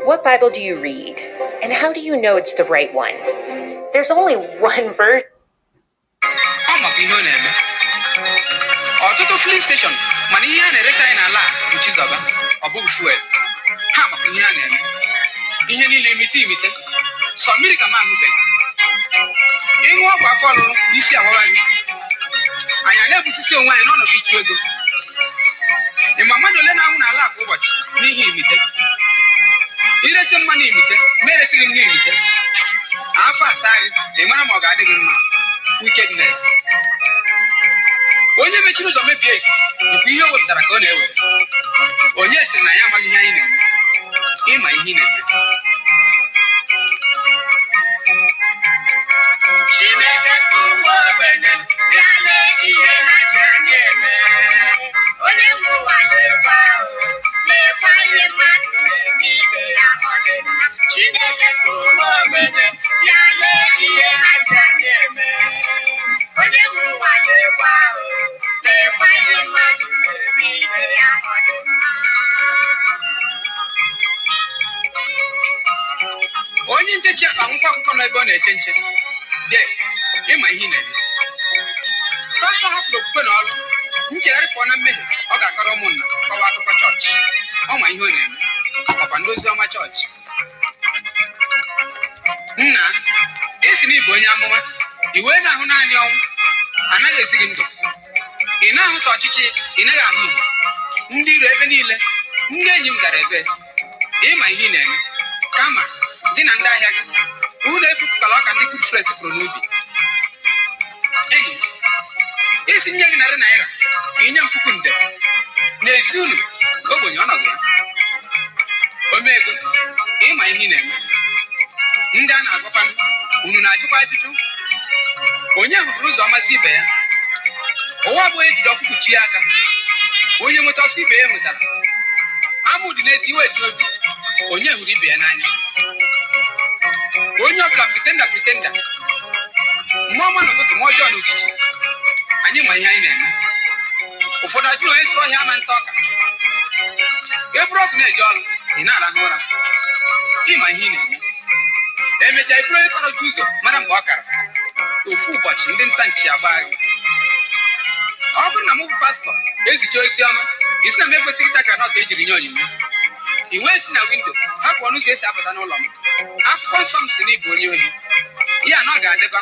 What Bible do you read? And how do you know it's the right one? There's only one verse. Ọtụtụ filling station mana ihe a na-erecha anyị n'ala bụ chizọba ọ bụghị fuel ha maka ihe a na-eme ihe niile imite sọ mmiri ka m ahụbeghị ịṅụ ọgwụ afọ ọrụrụ isi awawa gị anyị na-ebusisi onwe anyị n'ọnọdụ ịchụ ego ịma mmadụ ole na-anwụ n'ala kwa ụbọchị n'ihi imite iresi mmanụ imite ma eresighị nne imite afọ asaa gị ị mara ma ọ ga-adị gị mma wickedness onye mechiri ụzọ mebie ikuku bụkwa ihe o wepụtara ka ọ na-ewere onye sịrị na ya amaghị ihe anyị na-eme ịma ihe ị na-eme Chineke bụ ụmụ ogbenye bịa lee ihe ha ji anya eme onye nwe ụwa lekwa lekwa ihe mmadụ na-eme ibe ya ọ dị mma Chineke bụ ụmụ ogbenye bịa lee ihe ha ji anya eme onye nwe ụwa lekwa lekwa ihe mmadụ na-eme ibe ya ọ dị mma onye nchechi akpa nkwa akwụkwọ n'ebe ọ na-eche nche de ịma ihe ị na-eme pastọ hapụrụ okwukwe na ọrụ nchegharị pụọ na mmehie ọ ga-akọrọ ụmụnna kọwa akụkọ chọọchị ọ ma ihe ọ na-eme ọkwa ndị ozi ọma chọọchị nna esi na ịbụ onye amụma i wee na-ahụ naanị ọnwụ anaghị ezi gị ndụ ị na-ahụ sọ ọchịchị ị naghị ahụ ihe ndị iro ebe niile ndị enyi m gara ebe ịma ihe ị na-eme kama gị na ndị ahịa gị unu efupụtala ọka ndị good friends pụrụ n'ubi enyi m isi nye gị narị naira ka inye m puku nde n'ezi unu ogbenye ọnọdụ ya ome ego ịma ihe ị na-eme ndị a na-agụkwanụ unu na-ajụkwa ajụjụ onye hụrụ ụzọ ọmasị ibe ya ụwa abụghị ejide ọkpụkpụ chi aka onye nweta ọsọ ibe ya nwetara amụ dị n'ezi iwe dị obi onye hụrụ ibe ya n'anya onye ọbụla pretenda mmụọ ọma n'ụtụtụ ma ọjọọ n'uchichi anyị ma ihe anyị na-eme ụfọdụ ajụrụ onye sụrụ ọhịa ama nta ọka eburu ọkụ na-eje ọrụ ị na-arahụ ụra ịma ihe ị na-eme emechaa iburu onye kọrọ gị ụzọ mara mgbe ọ kara ofu ụbọchị ndị nta nchi agbaa gị ọ bụrụ na m bụ pastọ ezicha ozi ọma isi na m ekwesịghị ịta ka nọta ejiri nye onyinye i wee si na windo hapụ ọnụ ụzọ esi apụta n'ụlọ m akwụkwọ nsọ m si na ịbụ onye ohi ya na ọ ga-adịba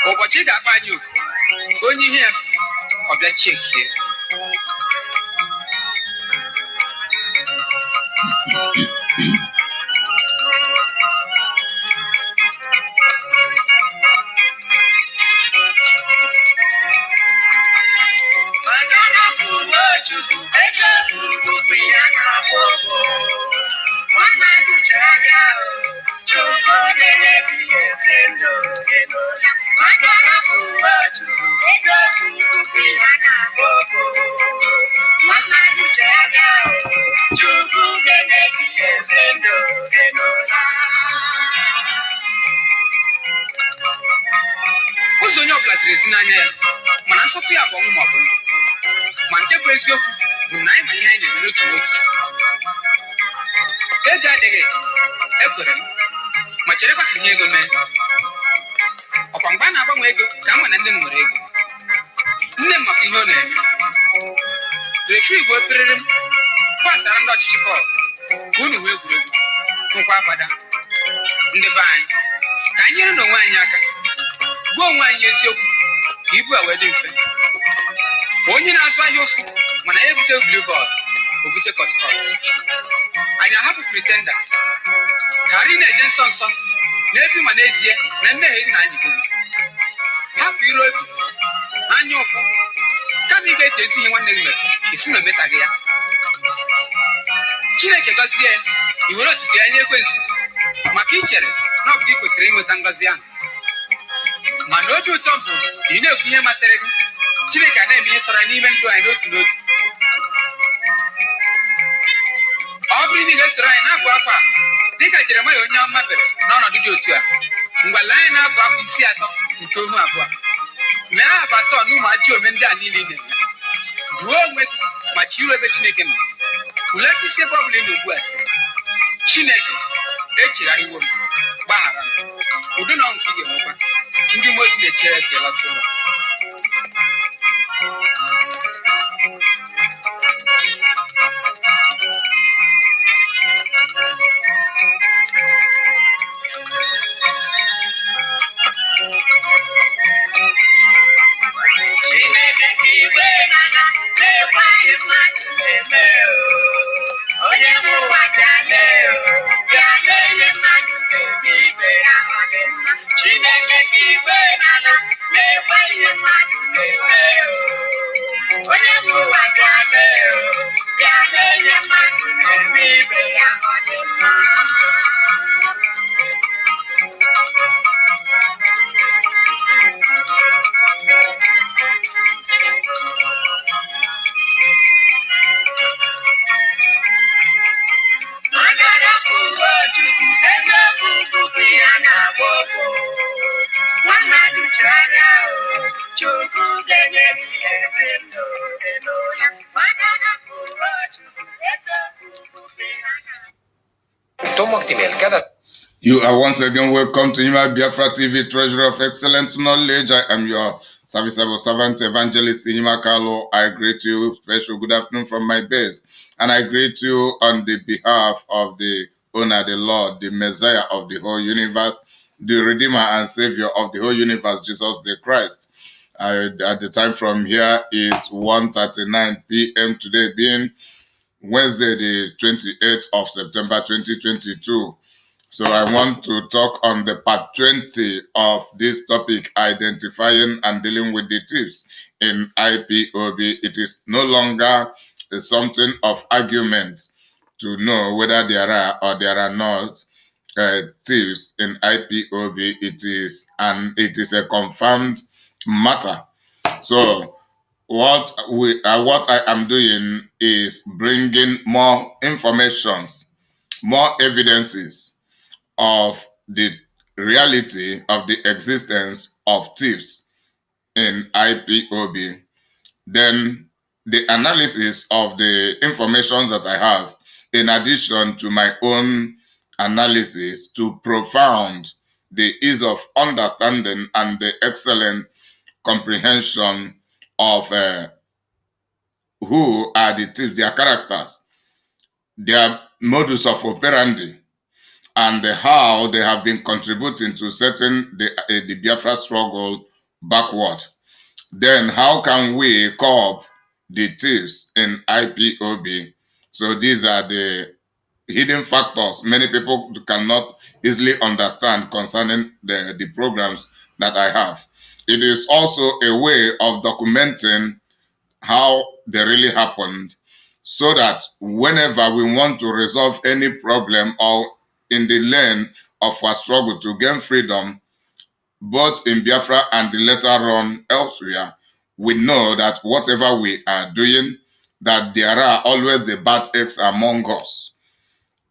ụbọchị ị ga-akpa anyị oku onye ihe ya ọ bịa chekie ụzọ onye ọbụla ziri ezi n'anya ya mana nsọtụ ya bụ ọnwụ maọbụ ndụ ma nke bụ eziokwu bụ na anyị ma ihe anyị na-eme n'otu n'otu ego adịghị ekwere m ma cherekwa ka ihe ego mee ọkwa mgbe a na-agbanwe ego ka m ma na nne m nwere ego nne m makwa ihe ọ na-eme refu igwe operere m gbasara ndị ọchịchị kọl ka unu hụ egwuregwu nkwa agbada ndị be anyị ka anyị nyere n'onwe anyị aka gwa onwe anyị eziokwu ka ibu a wee dị mfe onye na-azụ ahịa ụsụ mana ya ebute billboard obute kọtkọt anyị ahapụ pretenda ghara ị na-eje nsọ nsọ n'ebe ma n'ezie na mmehie dị na anyị gburu hapụ iro obi anya ụfụ kama ị ga-eto ezi ihe nwanne gị mere isi na emetaghị ya Chineke gọzie ya i were otuto ya nye ekwensu maka ichere na ọ bụ gị kwesịrị inweta ngọzi ahụ mana obi ụtọ bụ ị na-ekwu ihe masịrị gị Chineke a na-eme ihe sọrọ n'ime ndụ anyị n'otu n'otu ọ bụrụ na ị ga-esoro anyị na-abụ akwa dịka Jeremaya onye ọma bere n'ọnọdụ dị otu a mgbala anyị na-abụ akwa 3 nke ohu abụọ mee abụ atọ na ụmụ ajọ ome ndị a niile ị na-eme ruo onwe gị ma chiru ebe Chineke nọ Uleke isi ebe ọ bụla ị na ugbu a Chineke chigharịwo m gbaghara m udo na ọṅụ ka ị ga-enwekwa ndị mmụọ ozi na-echere ka ị lọta ụlọ. You are once again welcome to Nnennaya Biafra TV, Treasury of Excellent Knowledge. I am your serviceable servant, Evangelist Nnennaya Anya. I greet you special good afternoon from my base, and I greet you on the behalf of the owner, the Lord, the Messiah of the whole universe, the Redeemer and Savior of the whole universe, Jesus the Christ. At the time from here is 1:39 p.m. today, being Wednesday, the 28th of September 2022. So I want to talk on the part 20 of this topic, identifying and dealing with the thieves in IPOB. It is no longer something of argument to know whether there are or there are not thieves in IPOB. It is a confirmed matter. So what I am doing is bringing more informations, more evidences of the reality of the existence of thieves in IPOB. Then the analysis of the information that I have, in addition to my own analysis, to profound the ease of understanding and the excellent comprehension of who are the thieves, their characters, their modus of operandi, and how they have been contributing to setting the Biafra struggle backward. Then how can we curb the thieves in IPOB? So these are the hidden factors many people cannot easily understand concerning the programs that I have. It is also a way of documenting how they really happened, so that whenever we want to resolve any problem or in the lane of our struggle to gain freedom, both in Biafra and later on elsewhere, we know that whatever we are doing, that there are always the bad eggs among us.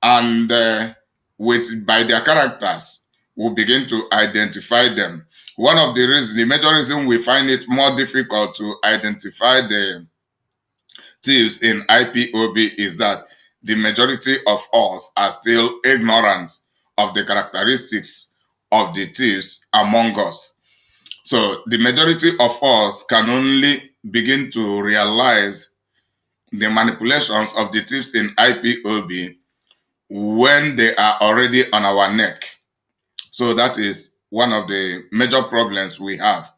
And by their characters, we begin to identify them. One of the reasons, the major reason we find it more difficult to identify the thieves in IPOB is that the majority of us are still ignorant of the characteristics of the thieves among us. So the majority of us can only begin to realize the manipulations of the thieves in IPOB when they are already on our neck. So that is one of the major problems we have.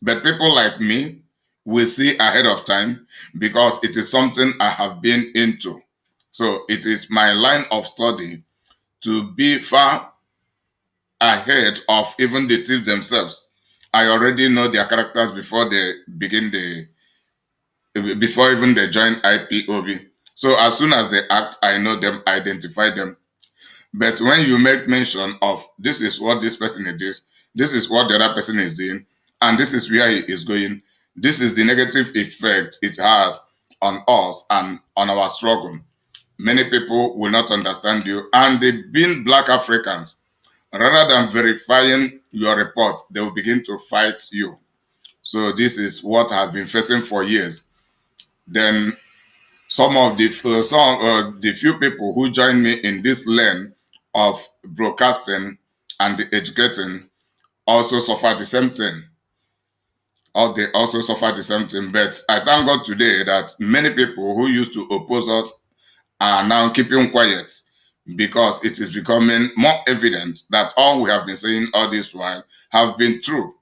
But people like me will see ahead of time because it is something I have been into. So it is my line of study to be far ahead of even the thieves themselves. I already know their characters before they begin before even they join IPOB. So as soon as they act, I know them, identify them. But when you make mention of this is what this person is, this is what the other person is doing, and this is where he is going, this is the negative effect it has on us and on our struggle, many people will not understand you. And they, being Black Africans, rather than verifying your report, they will begin to fight you. So this is what I've been facing for years. Then some of the few people who join me in this lane of broadcasting and the educating also suffer the same thing. Or they also suffer the same thing. But I thank God today that many people who used to oppose us are now keeping quiet, because it is becoming more evident that all we have been saying all this while have been true.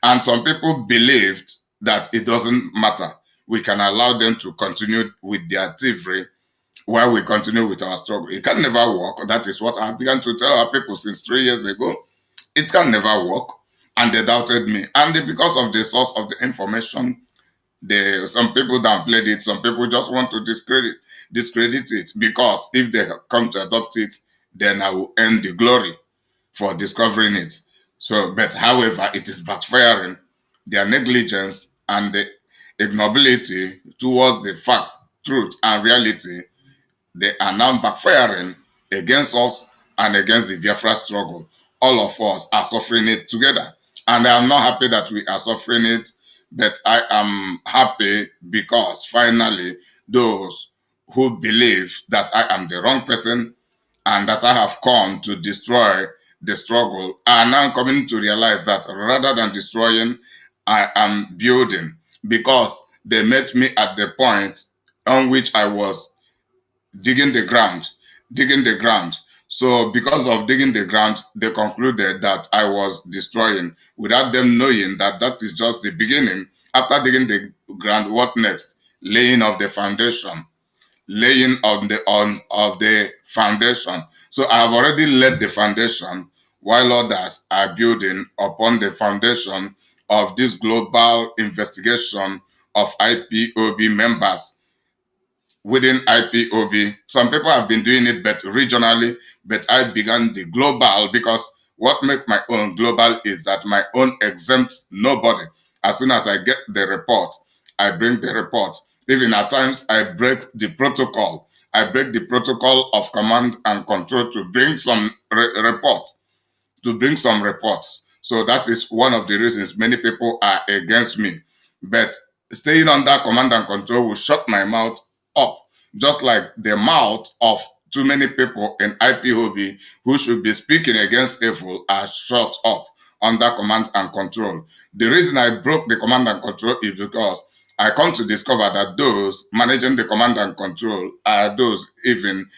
And some people believed that it doesn't matter. We can allow them to continue with their thievery while we continue with our struggle. It can never work. That is what I began to tell our people since 3 years ago. It can never work. And they doubted me. And because of the source of the information, some people downplayed it. Some people just want to discredit it, because if they come to adopt it, then I will earn the glory for discovering it. So, but however, it is backfiring. Their negligence and the ignobility towards the fact, truth, and reality, they are now backfiring against us and against the Biafra struggle. All of us are suffering it together. And I am not happy that we are suffering it, but I am happy because finally those who believe that I am the wrong person and that I have come to destroy the struggle are now coming to realize that rather than destroying, I am building, because they met me at the point on which I was digging the ground. So because of digging the ground, they concluded that I was destroying, without them knowing that that is just the beginning. After digging the ground, what next? Laying of the foundation. Laying of the foundation. So I have already laid the foundation, while others are building upon the foundation of this global investigation of IPOB members within IPOB. Some people have been doing it but regionally, but I began the global, because what makes my own global is that my own exempts nobody. As soon as I get the report, I bring the report. Even at times, I break the protocol. I break the protocol of command and control to bring some reports. So that is one of the reasons many people are against me. But staying under command and control will shut my mouth up, just like the mouth of too many people in IPOB who should be speaking against evil are shut up under command and control. The reason I broke the command and control is because I come to discover that those managing the command and control are those even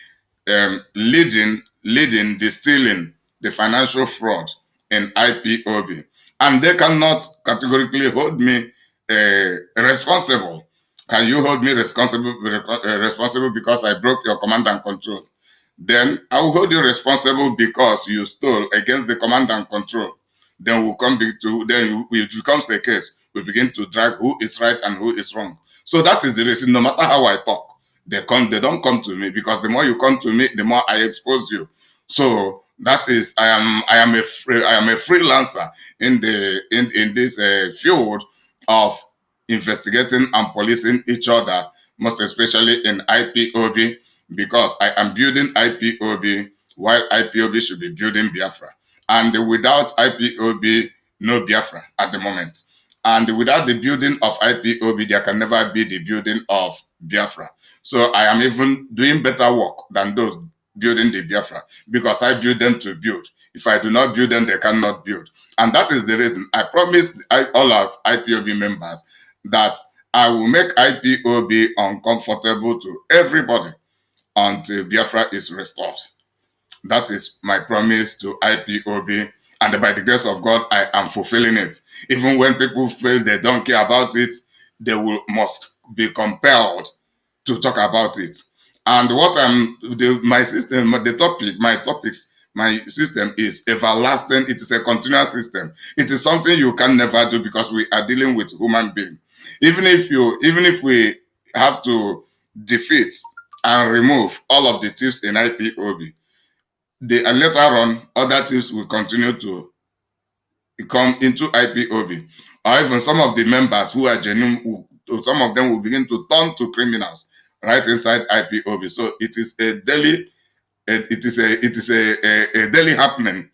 leading the stealing, the financial fraud in IPOB. And they cannot categorically hold me responsible. Can you hold me responsible because I broke your command and control? Then I will hold you responsible because you stole against the command and control. Then it becomes a case. We begin to drag who is right and who is wrong. So that is the reason. No matter how I talk, they don't come to me, because the more you come to me, the more I expose you. So that is, I am a freelancer in this field of investigating and policing each other, most especially in IPOB, because I am building IPOB while IPOB should be building Biafra. And without IPOB, no Biafra at the moment. And without the building of IPOB, there can never be the building of Biafra. So I am even doing better work than those building the Biafra, because I build them to build. If I do not build them, they cannot build. And that is the reason I promised all of IPOB members that I will make IPOB uncomfortable to everybody until Biafra is restored. That is my promise to IPOB, and by the grace of God, I am fulfilling it. Even when people feel they don't care about it, they must be compelled to talk about it. And what my system is everlasting. It is a continuous system. It is something you can never do, because we are dealing with human beings. Even if we have to defeat and remove all of the thieves in IPOB, and later on, other thieves will continue to come into IPOB, or even some of the members who are genuine, some of them will begin to turn to criminals right inside IPOB. So it is a daily, a daily happening.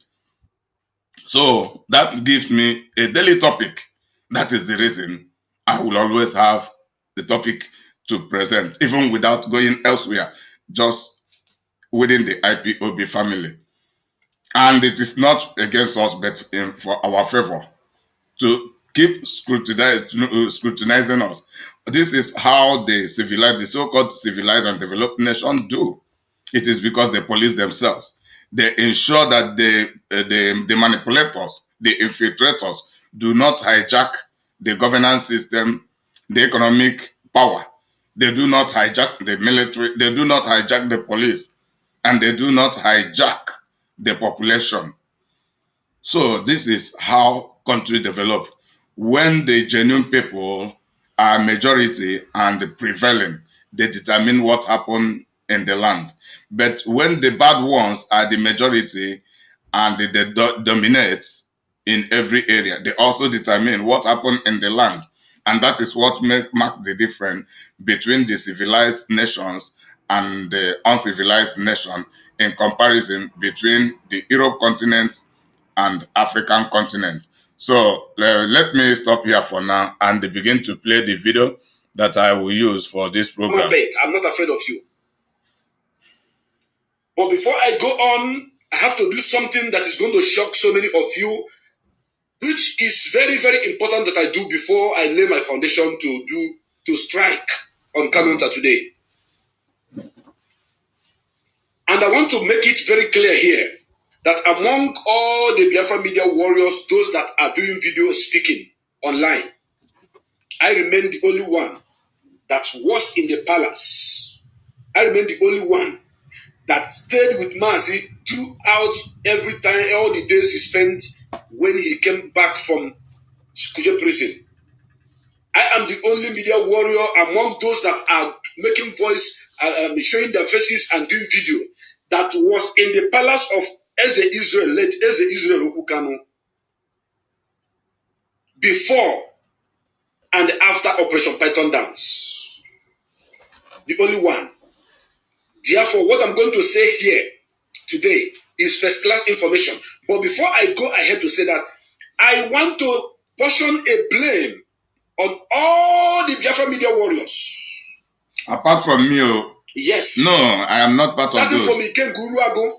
So that gives me a daily topic. That is the reason I will always have the topic to present, even without going elsewhere, just within the IPOB family. And it is not against us, but for our favor, to keep scrutinizing us. This is how the so-called civilized and developed nations do. It is because they police themselves. They ensure that the manipulators, the infiltrators, do not hijack the governance system, the economic power. They do not hijack the military. They do not hijack the police. And they do not hijack the population. So this is how countries develop. When the genuine people are majority and prevailing, they determine what happens in the land. But when the bad ones are the majority and they dominate in every area, they also determine what happens in the land. And that is what marks the difference between the civilized nations and the uncivilized nation, in comparison between the Europe continent and African continent. So let me stop here for now and begin to play the video that I will use for this program. I'm not afraid of you. But before I go on, I have to do something that is going to shock so many of you, which is very, very important that I do before I lay my foundation to strike on Kanunta today. And I want to make it very clear here that among all the Biafra media warriors, those that are doing video speaking online, I remain the only one that was in the palace. I remain the only one that stayed with Mazi throughout every time, all the days he spent when he came back from Kuje prison. I am the only media warrior among those that are making voice, showing their faces and doing video, that was in the palace of Eze Israel, late Eze Israel Kanu, before and after Operation Python Dance. The only one. Therefore, what I'm going to say here today is first class information. But before I go ahead to say that, I want to portion a blame on all the Biafra media warriors. Apart from me, yes. No, I am not part of those. Starting from Iken Guru Ago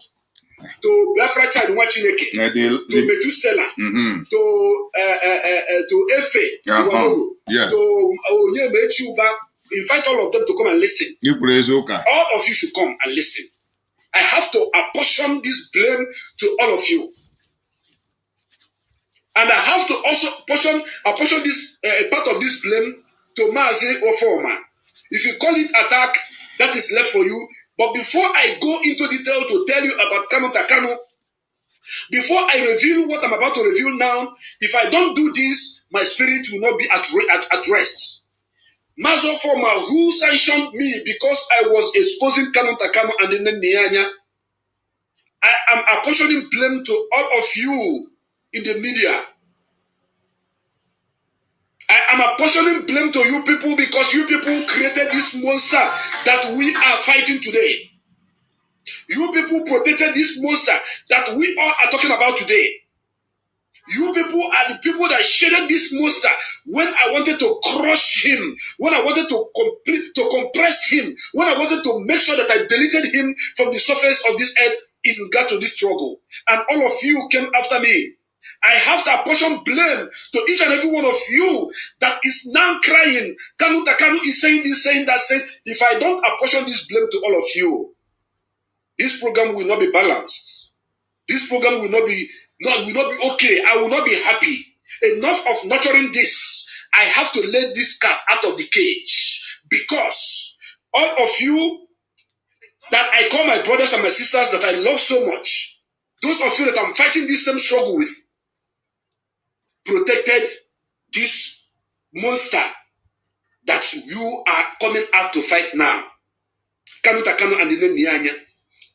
to Biafra Child Nwachineke, to Methuselah, to Efe, yes. to Onyeme Chuba. Invite all of them to come and listen. All of you should come and listen. I have to apportion this blame to all of you. And I have to also apportion this part of this blame to Mazi Oforma. If you call it attack, that is left for you. But before I go into detail to tell you about Kanunta Kanu, before I reveal what I'm about to reveal now, if I don't do this, my spirit will not be at rest. Mazo Forma, who sanctioned me because I was exposing Kanunta Kanu and Nnennaya Anya, I am apportioning blame to all of you in the media. I am apportioning blame to you people because you people created this monster that we are fighting today. You people protected this monster that we all are talking about today. You people are the people that shaded this monster when I wanted to crush him, when I wanted to compress him, when I wanted to make sure that I deleted him from the surface of this earth in regard to this struggle. And all of you came after me. I have to apportion blame to each and every one of you that is now crying. Kanunta Kanu is saying this, saying that, saying, if I don't apportion this blame to all of you, this program will not be balanced. This program will not be okay. I will not be happy. Enough of nurturing this. I have to let this cat out of the cage. Because all of you that I call my brothers and my sisters that I love so much, those of you that I'm fighting this same struggle with, protected this monster that you are coming out to fight now. Kanunta Kanu and Nnennaya Anya.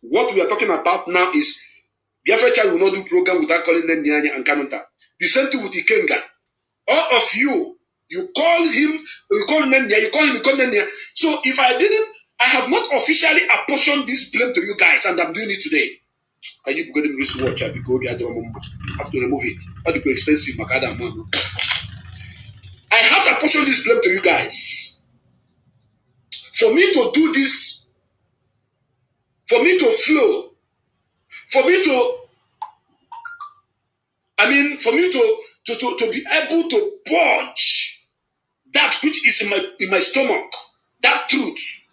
What we are talking about now is Biafra Child will not do program without calling Nnennaya Anya and Kanunta. The same thing with Ikenga. All of you, you call him, you call Nnennaya, you call him, you call Nnennaya. So if I have not officially apportioned this blame to you guys, and I'm doing it today. Can you go to this watch because I have to remove it? How do you expensive Makada Mama? I have to apportion this blame to you guys. For me to do this, for me to flow, for me to I mean, for me to be able to purge that which is in my stomach, that truth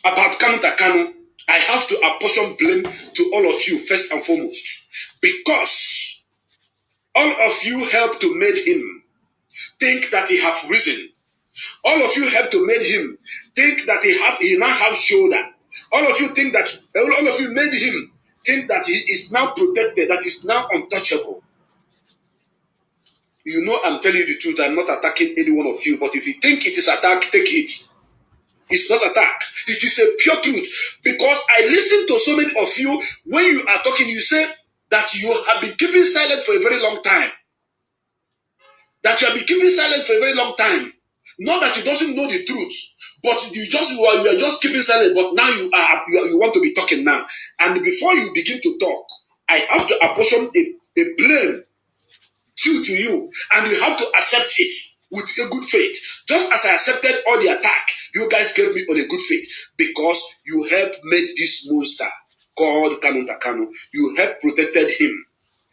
about Kanunta Kanu, I have to apportion blame to all of you first and foremost, because all of you helped to make him think that he have risen. All of you helped to make him think that he now have shoulder. All of you made him think that he is now protected, that is now untouchable. You know, I'm telling you the truth. I'm not attacking any one of you, but if you think it is attack, take it. It's not attack. It is a pure truth. Because I listen to so many of you, when you are talking, you say that you have been keeping silent for a very long time. That you have been keeping silent for a very long time. Not that you doesn't know the truth, but you are just keeping silent. But now you want to be talking now. And before you begin to talk, I have to apportion a blame due to you, and you have to accept it with a good faith. Just as I accepted all the attack you guys gave me on a good faith, because you helped make this monster called Kanunta Kanu. You helped protected him.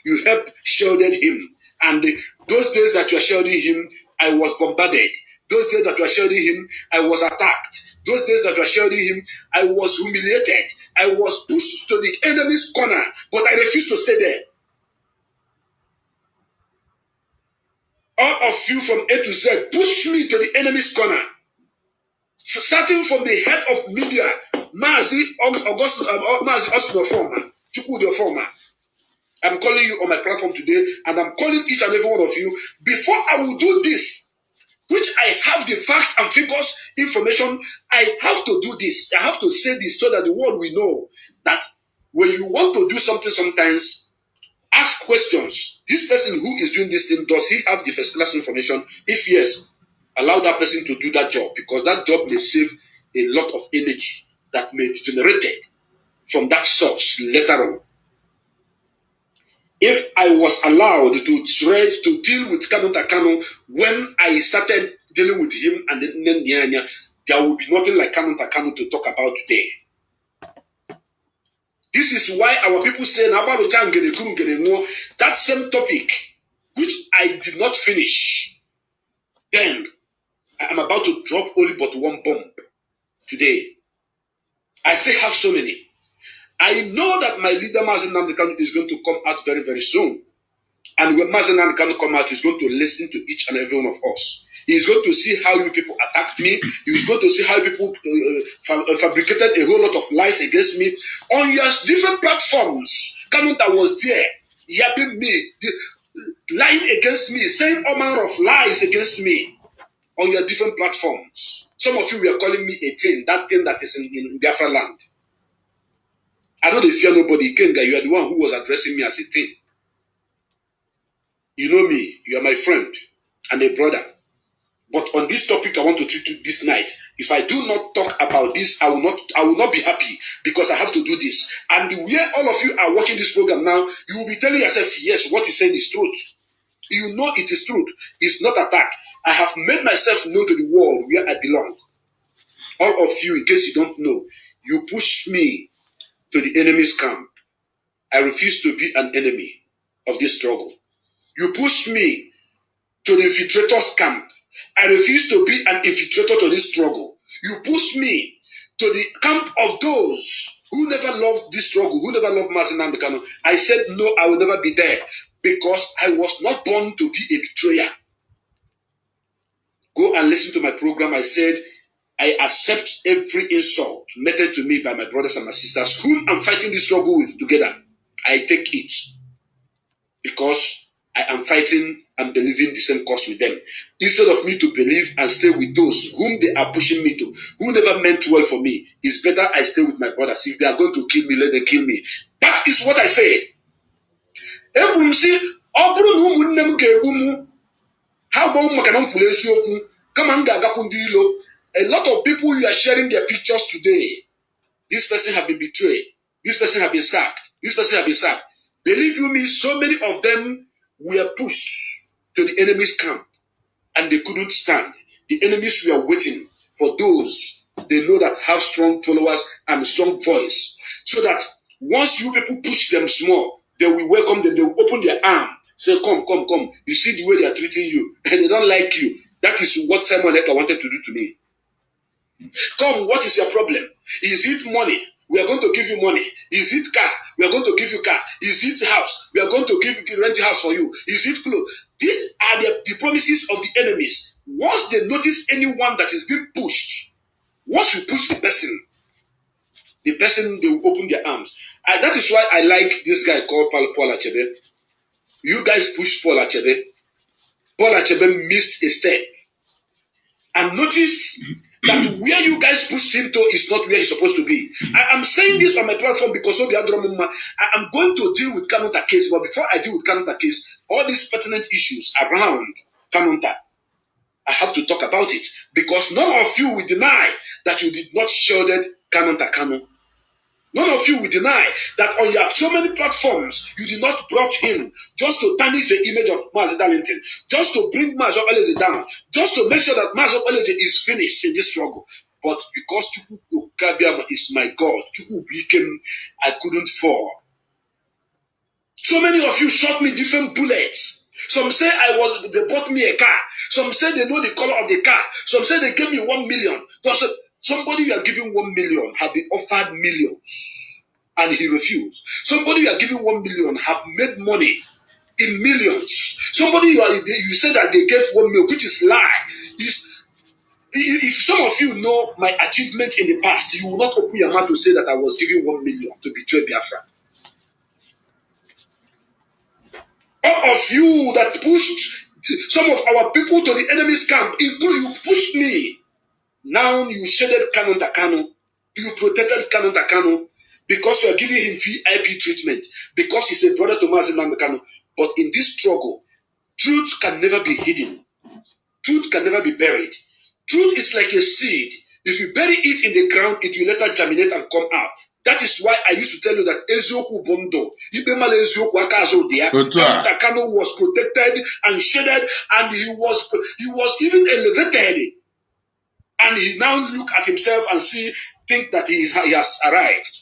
You helped shielded him. And those days that you are shielding him, I was bombarded. Those days that you are shielding him, I was attacked. Those days that you are shielding him, I was humiliated. I was pushed to the enemy's corner, but I refused to stay there. All of you from A to Z pushed me to the enemy's corner. Starting from the head of media, Mazi Osino Chukwudi Forma. I'm calling you on my platform today, and I'm calling each and every one of you. Before I will do this, which I have the facts and figures, information, I have to do this. I have to say this so that the world will know that when you want to do something sometimes, ask questions. This person who is doing this thing, does he have the first class information? If yes, allow that person to do that job, because that job may save a lot of energy that may be generated from that source later on. If I was allowed to deal with Kanunta Kanu when I started dealing with him and Nnennaya Anya, there will be nothing like Kanunta Kanu to talk about today. This is why our people say that same topic, which I did not finish, then I am about to drop only but one bomb today. I still have so many. I know that my leader Nnennaya Anya is going to come out very, very soon. And when Nnennaya Anya come out, he's going to listen to each and every one of us. He's going to see how you people attacked me. He's going to see how people fabricated a whole lot of lies against me. On your different platforms, Kanunta was there, yapping me, lying against me, saying all manner of lies against me on your different platforms. Some of you were calling me a thing, that thing that is in Biafra land. I don't fear nobody. Kenga, you are the one who was addressing me as a thing. You know me, you are my friend and a brother. But on this topic I want to treat you this night. If I do not talk about this, I will not be happy, because I have to do this. And where all of you are watching this program now, you will be telling yourself, yes, what he's saying is truth. You know it is truth. It's not attack. I have made myself known to the world where I belong. All of you, in case you don't know, you push me to the enemy's camp. I refuse to be an enemy of this struggle. You push me to the infiltrators' camp. I refuse to be an infiltrator to this struggle. You push me to the camp of those who never loved this struggle, who never loved Nnennaya Anya. I said, no, I will never be there, because I was not born to be a betrayer. Go and listen to my program. I said, I accept every insult meted to me by my brothers and my sisters, whom I'm fighting this struggle with together. I take it, because I am fighting and believing the same cause with them. Instead of me to believe and stay with those whom they are pushing me to, who never meant well for me, it's better I stay with my brothers. If they are going to kill me, let them kill me. That is what I said. A lot of people, you are sharing their pictures today. This person have been betrayed. This person have been sacked. This person have been sacked. Believe you me, so many of them were pushed to the enemy's camp, and they couldn't stand. The enemies were waiting for those they know that have strong followers and strong voice, so that once you people push them small, they will welcome them. They will open their arm Say, come. You see the way they are treating you, and they don't like you. That is what Simon Ekpa wanted to do to me. Come, what is your problem? Is it money? We are going to give you money. Is it car? We are going to give you car. Is it house? We are going to rent the house for you. Is it clothes? These are the promises of the enemies. Once they notice anyone that is being pushed, once you push the person, they will open their arms. That is why I like this guy called Paul Achebe. You guys pushed Paul Achebe. Paul Achebe missed a step. And notice that where you guys pushed him to is not where he's supposed to be. I am saying this on my platform because I am going to deal with Kanunta case, but before I deal with Kanunta case, all these pertinent issues around Kanunta, I have to talk about it because none of you will deny that you did not shielded Kanunta Kanu. None of you will deny that on your so many platforms, you did not brought him just to tarnish the image of Mazi Darlington, just to bring Mazi Opeleje down, just to make sure that Mazi Opeleje is finished in this struggle. But because Chukwu Okabiama is my God, Chukwu became, I couldn't fall. So many of you shot me different bullets. Some say they bought me a car. Some say they know the color of the car. Some say they gave me 1 million. Somebody you are giving 1 million have been offered millions and he refused. Somebody you are giving 1 million have made money in millions. Somebody you say that they gave 1 million, which is lie. If some of you know my achievement in the past, you will not open your mouth to say that I was giving 1 million to betray Biafra. All of you that pushed some of our people to the enemy's camp, including you pushed me. Now you shaded Kanunta Kanu. You protected Kanunta Kanu because you are giving him VIP treatment, because he's a brother to Mazi Kanu. But in this struggle, truth can never be hidden. Truth can never be buried. Truth is like a seed. If you bury it in the ground, it will later germinate and come out. That is why I used to tell you that Ezioku Bondo, Kanunta Kanu was protected and shaded, and he was even elevated. And he now look at himself and think that he has arrived.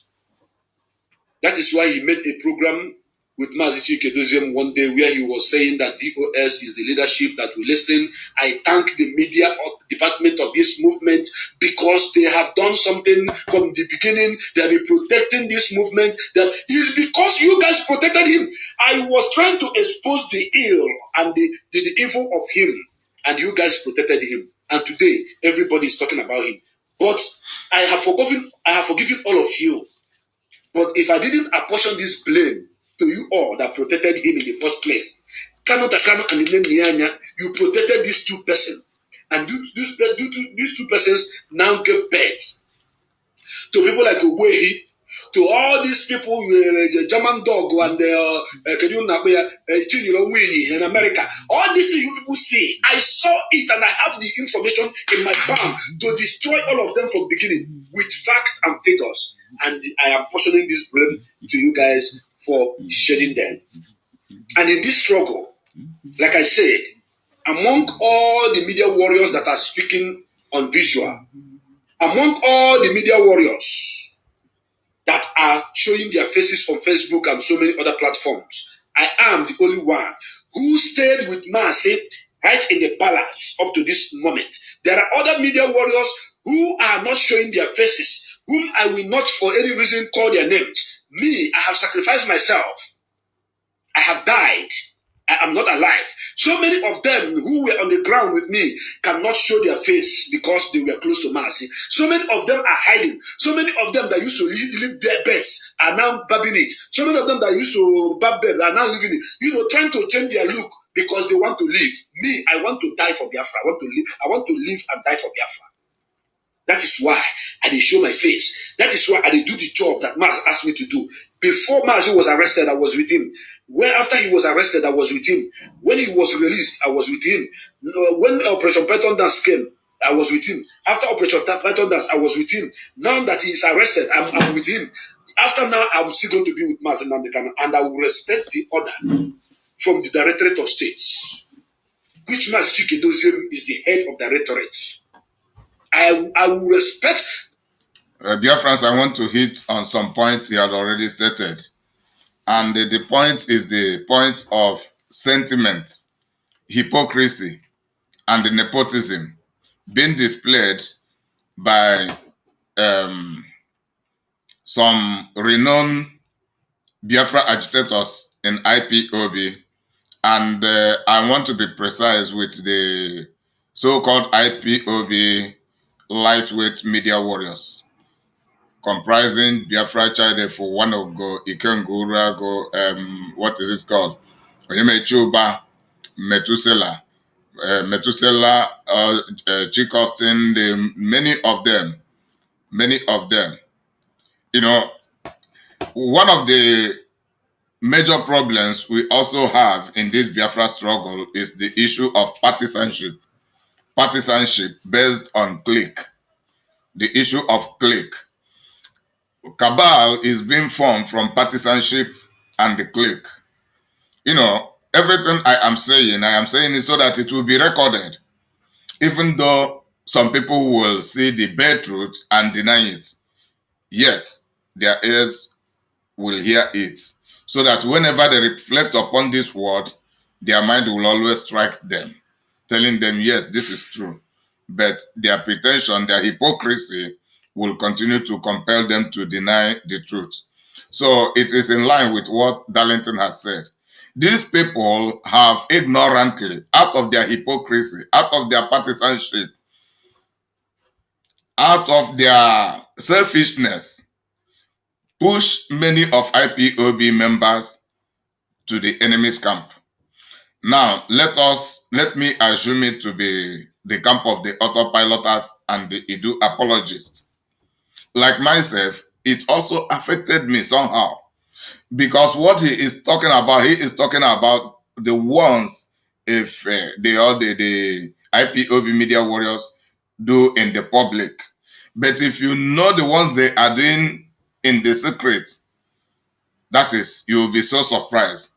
That is why he made a program with Mazi Chikedozium one day where he was saying that DOS is the leadership that will listen. I thank the media department of this movement because they have done something from the beginning. They have been protecting this movement. That is because you guys protected him. I was trying to expose the ill and the evil of him, and you guys protected him. And today, everybody is talking about him. But I have forgiven all of you. But if I didn't apportion this blame to you all that protected him in the first place, Kanunta Kanu and Nnennaya Anya, you protected these two persons. And these two persons now give birth to people like Ogbuehi, to all these people, German dog and Winnie in America. All these things you people see, I saw it and I have the information in my palm to destroy all of them from the beginning with facts and figures. And I am portioning this blame to you guys for shedding them. And in this struggle, like I said, among all the media warriors that are speaking on visual, among all the media warriors that are showing their faces on Facebook and so many other platforms, I am the only one who stayed with Mazi right in the palace up to this moment. There are other media warriors who are not showing their faces, whom I will not for any reason call their names. Me, I have sacrificed myself. I have died. I am not alive. So many of them who were on the ground with me cannot show their face because they were close to Mazi. So many of them are hiding. So many of them that used to live their beds are now babbing it. So many of them that used to bab bed are now living it. Trying to change their look because they want to live. Me, I want to die for Biafra. I want to live. I want to live and die for Biafra. That is why I did show my face. That is why I did do the job that Mazi asked me to do. Before Mazi was arrested, I was with him. After he was arrested, I was with him. When he was released, I was with him. When Operation Python Dance came, I was with him. After Operation Python Dance, I was with him. Now that he is arrested, I'm with him. After now, I'm still going to be with Mazi Nnamdi Kanu, and I will respect the order from the Directorate of States, which Mazi Chikedozium is the head of Directorate. I will respect. Dear friends, I want to hit on some points he had already stated. And the point is the point of sentiment, hypocrisy, and nepotism being displayed by some renowned Biafra agitators in IPOB, and I want to be precise with the so-called IPOB lightweight media warriors, comprising Biafra Chide for Wanogo, Ikengurago, what is it called? Onyemechuba, Metusela, Chikostin, many of them. You know, one of the major problems we also have in this Biafra struggle is the issue of partisanship based on clique. The issue of clique. Cabal is being formed from partisanship and the clique. You know, everything I am saying it so that it will be recorded, even though some people will see the bare truth and deny it, yet their ears will hear it, so that whenever they reflect upon this word, their mind will always strike them, telling them, yes, this is true. But their pretension, their hypocrisy will continue to compel them to deny the truth. So it is in line with what Darlington has said. These people have ignorantly, out of their hypocrisy, out of their partisanship, out of their selfishness, push many of IPOB members to the enemy's camp. Now, let me assume it to be the camp of the autopiloters and the Idu apologists. Like myself, it also affected me somehow, because what he is talking about the ones if the IPOB media warriors do in the public. But if you know the ones they are doing in the secret, that is, you will be so surprised.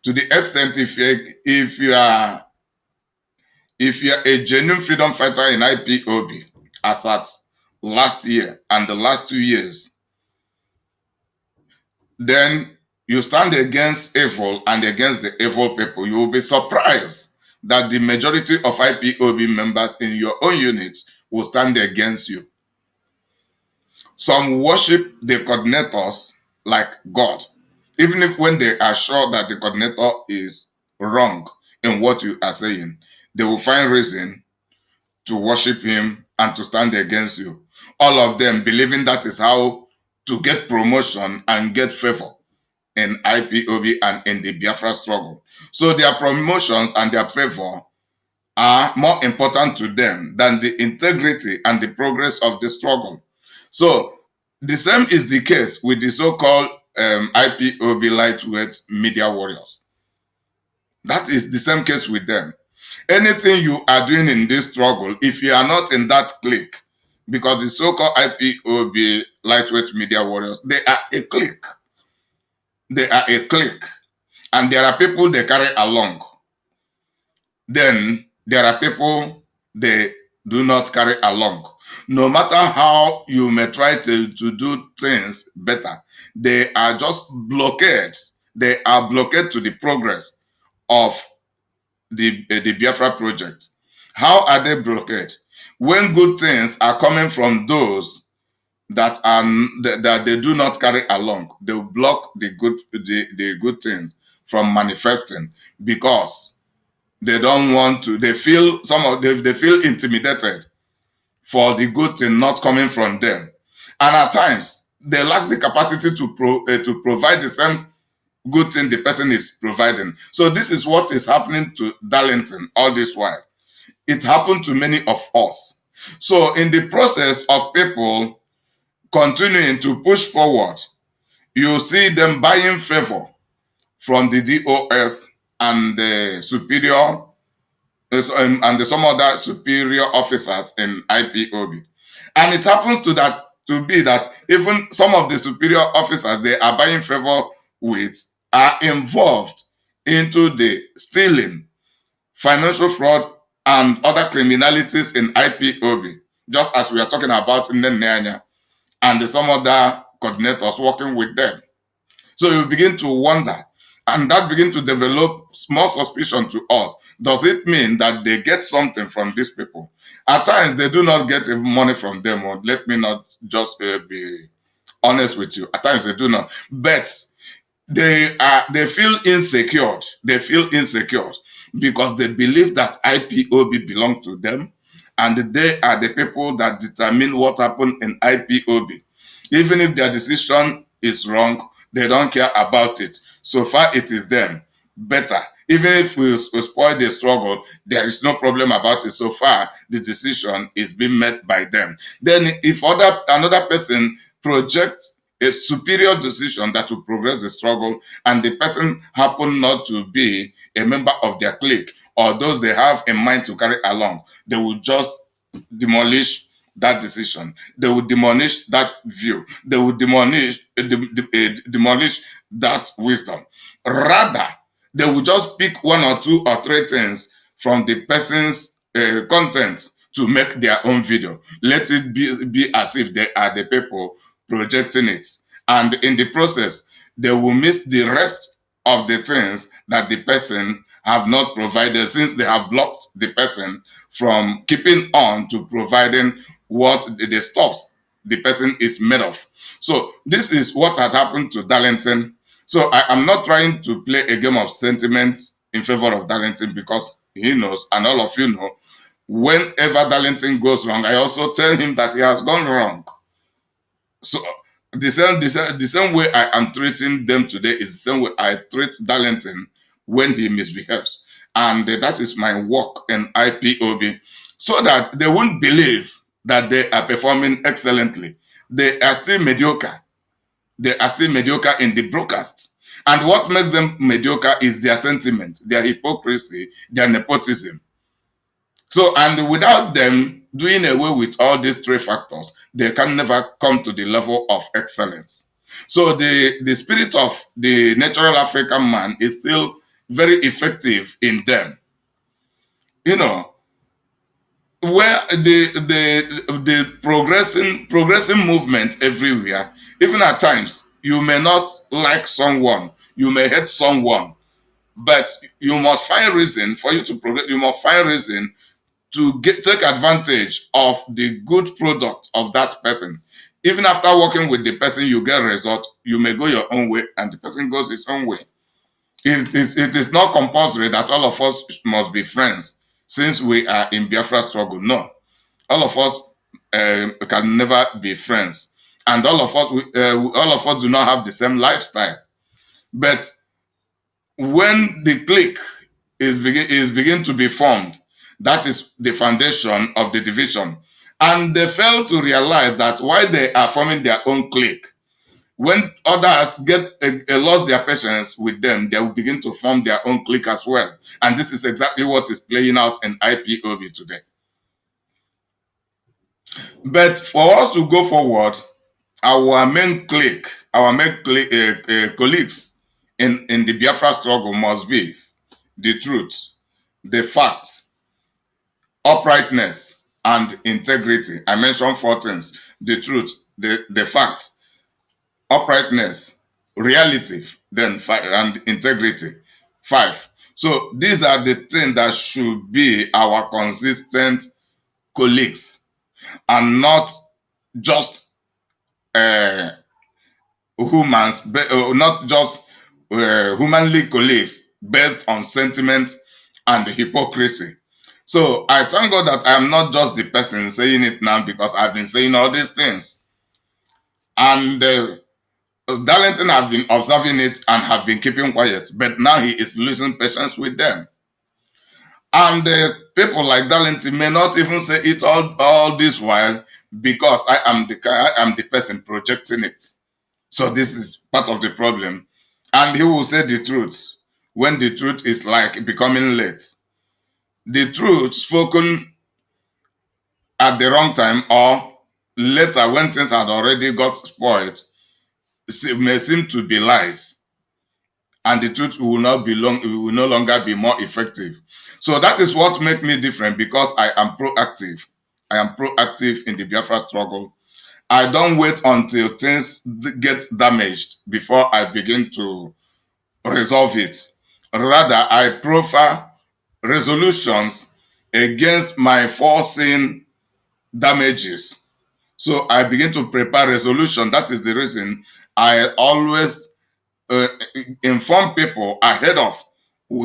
To the extent, if you are a genuine freedom fighter in IPOB, as at last year and the last 2 years, then you stand against evil and against the evil people, you will be surprised that the majority of IPOB members in your own units will stand against you. Some worship the coordinators like God, even if when they are sure that the coordinator is wrong in what you are saying, they will find reason to worship him and to stand against you. All of them believing that is how to get promotion and get favor in IPOB and in the Biafra struggle. So their promotions and their favor are more important to them than the integrity and the progress of the struggle. So the same is the case with the so-called IPOB lightweight media warriors. That is the same case with them. Anything you are doing in this struggle, if you are not in that clique, because the so-called IPOB lightweight media warriors, they are a clique. They are a clique. And there are people they carry along. Then there are people they do not carry along. No matter how you may try to do things better, they are just blockade. They are blockade to the progress of the Biafra project. How are they blockade? When good things are coming from those that they do not carry along, they will block the good things from manifesting, because they don't want to. They feel they feel intimidated for the good thing not coming from them, and at times they lack the capacity to provide the same good thing the person is providing. So this is what is happening to Darlington all this while. It happened to many of us. So in the process of people continuing to push forward, you see them buying favor from the DOS and the superior and some other superior officers in IPOB. And it happens to be that even some of the superior officers they are buying favor with are involved into the stealing, financial fraud, and other criminalities in IPOB, just as we are talking about Nnennaya Anya and some other coordinators working with them. So you begin to wonder, And that begin to develop small suspicion to us. Does it mean that they get something from these people? At times, they do not get even money from them. Or let me not just be honest with you. At times, they do not. But they feel insecure. They feel insecure because they believe that IPOB belong to them, and they are the people that determine what happened in IPOB. Even if their decision is wrong, they don't care about it. So far, it is them. Better. Even if we spoil the struggle, there is no problem about it. So far, the decision is being met by them. Then, if another person projects a superior decision that will progress the struggle, and the person happen not to be a member of their clique or those they have in mind to carry along, they will just demolish that decision. They will demolish that view. They will demolish that wisdom. Rather, they will just pick one or two or three things from the person's content to make their own video. Let it be as if they are the people projecting it. And in the process, they will miss the rest of the things that the person have not provided, since they have blocked the person from keeping on to providing what the stuffs the person is made of. So this is what had happened to Darlington. So I am not trying to play a game of sentiment in favor of Darlington, because he knows, and all of you know, whenever Darlington goes wrong, I also tell him that he has gone wrong. So the same way I am treating them today is the same way I treat Darlington when he misbehaves. And that is my work in IPOB, so that they won't believe that they are performing excellently. They are still mediocre. They are still mediocre in the broadcast. And what makes them mediocre is their sentiment, their hypocrisy, their nepotism. So, and without them doing away with all these three factors, they can never come to the level of excellence. So the spirit of the natural African man is still very effective in them. You know, where the progressing movement everywhere, even at times, you may not like someone, you may hate someone, but you must find reason for you to progress. You must find reason to take advantage of the good product of that person. Even after working with the person, you get a result. You may go your own way, and the person goes his own way. It is not compulsory that all of us must be friends since we are in Biafra struggle. No, all of us can never be friends, and all of us do not have the same lifestyle. But when the clique is begin to be formed, that is the foundation of the division. And they fail to realize that while they are forming their own clique, when others lost their patience with them, they will begin to form their own clique as well. And this is exactly what is playing out in IPOB today. But for us to go forward, our main clique, colleagues in the Biafra struggle must be the truth, the fact, uprightness, and integrity. I mentioned 4 things: the truth, the fact, uprightness, reality, then 5, and integrity. 5. So these are the things that should be our consistent colleagues, and not just humans, not just humanly colleagues based on sentiment and hypocrisy. So I thank God that I am not just the person saying it now, because I've been saying all these things. And Darlington has been observing it and have been keeping quiet, but now he is losing patience with them. And people like Darlington may not even say it all this while, because I am the person projecting it. So this is part of the problem. And he will say the truth when the truth is like becoming late. The truth spoken at the wrong time, or later when things had already got spoiled, may seem to be lies, and the truth will no longer be more effective. So that is what makes me different, because I am proactive. I am proactive in the Biafra struggle. I don't wait until things get damaged before I begin to resolve it. Rather, I proffer resolutions against my foreseen damages. So I begin to prepare resolution. That is the reason I always inform people ahead of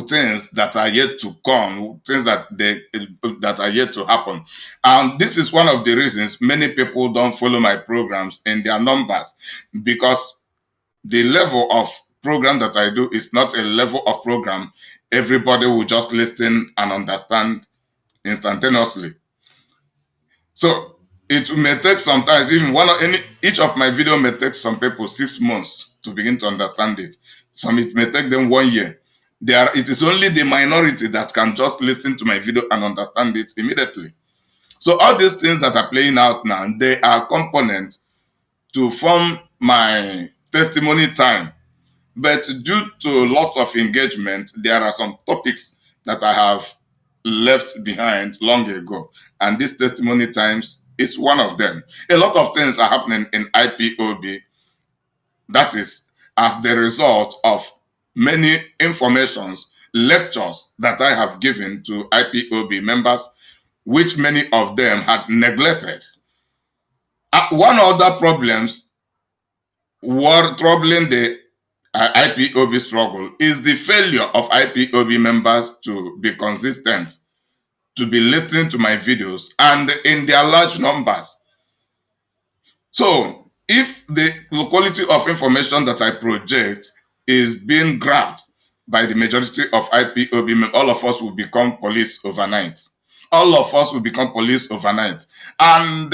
things that are yet to come, things that are yet to happen. And this is one of the reasons many people don't follow my programs in their numbers, because the level of program that I do is not a level of program everybody will just listen and understand instantaneously. So it may take sometimes, even each of my video may take some people 6 months to begin to understand it. Some it may take them 1 year. It is only the minority that can just listen to my video and understand it immediately. So all these things that are playing out now, they are components to form my testimony time. But due to loss of engagement, there are some topics that I have left behind long ago. And this testimony times is one of them. A lot of things are happening in IPOB. That is as the result of many informations, lectures that I have given to IPOB members, which many of them had neglected. One other problems were troubling the IPOB struggle is the failure of IPOB members to be consistent, to be listening to my videos, and in their large numbers. So, if the quality of information that I project is being grabbed by the majority of IPOB, all of us will become police overnight. All of us will become police overnight. And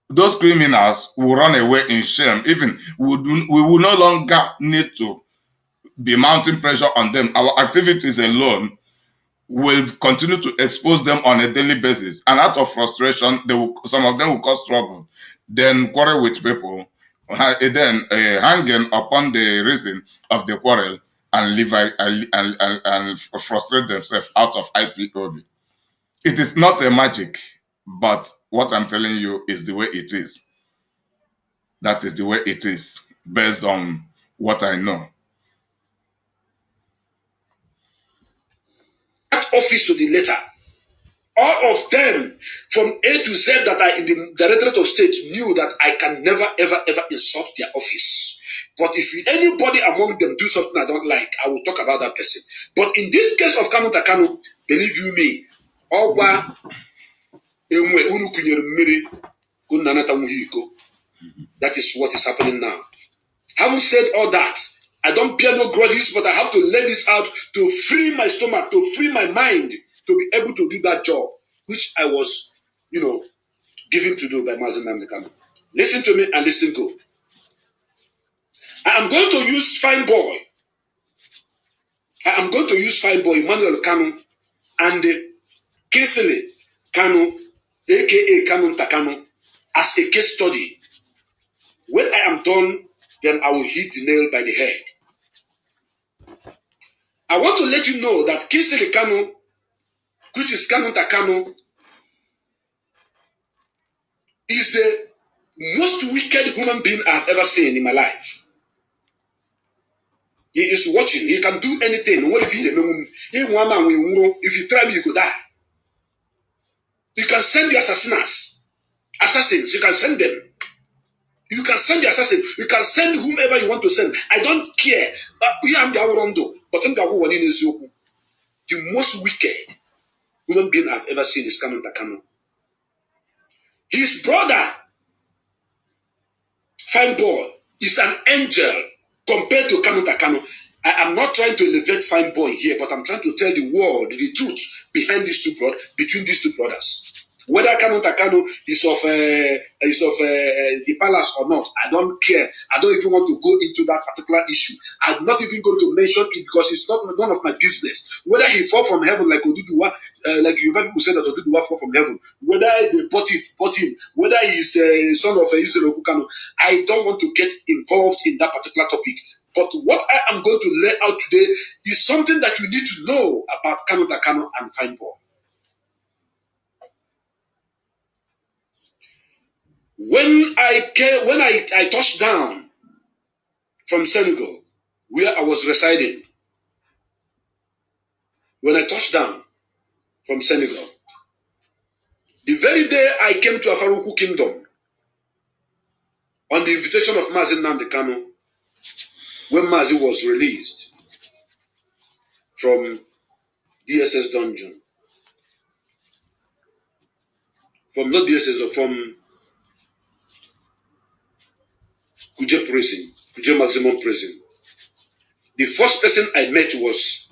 those criminals will run away in shame. Even we will no longer need to be mounting pressure on them. Our activities alone will continue to expose them on a daily basis. And out of frustration, some of them will cause trouble, then quarrel with people, then hanging upon the reason of the quarrel and leave and frustrate themselves out of IPOB. It is not a magic, but what I'm telling you is the way it is. That is the way it is, based on what I know. That office to the letter. All of them from A to Z that are in the Directorate of State knew that I can never, ever, ever insult their office. But if anybody among them do something I don't like, I will talk about that person. But in this case of Kanunta Kanu, believe you me, that is what is happening now. Having said all that, I don't bear no grudges, but I have to lay this out to free my stomach, to free my mind, to be able to do that job, which I was, given to do by Mazi Nnamdi Kanu. Listen to me and listen good. I am going to use Fine Boy. I am going to use Fine Boy, Emmanuel Kanu, and Kinsley Kanu, aka Kanunta Kanu, as a case study. When I am done, then I will hit the nail by the head. I want to let you know that Kinsley Kanu, which is Kanunta Kanu, is the most wicked human being I have ever seen in my life. He is watching. He can do anything. What if if you try me, you could die. You can send the assassins. You can send them. You can send the assassin. You can send whomever you want to send. I don't care. But the most wicked human being I've ever seen is Kanunta Kanu. His brother, Fine Boy, is an angel compared to Kanunta Kanu. I am not trying to elevate Fine Boy here, but I'm trying to tell the world the truth between these two brothers. Whether Kanunta Kanu is of the palace or not, I don't care. I don't even want to go into that particular issue. I'm not even going to mention it because it's not none of my business. Whether he fall from heaven like Oduduwa, like you people say that Oduduwa fall from heaven, whether they bought him, whether he's a son of Israel Kanu, I don't want to get involved in that particular topic. But what I am going to lay out today is something that you need to know about Kanunta Kanu and Fine Boy. When I touched down from Senegal where I was residing. When I touched down from Senegal, the very day I came to Afaruku Kingdom, on the invitation of Mazi Nnamdi Kanu, when Mazi was released from DSS dungeon, from not DSS, or from Kuje prison, Kuje maximum prison, the first person I met was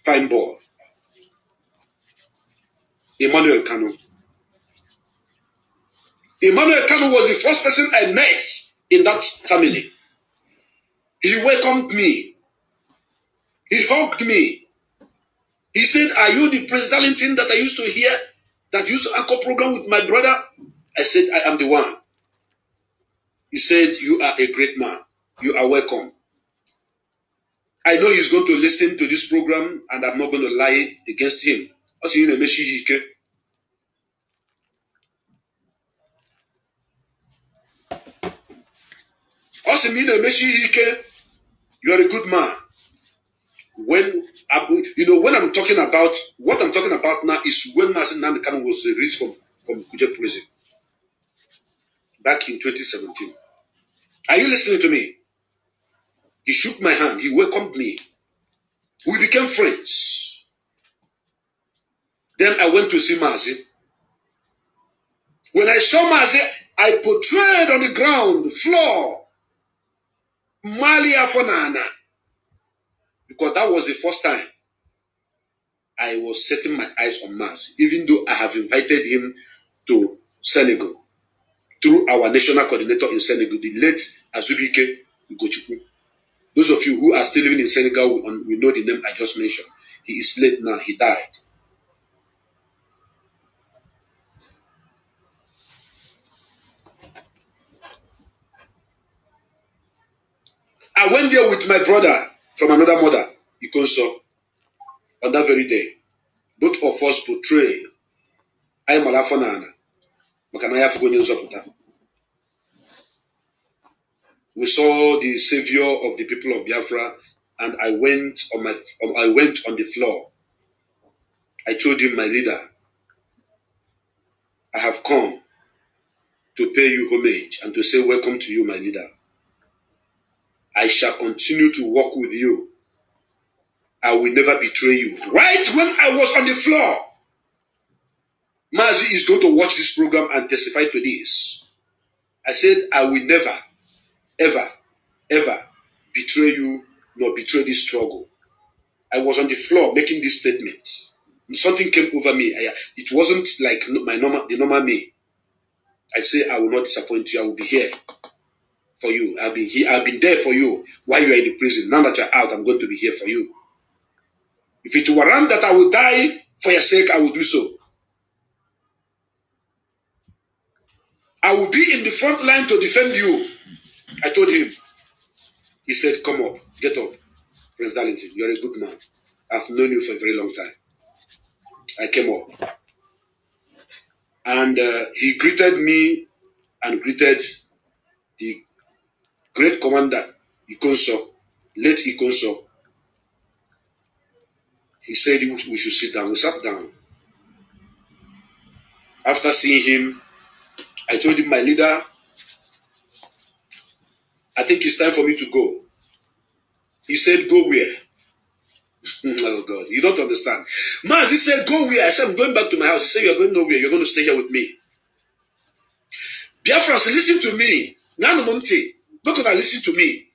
Fine Boy, Emmanuel Kanu. Emmanuel Kanu was the first person I met in that family. He welcomed me. He hugged me. He said, "Are you the Prince Darlington that I used to hear, that used to anchor program with my brother?" I said, "I am the one." He said, "You are a great man. You are welcome. I know he's going to listen to this program and I'm not going to lie against him." You are a good man. When I'm talking about, what I'm talking about now is when Mazi Nnamdi Kanu was released from Kuje prison back in 2017. Are you listening to me? He shook my hand. He welcomed me. We became friends. Then I went to see Mazi. When I saw Mazi, I portrayed on the ground floor Malia Fonana, because that was the first time I was setting my eyes on Mazi, even though I have invited him to Senegal through our national coordinator in Senegal, the late Azubike Gochukwu. Those of you who are still living in Senegal, we know the name I just mentioned. He is late now. He died. I went there with my brother from another mother, Ikonso, on that very day. Both of us portrayed I Malafonana, Makanaya Fugonyo Zoputa. We saw the savior of the people of Biafra, and I went on the floor. I told him, "My leader, I have come to pay you homage and to say welcome to you, my leader. I shall continue to work with you. I will never betray you." Right when I was on the floor, Mazi is going to watch this program and testify to this. I said, "I will never, ever, ever betray you nor betray this struggle." I was on the floor making this statement. Something came over me. It wasn't like the normal me. I say, "I will not disappoint you. I will be here for you. I've been there for you while you are in the prison. Now that you're out, I'm going to be here for you. If it warrant that I will die for your sake, I will do so. I will be in the front line to defend you." I told him. He said, "Come up, get up. Prince Darlington, you're a good man. I've known you for a very long time." I came up. And he greeted me and greeted the great commander, Ikonso, late Ikonso. He said we should sit down. We sat down. After seeing him, I told him, "My leader, I think it's time for me to go." He said, "Go where?" Oh God, you don't understand. Mazi said, "Go where?" I said, "I'm going back to my house." He said, "You're going nowhere. You're going to stay here with me." Biafrans, listen to me. Because listen to me.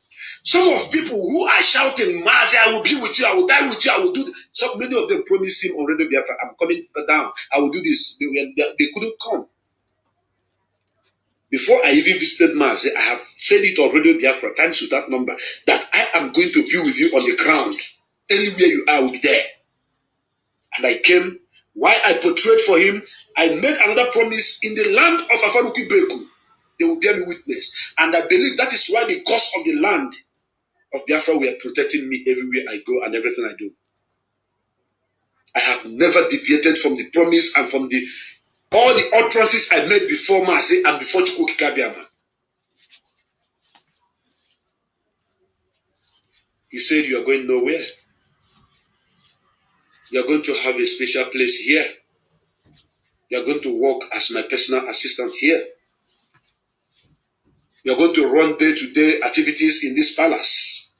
Some of people who are shouting, "Mazi, I will be with you. I will die with you. I will do this." So many of them promised him on Radio Biafra, "I'm coming down. I will do this." They couldn't come. Before I even visited Mazi, I have said it on Radio Biafra, times to that number, that I am going to be with you on the ground. Anywhere you are, I will be there. And I came. While I portrayed for him, I made another promise in the land of Afaruku Beku. They will bear me witness. And I believe that is why the gods of the land of Biafra were protecting me everywhere I go and everything I do. I have never deviated from the promise and from all the utterances I made before Mazi and before Chukwu Kikabiama. He said, you are going nowhere. You are going to have a special place here. You are going to work as my personal assistant here. You are going to run day-to-day activities in this palace.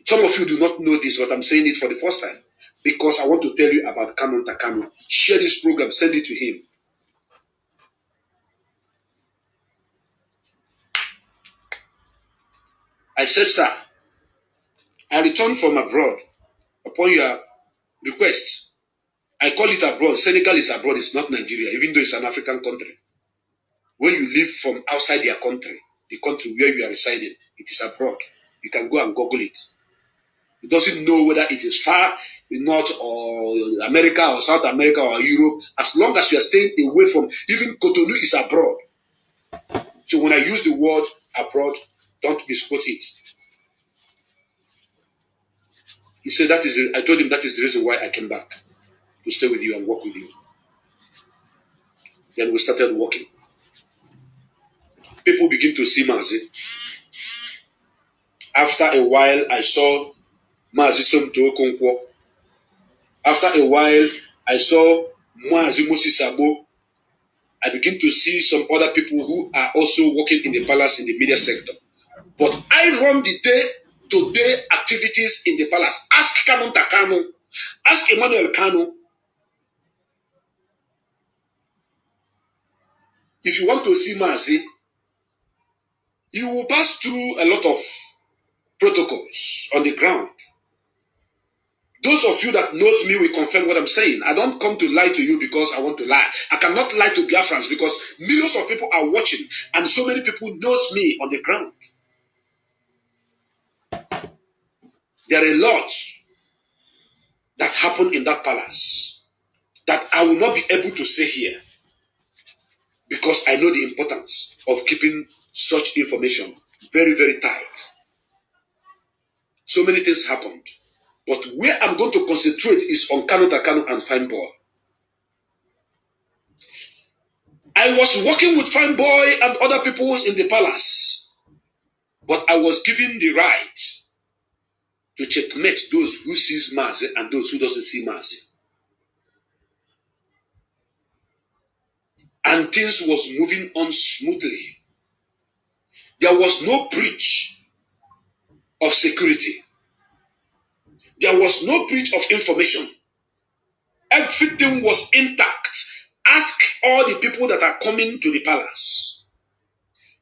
Some of you do not know this, but I'm saying it for the first time because I want to tell you about Kanunta Kanu. Share this program, send it to him. I said, sir, I returned from abroad upon your request. I call it abroad. Senegal is abroad, it's not Nigeria, even though it's an African country. When you live from outside your country, the country where you are residing, it is abroad. You can go and Google it. It doesn't know whether it is far north or America or South America or Europe. As long as you are staying away from, even Cotonou is abroad. So when I use the word abroad, don't misquote it. He said that is. I told him that is the reason why I came back to stay with you and work with you. Then we started working. People begin to see Mazi. After a while, I saw Mazi Somto Okonkwo. After a while, I saw Mazi Moses Sabo. I begin to see some other people who are also working in the palace in the media sector. But I run the day-to-day activities in the palace. Ask Kanunta Kanu. Ask Emmanuel Kanu. If you want to see Mazi, you will pass through a lot of protocols on the ground. Those of you that knows me will confirm what I'm saying. I don't come to lie to you because I want to lie. I cannot lie to Biafrans because millions of people are watching and so many people knows me on the ground. There are a lot that happen in that palace that I will not be able to say here because I know the importance of keeping such information very, very tight. So many things happened. But where I'm going to concentrate is on Kanunta Kanu and Fine Boy. I was working with Fine Boy and other people in the palace, but I was given the right to checkmate those who sees Mazi and those who doesn't see Mazi. And things was moving on smoothly. There was no breach of security. There was no breach of information. Everything was intact. Ask all the people that are coming to the palace.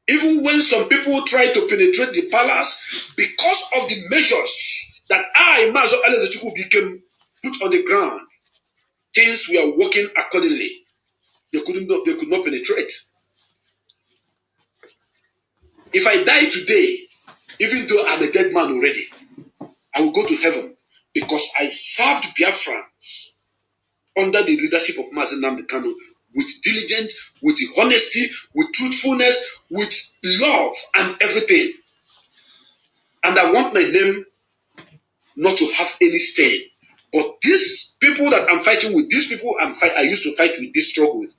Even when some people try to penetrate the palace, because of the measures that Mazo Alezechuku became put on the ground, things were working accordingly. They could not penetrate. If I die today, even though I'm a dead man already, I will go to heaven because I served Biafrans under the leadership of Mazi Nnamdi Kanu with diligence, with honesty, with truthfulness, with love and everything. And I want my name not to have any stain. But these people that I'm fighting with, these people I used to fight with, this struggle with,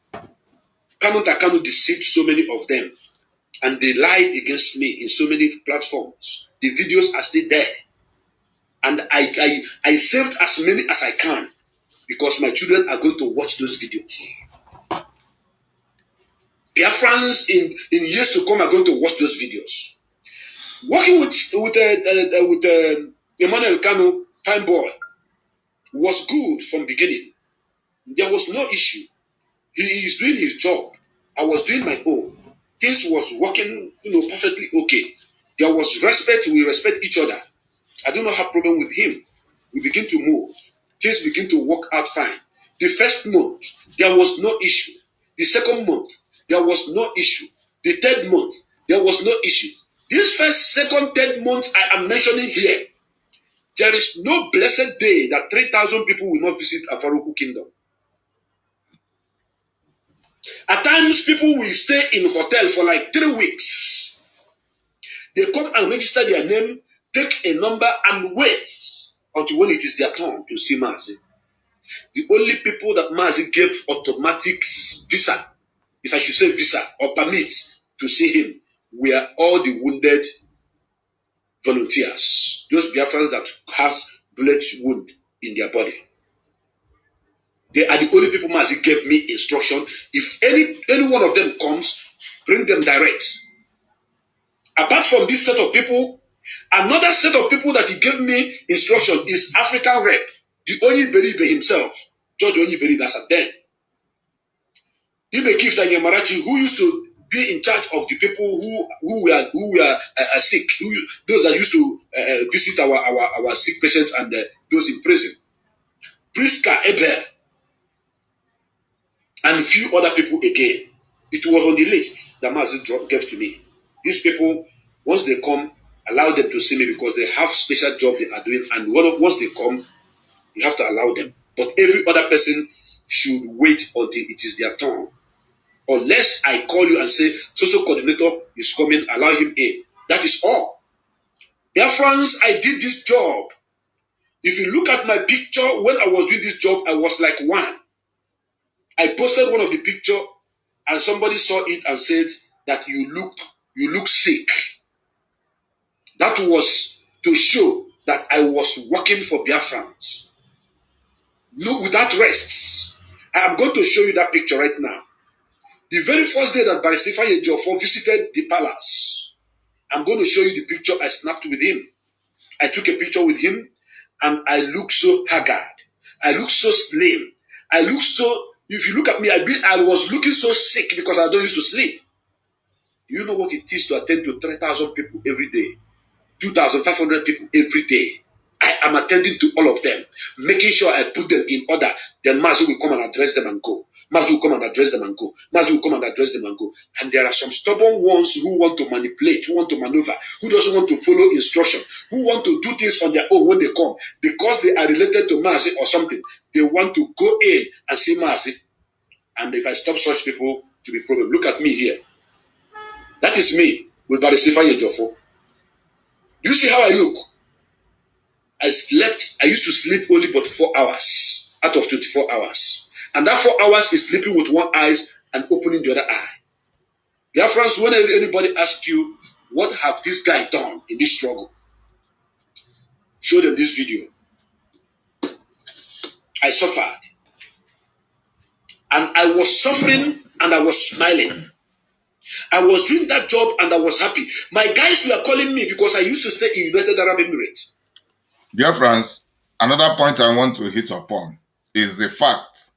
Kanunta Kanu deceived so many of them. And they lied against me in so many platforms. The videos are still there. And I saved as many as I can because my children are going to watch those videos. Biafrans in years to come are going to watch those videos. Working with Emmanuel Kanu, Fine Boy, was good from beginning. There was no issue. He is doing his job. I was doing my own. Things was working, perfectly okay. There was respect. We respect each other. I do not have problem with him. We begin to move. Things begin to work out fine. The first month, there was no issue. The second month, there was no issue. The third month, there was no issue. This first, second, third month I am mentioning here, there is no blessed day that 3,000 people will not visit Afaruku Kingdom. At times, people will stay in hotel for like 3 weeks. They come and register their name, take a number, and wait until when it is their turn to see Mazi. The only people that Mazi gave automatic visa, if I should say visa or permit to see him, were all the wounded volunteers, those Biafrans that have bullet wound in their body. They are the only people Mazi gave me instruction. If any one of them comes, bring them direct. Apart from this set of people, another set of people that he gave me instruction is African rep, the Onyiberibe himself, George Onyiberibe, that's a then. Ibe Gift and Yamarachi, who used to be in charge of the people who were sick, those that used to visit our sick patients and those in prison. Priska Eber and a few other people again. It was on the list that Mazi gave to me. These people, once they come, allow them to see me because they have special job they are doing, and once they come, you have to allow them. But every other person should wait until it is their turn. Unless I call you and say, social coordinator is coming, allow him in. That is all. Dear friends, I did this job. If you look at my picture, when I was doing this job, I was like one. I posted one of the picture and somebody saw it and said that you look sick. That was to show that I was working for Biafrans. No, without rest. I am going to show you that picture right now. The very first day that Barrister Ejiofor visited the palace, I'm going to show you the picture I snapped with him. I took a picture with him and I look so haggard. I look so slim. I look so, if you look at me, I was looking so sick because I don't used to sleep. Do you know what it is to attend to 3,000 people every day? 2,500 people every day. I am attending to all of them, making sure I put them in order. Then Mazi will come and address them and go. Mazi will come and address them and go. Mazi will come and address them and go. And there are some stubborn ones who want to manipulate, who want to maneuver, who doesn't want to follow instruction, who want to do things on their own when they come. Because they are related to Mazi or something, they want to go in and see Mazi. And if I stop such people, to be a problem. Look at me here. That is me with Barrister Ejiofor. You see how I look? I used to sleep only but 4 hours out of 24 hours. And that 4 hours is sleeping with one eye and opening the other eye. Dear friends, whenever anybody asks you, what have this guy done in this struggle? Show them this video. I suffered. And I was suffering and I was smiling. I was doing that job and I was happy. My guys were calling me because I used to stay in United Arab Emirates. Dear friends, another point I want to hit upon is the fact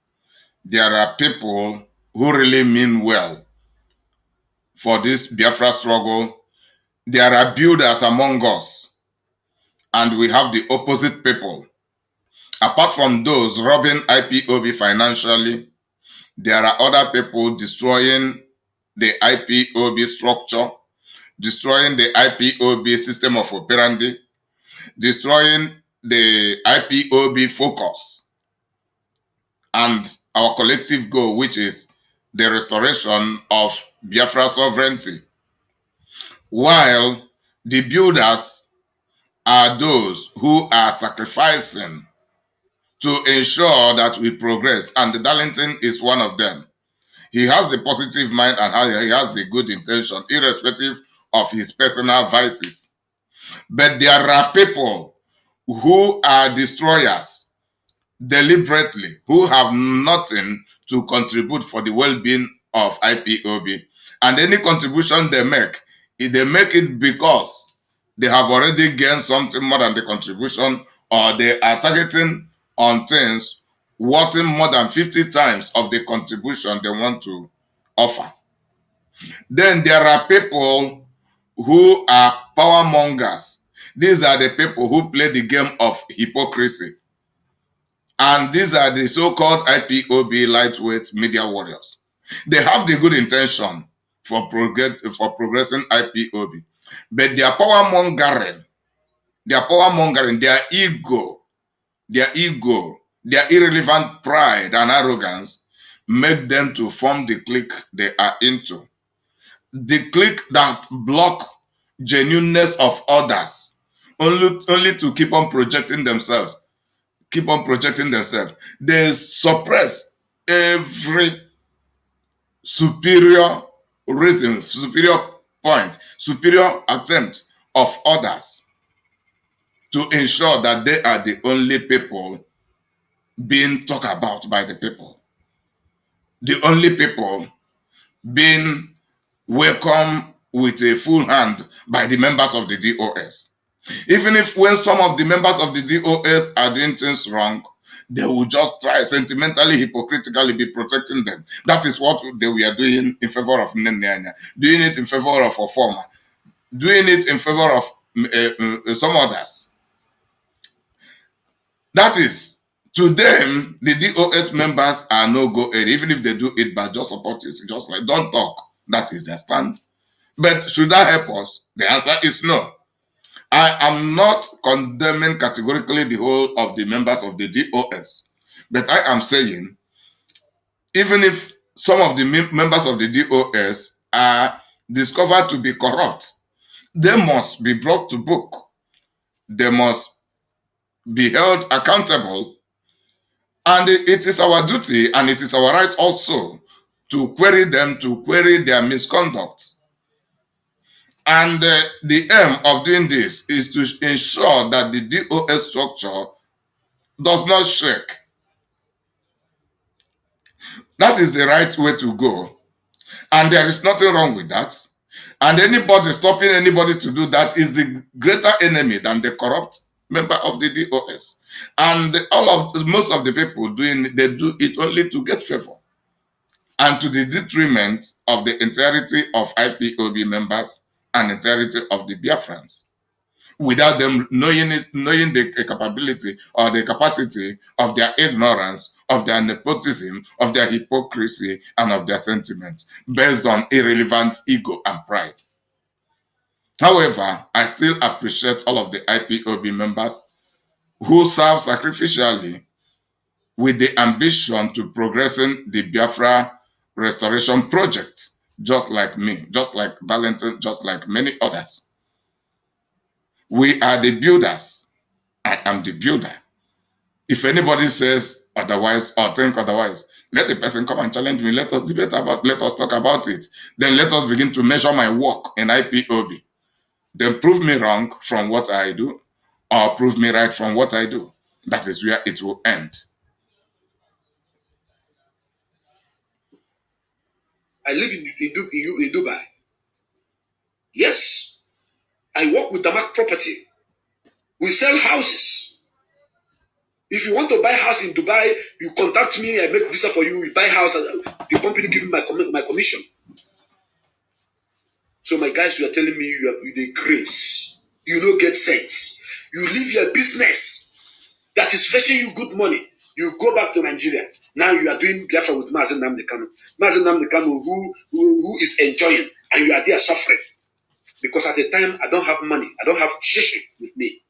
there are people who really mean well for this Biafra struggle. There are builders among us, and we have the opposite people. Apart from those robbing IPOB financially, there are other people destroying the IPOB structure, destroying the IPOB system of operandi, destroying the IPOB focus and our collective goal, which is the restoration of Biafra sovereignty. While the builders are those who are sacrificing to ensure that we progress, and Darlington is one of them. He has the positive mind and he has the good intention, irrespective of his personal vices. But there are people who are destroyers deliberately, who have nothing to contribute for the well-being of IPOB. And any contribution they make it because they have already gained something more than the contribution, or they are targeting on things worth more than 50 times of the contribution they want to offer. Then there are people who are power mongers. These are the people who play the game of hypocrisy. And these are the so-called IPOB lightweight media warriors. They have the good intention for progressing IPOB, but their power mongering, their ego, their irrelevant pride and arrogance make them to form the clique they are into. The clique that block genuineness of others, only to keep on projecting themselves. They suppress every superior reason, superior point, superior attempt of others. to ensure that they are the only people being talked about by the people, the only people being welcomed with a full hand by the members of the DOS. Even if when some of the members of the DOS are doing things wrong, they will just try sentimentally, hypocritically be protecting them. That is what they were doing in favor of Nnennaya Anya, doing it in favor of Ofoma, doing it in favor of some others. That is, to them, the DOS members are no go ahead. Even if they do it, but just support it, just like don't talk. That is their stand. But should that help us? The answer is no. I am not condemning categorically the whole of the members of the DOS, but I am saying, even if some of the members of the DOS are discovered to be corrupt, they must be brought to book. They must be held accountable. And it is our duty and it is our right also to query them, to query their misconduct. And the aim of doing this is to ensure that the DOS structure does not shake. That is the right way to go. And there is nothing wrong with that. And anybody stopping anybody to do that is the greater enemy than the corrupt member of the DOS. And most of the people they do it only to get favor and to the detriment of the entirety of IPOB members and entirety of the Biafrans, without them knowing the capability or the capacity of their ignorance, of their nepotism, of their hypocrisy, and of their sentiments, based on irrelevant ego and pride. However, I still appreciate all of the IPOB members who serve sacrificially with the ambition to progressing the Biafra restoration project, just like me, just like Valentin, just like many others. We are the builders. I am the builder. If anybody says otherwise or think otherwise, let the person come and challenge me. Let us debate about, let us talk about it. Then let us begin to measure my work in IPOB. Then prove me wrong from what I do, or prove me right from what I do. That is where it will end. I live in Dubai. Yes, I work with Damak Property. We sell houses. If you want to buy a house in Dubai, you contact me, I make visa for you, you buy house, the company give me my commission. So my guys, you are telling me you the grace. You don't get sense. You leave your business that is fetching you good money. You go back to Nigeria. Now you are doing Biafra with Mazen Nnamdi Kanu. Mazen Nnamdi Kanu who is enjoying, and you are there suffering. Because at the time, I don't have money. I don't have shishi with me.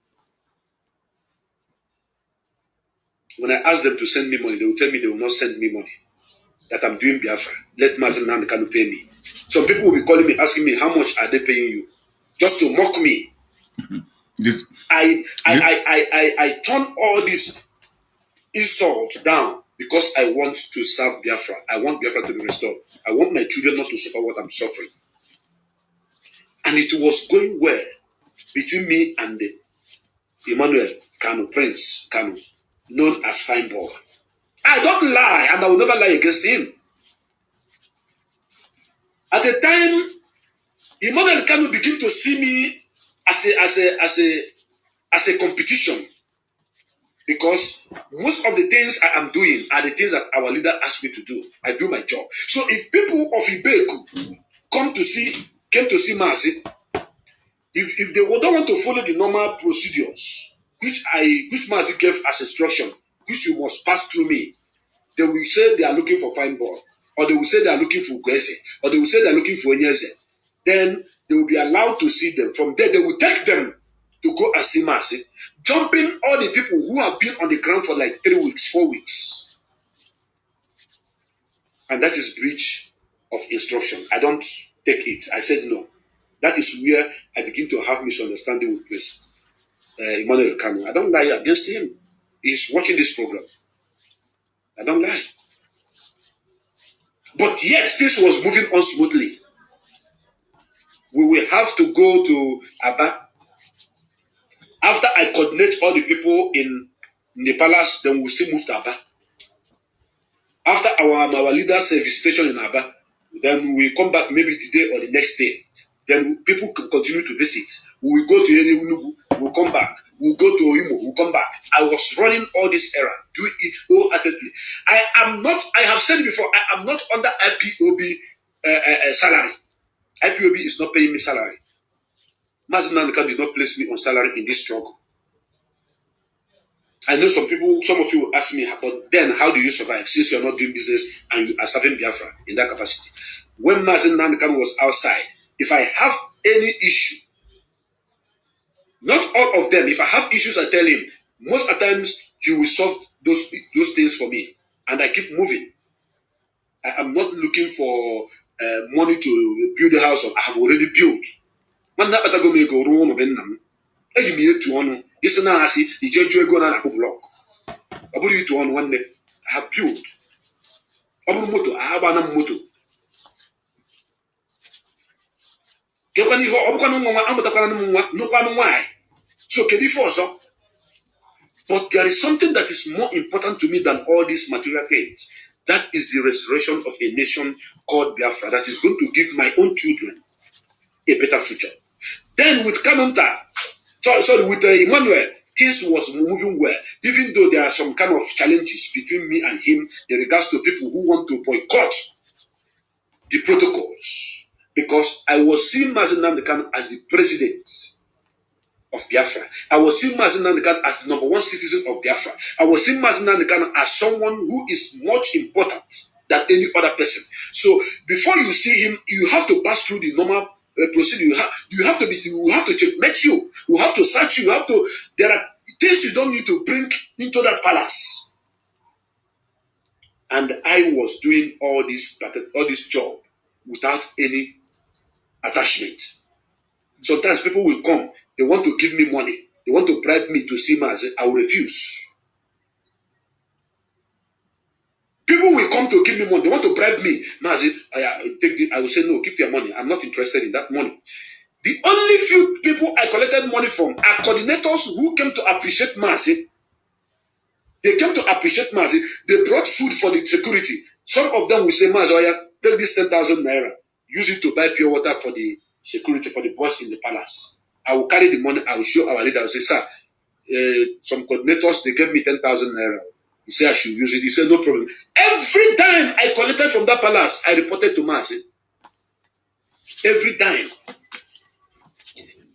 When I ask them to send me money, they will tell me they will not send me money. That I'm doing Biafra. Let Mazen Nnamdi Kanu pay me. Some people will be calling me, asking me, how much are they paying you? Just to mock me. I turn all this insult down because I want to serve Biafra. I want Biafra to be restored. I want my children not to suffer what I'm suffering. And it was going well between me and the Emmanuel Kanu, Prince Kanu, known as Fine Boy. I don't lie, and I will never lie against him. At the time, Emmanuel Kanu began to see me as a competition, because most of the things I am doing are the things that our leader asked me to do. I do my job. So if people of Ibeku came to see Mazi, if they don't want to follow the normal procedures, which Mazi gave as instruction, which you must pass through me, they will say they are looking for Fine Boy, or they will say they are looking for Gweze, or they will say they are looking for Onyeze. Then they will be allowed to see them. From there, they will take them to go and see Mazi, jumping all the people who have been on the ground for like 3 weeks, 4 weeks. And that is breach of instruction. I don't take it. I said no. That is where I begin to have misunderstanding with this Emmanuel Kanu. I don't lie against him. He's watching this program. I don't lie. But yet, this was moving on smoothly. We will have to go to Aba. After I coordinate all the people in the palace, then we still move to Aba. After our leaders' visitation in Aba, then we come back maybe the day or the next day. Then people can continue to visit. We will go to Enugu, we'll come back. We'll go to Oimo, we'll come back. I was running all this errand, doing it wholeheartedly. I have said it before, I am not under IPOB salary. IPOB is not paying me salary. Mazi Nnennaya Anya did not place me on salary in this struggle. I know some of you will ask me, but then how do you survive since you are not doing business and you are serving Biafra in that capacity? When Mazi Nnennaya Anya was outside, if I have any issue, not all of them, if I have issues, I tell him, most of the times he will solve those things for me, and I keep moving. I am not looking for money to build a house. I have already built. Man, that better go make a room of them. As you mean to one, yes, now I see the judge go on a block. I put it to one day. I have built. I have a motor. So, but there is something that is more important to me than all these material things. That is the restoration of a nation called Biafra that is going to give my own children a better future. Then with Kanunta, with Emmanuel, things was moving well, even though there are some kind of challenges between me and him in regards to people who want to boycott the protocols. Because I was seeing Mazi Nnennaya Anya as the president of Biafra. I was seeing Mazi Nnennaya Anya as the number one citizen of Biafra. I was seeing Mazi Nnennaya Anya as someone who is much important than any other person. So before you see him, you have to pass through the normal procedure. You have to checkmate you. You have to search you. There are things you don't need to bring into that palace. And I was doing all this job without any attachment. Sometimes people will come, they want to give me money, they want to bribe me to see Mazi. I will refuse. People will come to give me money, they want to bribe me. Mazi, I will say no, keep your money. I'm not interested in that money. The only few people I collected money from are coordinators who came to appreciate Mazi. They came to appreciate Mazi. They brought food for the security. Some of them will say, Mazi, take this 10,000 naira. Use it to buy pure water for the security, for the boss in the palace. I will carry the money. I will show our leader. I will say, sir, some coordinators, they gave me 10,000 naira. He said, I should use it. He said, no problem. Every time I collected from that palace, I reported to Mazi. Every time.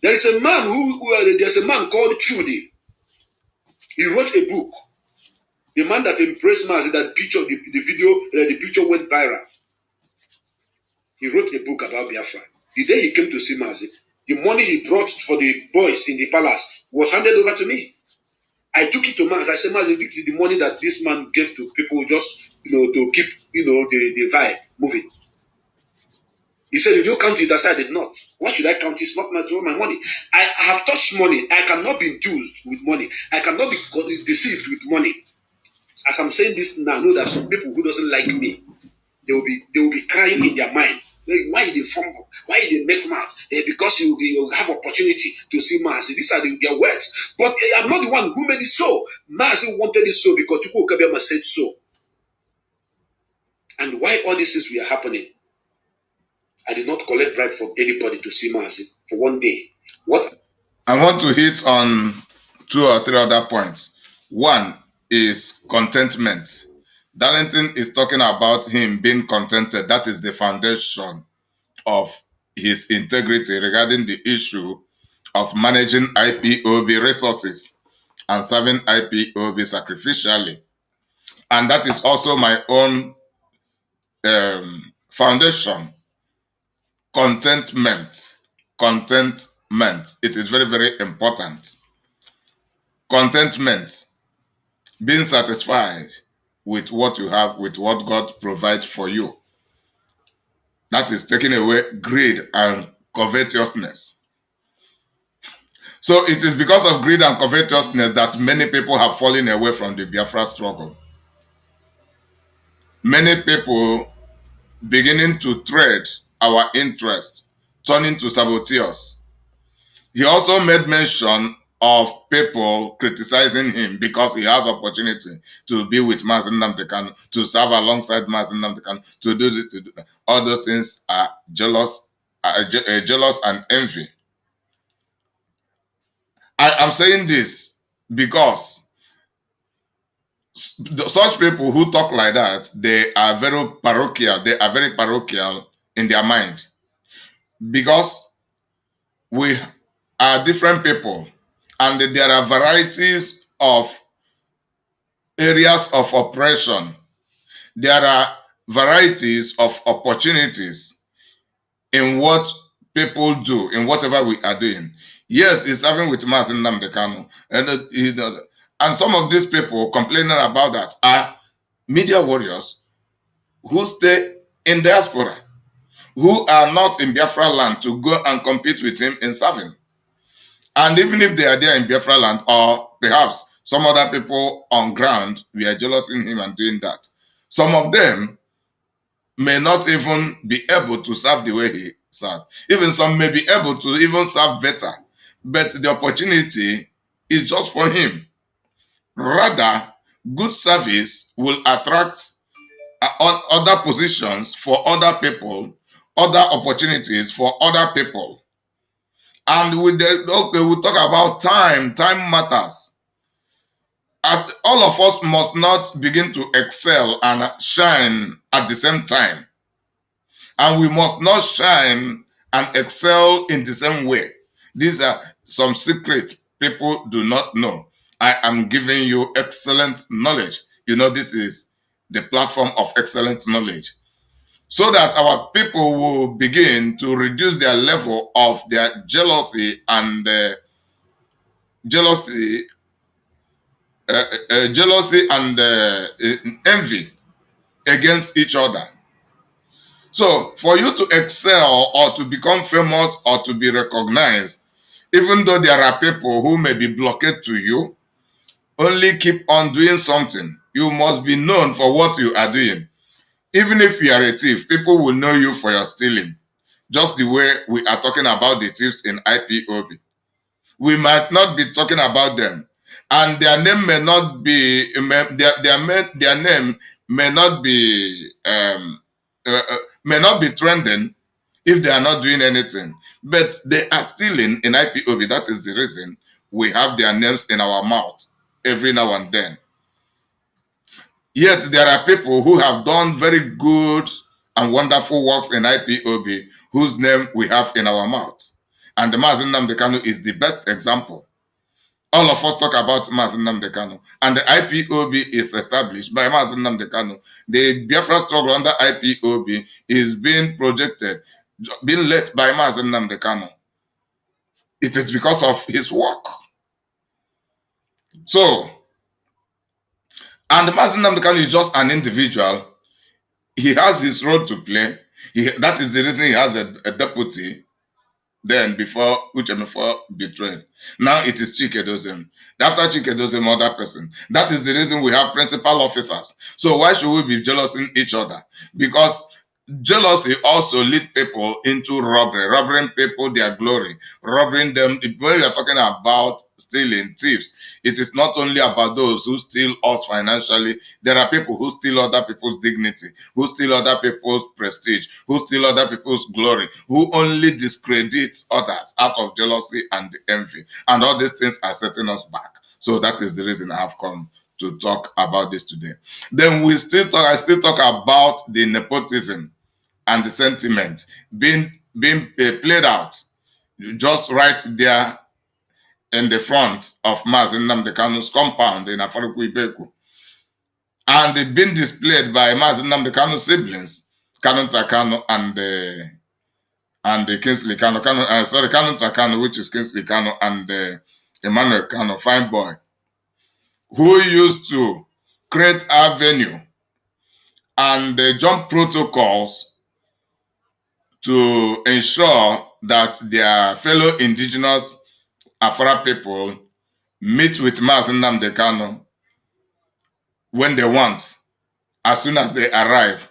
There's a man called Chudi. He wrote a book. The man that impressed Mazi, that picture, the picture went viral. He wrote a book about Biafra. The day he came to see Mazi, the money he brought for the boys in the palace was handed over to me. I took it to Mazi. I said, Mazi, this is the money that this man gave to people just, to keep, the vibe moving. He said, did you count it? I said, I did not. Why should I count it? It's not my money. I have touched money. I cannot be induced with money. I cannot be deceived with money. As I'm saying this now, I know that some people who doesn't like me, they will be crying in their mind. Why they fumble? Why they make mad? Because you have opportunity to see Mazi. These are their words. But I'm not the one who made it so. Mazi wanted it so because Chukwu Okabiama said so. And why all these things were happening? I did not collect bribe from anybody to see Mazi for one day. What? I want to hit on 2 or 3 other points. One is contentment. Darlington is talking about him being contented. That is the foundation of his integrity regarding the issue of managing IPOB resources and serving IPOB sacrificially. And that is also my own foundation. Contentment. Contentment. It is very, very important. Contentment. Being satisfied with what you have, with what God provides for you. That is taking away greed and covetousness. So it is because of greed and covetousness that many people have fallen away from the Biafra struggle. Many people beginning to trade our interests, turning to saboteurs. He also made mention of people criticizing him because he has opportunity to be with Mazi Nnamdi Kanu, to serve alongside Mazi Nnamdi Kanu, to do this, to do that. All those things are jealous and envy. I am saying this because such people who talk like that, they are very parochial. They are very parochial in their mind, because we are different people, and there are varieties of areas of oppression. There are varieties of opportunities in what people do, in whatever we are doing. Yes, it's having with Mazi Nnamdi Kanu, and some of these people complaining about that are media warriors who stay in diaspora, who are not in Biafra land to go and compete with him in serving. And even if they are there in Biafra land, or perhaps some other people on ground, we are jealous in him and doing that. Some of them may not even be able to serve the way he served. Even some may be able to even serve better, but the opportunity is just for him. Rather, good service will attract other positions for other people, other opportunities for other people. And we'll talk about time. Time matters. All of us must not begin to excel and shine at the same time. And we must not shine and excel in the same way. These are some secrets people do not know. I am giving you excellent knowledge. You know, this is the platform of excellent knowledge, so that our people will begin to reduce their level of their jealousy and envy against each other. So for you to excel or to become famous or to be recognized, even though there are people who may be blocked to you, only keep on doing something. You must be known for what you are doing. Even if you are a thief, people will know you for your stealing. Just the way we are talking about the thieves in IPOB. We might not be talking about them, and their name may not be their name may not be trending if they are not doing anything, but they are stealing in IPOB. That is the reason we have their names in our mouth every now and then. Yet there are people who have done very good and wonderful works in IPOB whose name we have in our mouth. And the Mazi Nnamdi Kanu is the best example. All of us talk about Mazi Nnamdi Kanu, and the IPOB is established by Mazi Nnamdi Kanu. The Biafra struggle under IPOB is being projected, being led by Mazi Nnamdi Kanu. It is because of his work. So, and Mazi Nnamdi Kanu is just an individual. He has his role to play. That is the reason he has a deputy. Then before Uchemefo betrayed. Now it is Chikedozem. After Chikedozem, other person. That is the reason we have principal officers. So why should we be jealous in each other? Because jealousy also leads people into robbery, robbing people their glory, robbing them. When we are talking about stealing, thieves, it is not only about those who steal us financially. There are people who steal other people's dignity, who steal other people's prestige, who steal other people's glory, who only discredit others out of jealousy and envy. And all these things are setting us back. So that is the reason I have come to talk about this today. Then I still talk about the nepotism and the sentiment being played out just right there in the front of Mazi Nnamdi Kanu's compound in Afaruku Ibeku. And they've been displayed by Mazi Nnamdi Kanu's siblings, Kanunta Kanu and the Kingsley Kanu, Kanunta Kanu, which is Kingsley Kanu, and Emmanuel Kanu, fine boy, who used to create avenue and jump protocols to ensure that their fellow indigenous Afara people meet with Mazi Nnamdi Kanu when they want, as soon as they arrive,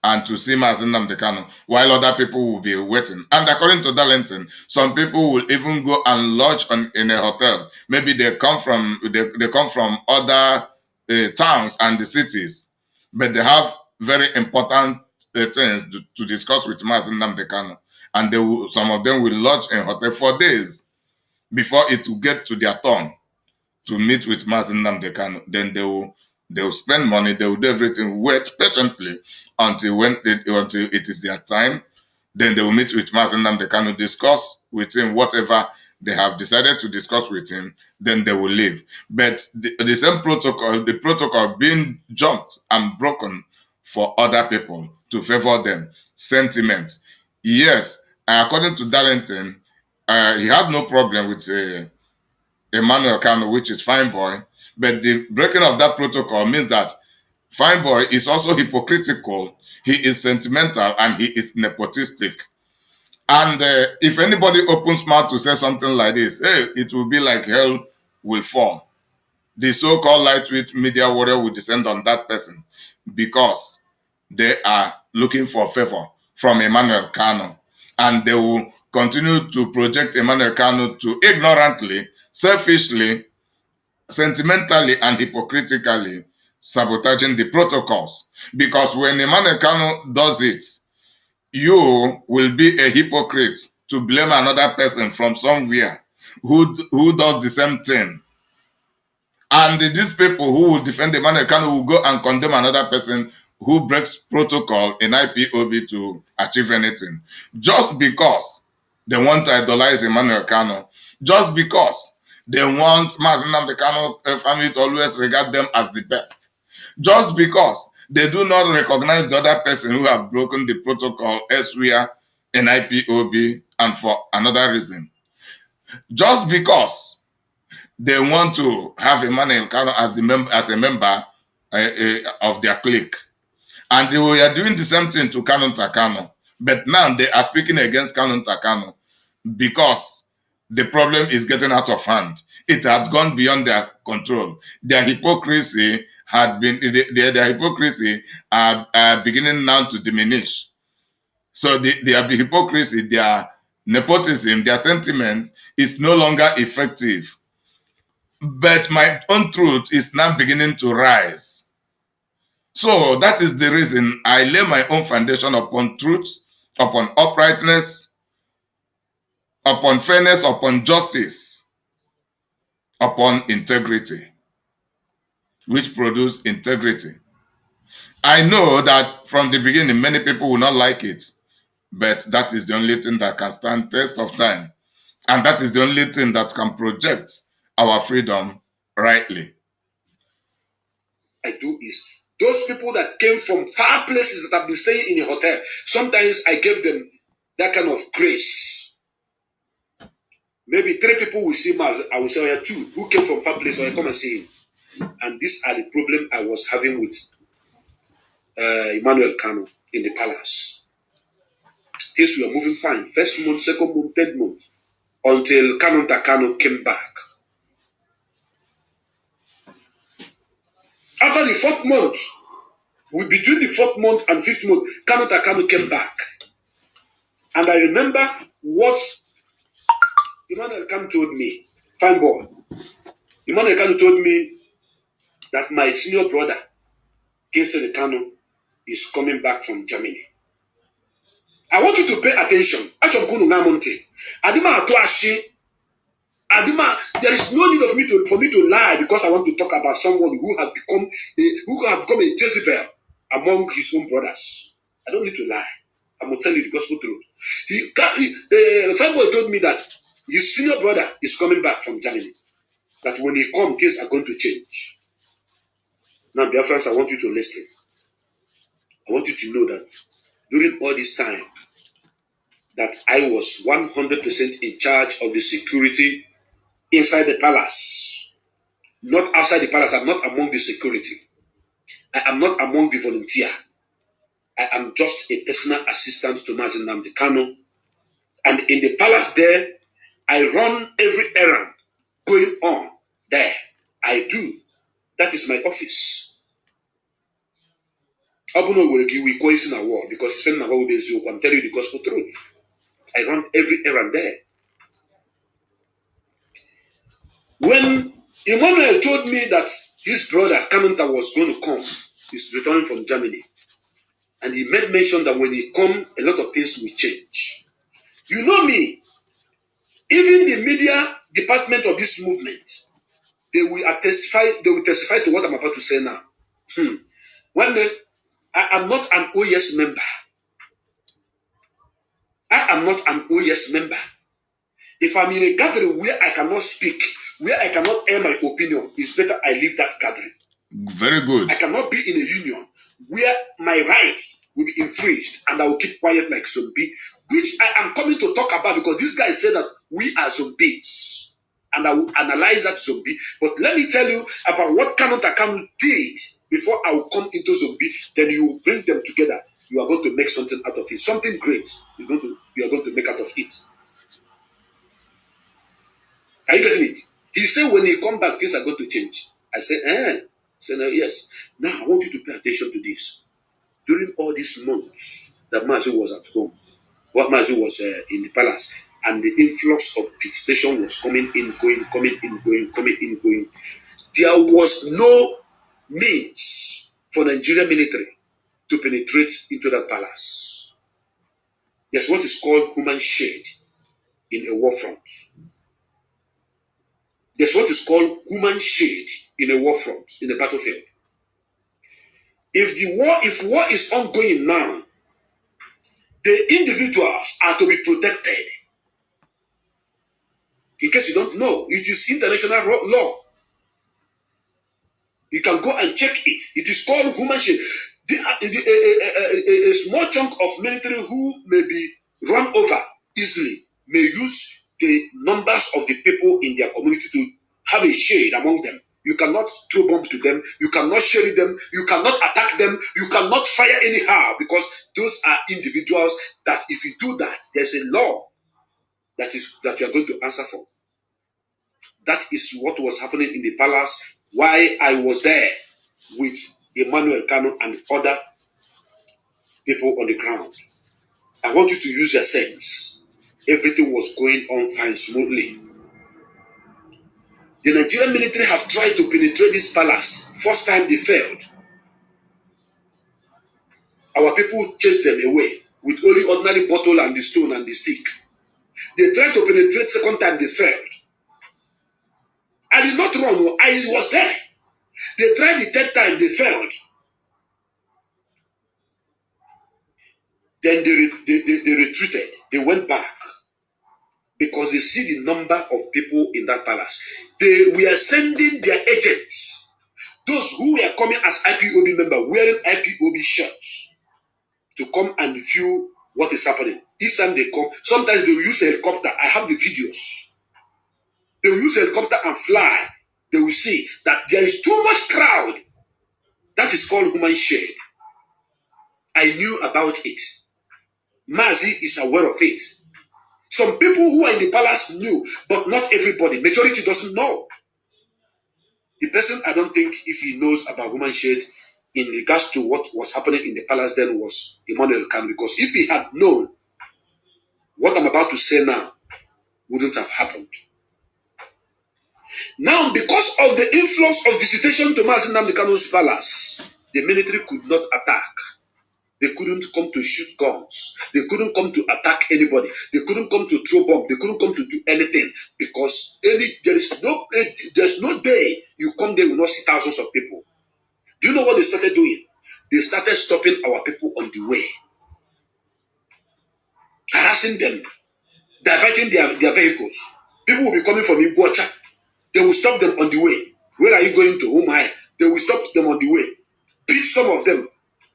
and to see Mazi Nnamdi Kanu, while other people will be waiting. And according to Darlington, some people will even go and lodge in a hotel. Maybe they come from other towns and the cities, but they have very important things to discuss with Mazi Nnamdi Kanu, and some of them will lodge in hotel for days before it will get to their turn to meet with Mazi Nnamdi Kanu. Then they will spend money, they will do everything, wait patiently until it is their time. Then they will meet with Mazi Nnamdi Kanu, discuss with him whatever they have decided to discuss with him, then they will leave. But the same protocol, the protocol being jumped and broken for other people to favor them. Sentiment. Yes, according to Darlington, he had no problem with Emmanuel Kanu, which is Fine Boy, but the breaking of that protocol means that Fine Boy is also hypocritical, he is sentimental, and he is nepotistic. And if anybody opens mouth to say something like this, hey, it will be like hell will fall. The so-called lightweight media warrior will descend on that person because they are looking for favor from Emmanuel Kanu, and they will continue to project Emmanuel Kanu to ignorantly, selfishly, sentimentally, and hypocritically sabotaging the protocols. Because when Emmanuel Kanu does it, you will be a hypocrite to blame another person from somewhere who does the same thing. And these people who will defend Emmanuel Kanu will go and condemn another person who breaks protocol in IPOB to achieve anything. Just because they want to idolize Emmanuel Kanu. Just because they want Mazi Nnamdi Kanu family to always regard them as the best. Just because they do not recognize the other person who have broken the protocol elsewhere in IPOB and for another reason. Just because they want to have Emmanuel Kanu as a member of their clique. And they were doing the same thing to Kanunta Kanu. But now they are speaking against Kanunta Kanu because the problem is getting out of hand. It had gone beyond their control. Their hypocrisy are beginning now to diminish. So their hypocrisy, their nepotism, their sentiment is no longer effective. But my own truth is now beginning to rise. So that is the reason I lay my own foundation upon truth, upon uprightness, upon fairness, upon justice, upon integrity, which produce integrity. I know that from the beginning, many people will not like it, but that is the only thing that can stand test of time. And that is the only thing that can project our freedom rightly. I do is those people that came from far places that have been staying in a hotel, sometimes I give them that kind of grace. Maybe 3 people will see Maz, I will say, oh, yeah, 2 who came from far places, I come and see him. And these are the problem I was having with Emmanuel Kanu in the palace. Things were moving fine. First month, second month, third month, until Kanunta Kanu came back. After the 4th month, between the 4th month and 5th month, Kanunta Kanu came back. And I remember what Emmanuel Kanu told me, fine boy. Emmanuel Kanu told me that my senior brother, Kinsele Kanu, is coming back from Germany. I want you to pay attention. There is no need for me to lie because I want to talk about someone who has become a Jezebel among his own brothers. I don't need to lie. I'm going to tell you the gospel truth. The Bible told me that his senior brother is coming back from Germany. That when he comes, things are going to change. Now, dear friends, I want you to listen. I want you to know that during all this time, that I was 100% in charge of the security inside the palace. Not outside the palace. I'm not among the security. I am not among the volunteer. I am just a personal assistant to Mazi Nnamdi Kanu. And in the palace there, I run every errand going on there. I do. That is my office. we call it in a war because it's I'm telling you the gospel truth. I run every errand there. When Emmanuel told me that his brother Kanunta was going to come, he's returning from Germany, and he made mention that when he come, a lot of things will change. You know me, even the media department of this movement, they will testify to what I'm about to say now. One day, I am not an OS member. I am not an OS member. If I'm in a gathering where I cannot speak, where I cannot air my opinion, it's better I leave that gathering. Very good. I cannot be in a union where my rights will be infringed and I will keep quiet like zombie, which I am coming to talk about because this guy said that we are zombies. And I will analyze that zombie. But let me tell you about what Kanunta Kanu did before I will come into zombie. Then you will bring them together. You are going to make something out of it. Something great you are going to make out of it. Are you getting it? He said when he come back, things are going to change. I said, He said, no, yes. Now I want you to pay attention to this. During all these months that Mazi was at home, what Mazi was in the palace, and the influx of visitation was coming in, going, coming in, going, coming in, going. There was no means for Nigerian military to penetrate into that palace. There's what is called human shade in a war front. There's what is called human shade in a war front, in a battlefield. If war is ongoing now, the individuals are to be protected. In case you don't know, it is international law. You can go and check it. It is called human shade. A small chunk of military who may be run over easily may use the numbers of the people in their community to have a shade among them. You cannot throw bomb to them. You cannot shell them. You cannot attack them. You cannot fire anyhow because those are individuals that if you do that, there's a law that you are going to answer for. That is what was happening in the palace while I was there with Emmanuel Kanu and other people on the ground. I want you to use your sense. Everything was going on fine, smoothly. The Nigerian military have tried to penetrate this palace. First time they failed. Our people chased them away with only ordinary bottle and the stone and the stick. They tried to penetrate second time, they failed. I did not run, I was there. They tried the third time, they failed. Then they retreated. They went back because they see the number of people in that palace. They were sending their agents, those who were coming as IPOB members, wearing IPOB shirts, to come and view what is happening. Each time they come, sometimes they will use a helicopter. I have the videos. They will use a helicopter and fly. They will see that there is too much crowd. That is called human shade. I knew about it. Mazi is aware of it. Some people who are in the palace knew, but not everybody. Majority doesn't know. The person, I don't think if he knows about human shade in regards to what was happening in the palace then was Emmanuel Kanu, because if he had known what I'm about to say now wouldn't have happened. Now, because of the influx of visitation to Mazi Nnamdi Kanu's palace, the military could not attack. They couldn't come to shoot guns. They couldn't come to attack anybody. They couldn't come to throw bombs. They couldn't come to do anything because there's no day you come there will not see thousands of people. Do you know what they started doing? They started stopping our people on the way, harassing them, diverting their vehicles. People will be coming from Iguacha. They will stop them on the way. Where are you going to? Umaya. They will stop them on the way. Beat some of them.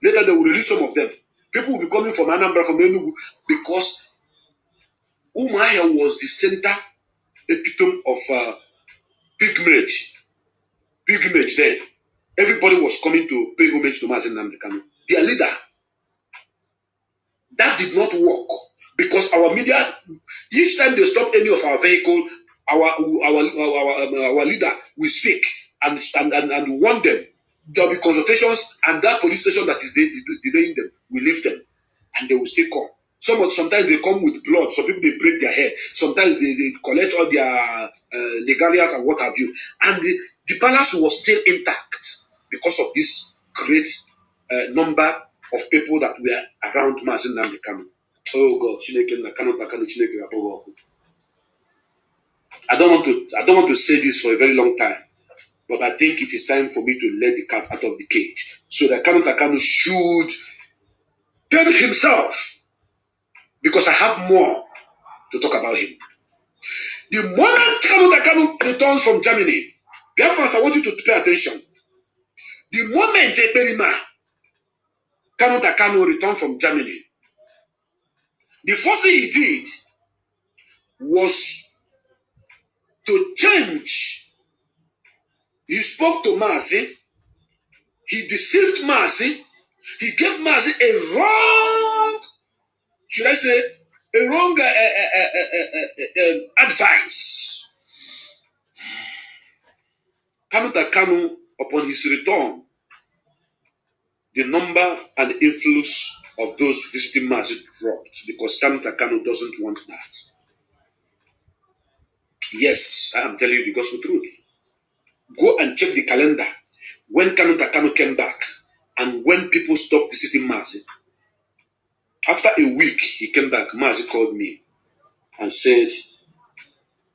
Later they will release some of them. People will be coming from Anambra, from Enugu, because Umaya was the center epitome of pilgrimage. Pilgrimage then. Everybody was coming to pay homage to Mazi Nnamdi Kanu, their leader. That did not work because our media, each time they stop any of our vehicle, our leader will speak and warn them There will be consultations, and that police station that is delaying them will leave them, and they will still come. Sometimes they come with blood. Some people they break their head. Sometimes they collect all their legalias and what have you. And the palace was still intact because of this great number of people that were around Mazi Nnamdi Kanu. Oh God, Kanunta Kanu. I don't want to say this for a very long time, but I think it is time for me to let the cat out of the cage, so that Kanunta Kanu should tell himself, because I have more to talk about him. The moment Kanunta Kanu returns from Germany, Biafrans, I want you to pay attention. The moment Kanunta Kanu returned from Germany, the first thing he did was to change. He spoke to Mazi. He deceived Mazi. He gave Mazi a wrong, should I say, a wrong advice. Kanunta Kanu, upon his return, the number and the influence of those visiting Mazi dropped, because Kanunta Kanu doesn't want that. Yes, I am telling you the gospel truth. Go and check the calendar when Kanunta Kanu came back and when people stopped visiting Mazi. After a week, he came back. Mazi called me and said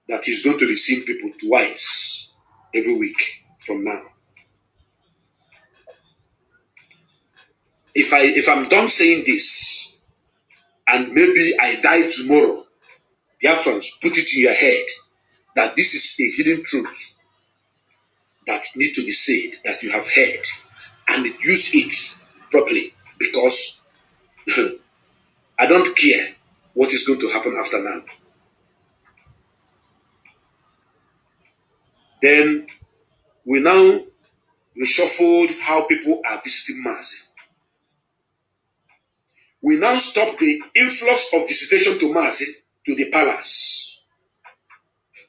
that he's going to receive people twice every week from now. If I'm done saying this, and maybe I die tomorrow, Biafrans, put it in your head that this is a hidden truth that need to be said, that you have heard, and use it properly, because I don't care what is going to happen after now. Then we now reshuffled how people are visiting Mazi. We now stop the influx of visitation to Mazi, to the palace.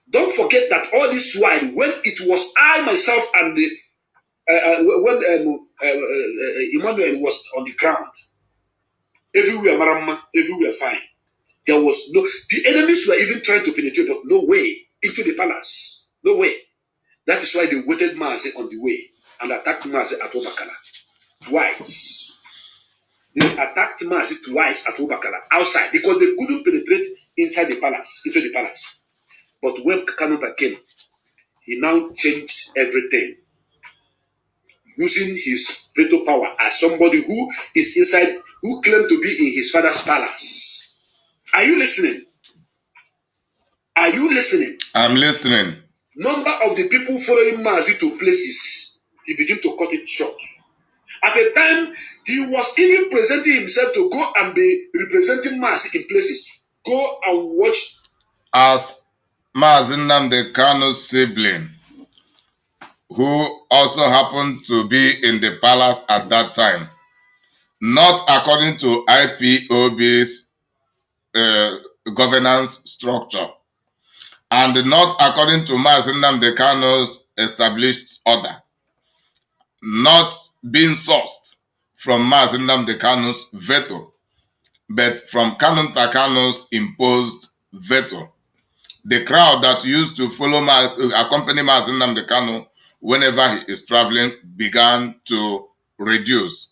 Don't forget that all this while, when it was I myself and when Emmanuel was on the ground, everywhere Marama, everywhere fine. There was no, the enemies were even trying to penetrate, but no way into the palace. No way. That is why they waited Mazi on the way and attacked Mazi at Obakala twice. They attacked Mazi twice at Obakala outside because they couldn't penetrate inside the palace, into the palace. But when Kanunta came, he now changed everything, using his veto power as somebody who is inside, who claimed to be in his father's palace. Are you listening? Are you listening? I'm listening. Number of the people following Mazi to places, he began to cut it short. At a time, he was even presenting himself to go and be representing Mazi in places. Go and watch. As Mazi Nnamdi Kanu's sibling, who also happened to be in the palace at that time, not according to IPOB's governance structure, and not according to Mazi Nnamdi Kanu's established order, not being sourced from Mazi Nnamdi Kanu's veto, but from Kanunta Kanu's imposed veto. The crowd that used to accompany Mazi Nnamdi Kanu whenever he is traveling began to reduce.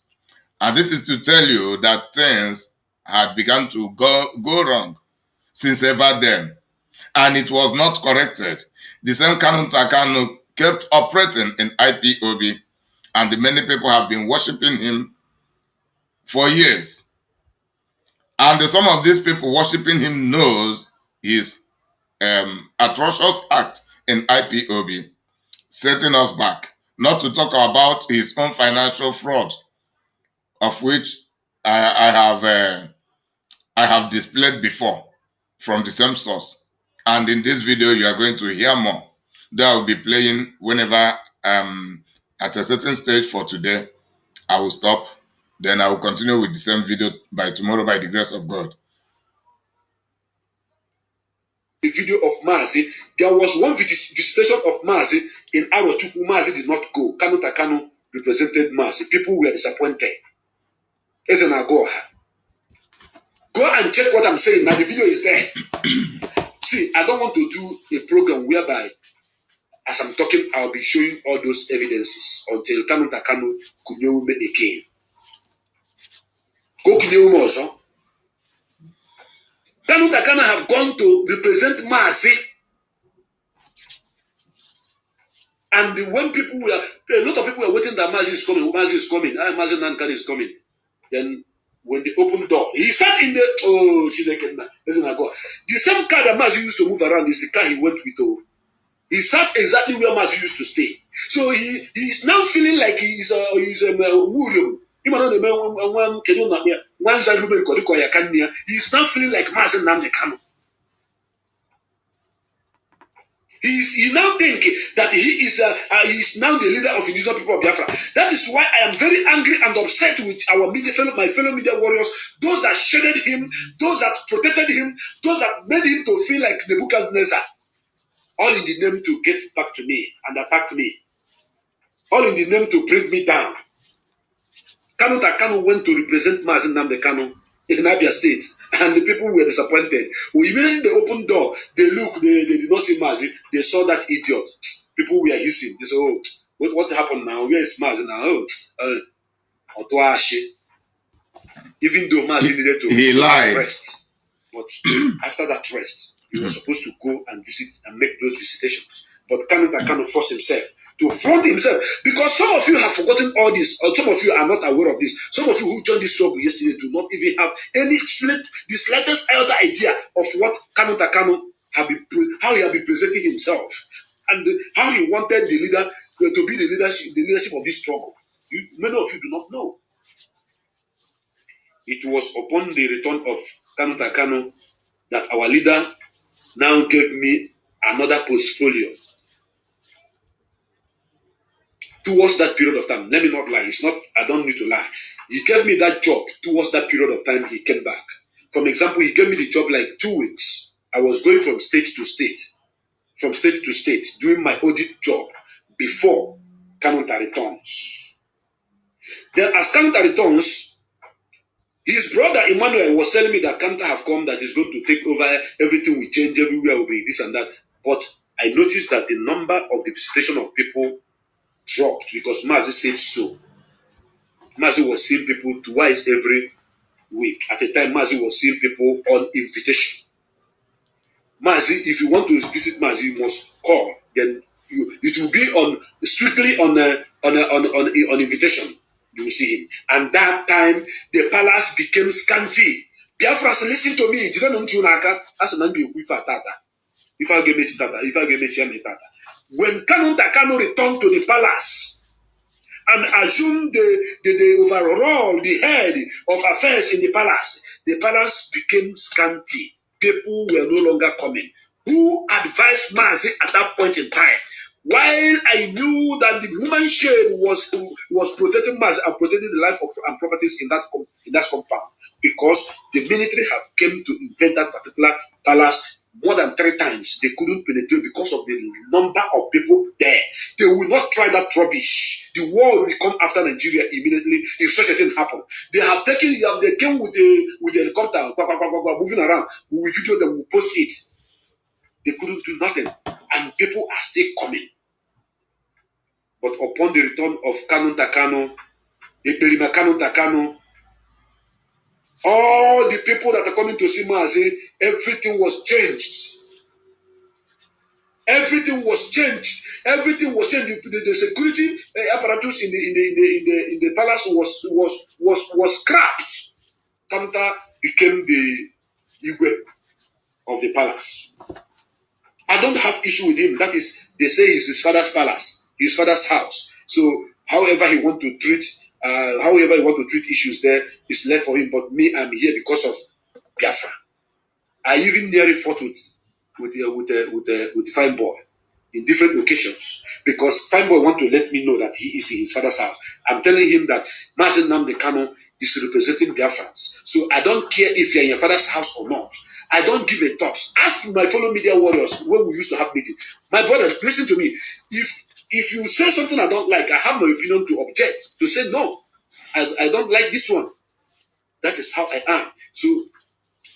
And this is to tell you that things had begun to go wrong since ever then. And it was not corrected. The same Kanunta Kanu kept operating in IPOB, and many people have been worshipping him for years. And some of these people worshipping him knows his atrocious act in IPOB, setting us back. Not to talk about his own financial fraud, of which I have displayed before from the same source. And in this video, you are going to hear more. That I will be playing whenever at a certain stage for today, I will stop. Then I will continue with the same video by tomorrow by the grace of God. The video of Mazi, there was one visitation of Mazi in Arochukwu. Mazi did not go. Kanunta Kanu represented Mazi, people were disappointed. As an Go and check what I'm saying. Now the video is there. See, I don't want to do a program whereby, as I'm talking, I'll be showing all those evidences until Kanunta Kanu Kunyeume again. Go Kunyeume also. Kanunta Kanu have gone to represent Mazi. And when people were, a lot of people were waiting that Mazi is coming, Mazi Nankani is coming. Then when they opened door, he sat in the, listen, I go. The same car that Mazi used to move around is the car he went with. He sat exactly where Mazi used to stay. So he is now feeling like he's a William. He is now feeling like Mazi Nnamdi Kanu. He now think that he is now the leader of the indigenous people of Biafra. That is why I am very angry and upset with my fellow media warriors, those that shaded him, those that protected him, those that made him to feel like Nebuchadnezzar. All in the name to get back to me and attack me. All in the name to bring me down. Kanunta Kanu went to represent Mazi Nnamdi Kanu in Abia State, and the people were disappointed. When immediately they opened door, they looked, they did not see Mazi, they saw that idiot. People were hissing. They said, oh, what happened now? Where is Mazi now? Even though Mazi needed to rest. But after that rest, he was supposed to go and visit and make those visitations. But Kanunta Kanu forced himself to front himself, because some of you have forgotten all this, or some of you are not aware of this. Some of you who joined this struggle yesterday do not even have the slightest other idea of what Kanunta Kanu how he had been presenting himself, and how he wanted the leader to be the leadership of this struggle. Many of you do not know. It was upon the return of Kanunta Kanu that our leader now gave me another portfolio. Towards that period of time, let me not lie, I don't need to lie. He gave me that job towards that period of time he came back. For example, he gave me the job like 2 weeks. I was going from state to state, doing my audit job before Kanunta returns. Then as Kanunta returns, his brother Emmanuel was telling me that Kanunta have come, that he's going to take over, everything will change, everywhere will be this and that. But I noticed that the number of the visitation of people dropped because Mazi said so. Mazi was seeing people twice every week. At the time, Mazi was seeing people on invitation. Mazi, if you want to visit Mazi, you must call. Then it will be strictly on invitation. You will see him. And that time, the palace became scanty. Biafras, listen to me. When Kanunta Kanu returned to the palace and assumed the overall, the head of affairs in the palace became scanty. People were no longer coming. Who advised Mazi at that point in time? While I knew that the human shade was protecting Mazi and protecting the life and properties in that compound, because the military have came to invade that particular palace more than 3 times. They couldn't penetrate because of the number of people there. They will not try that rubbish. The world will come after Nigeria immediately if such a thing happens. They came with a helicopter, moving around. We will video them, we will post it. They couldn't do nothing, and people are still coming. But upon the return of Kanunta Kanu, Kanunta Kanu, all the people that are coming to see Mazi, everything was changed. Everything was changed. Everything was changed. The security apparatus in the palace was scrapped. Kanunta became the Igwe of the palace. I don't have issue with him. That is, they say it's his father's palace, his father's house. So however he want to treat issues there is left for him. But me, I'm here because of Biafra. I even nearly fought with Fine Boy in different occasions, because Fine Boy want to let me know that he is in his father's house. I'm telling him that Mazi Nnamdi Kanu is representing Biafrans. So I don't care if you're in your father's house or not. I don't give a toss. Ask my fellow media warriors when we used to have meetings. My brother, listen to me. If If you say something I don't like, I have my opinion to object, to say no, I don't like this one. That is how I am. So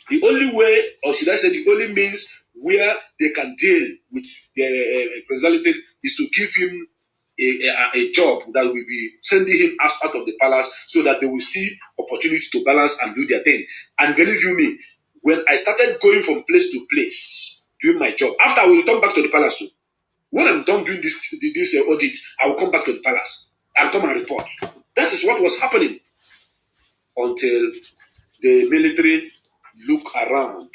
the only way, or should I say the only means where they can deal with the representative is to give him a job that will be sending him out of the palace so that they will see opportunity to balance and do their thing. And believe you me, when I started going from place to place doing my job, after I will return back to the palace, so when I'm done doing this audit, I will come back to the palace and come and report. That is what was happening until the military look around,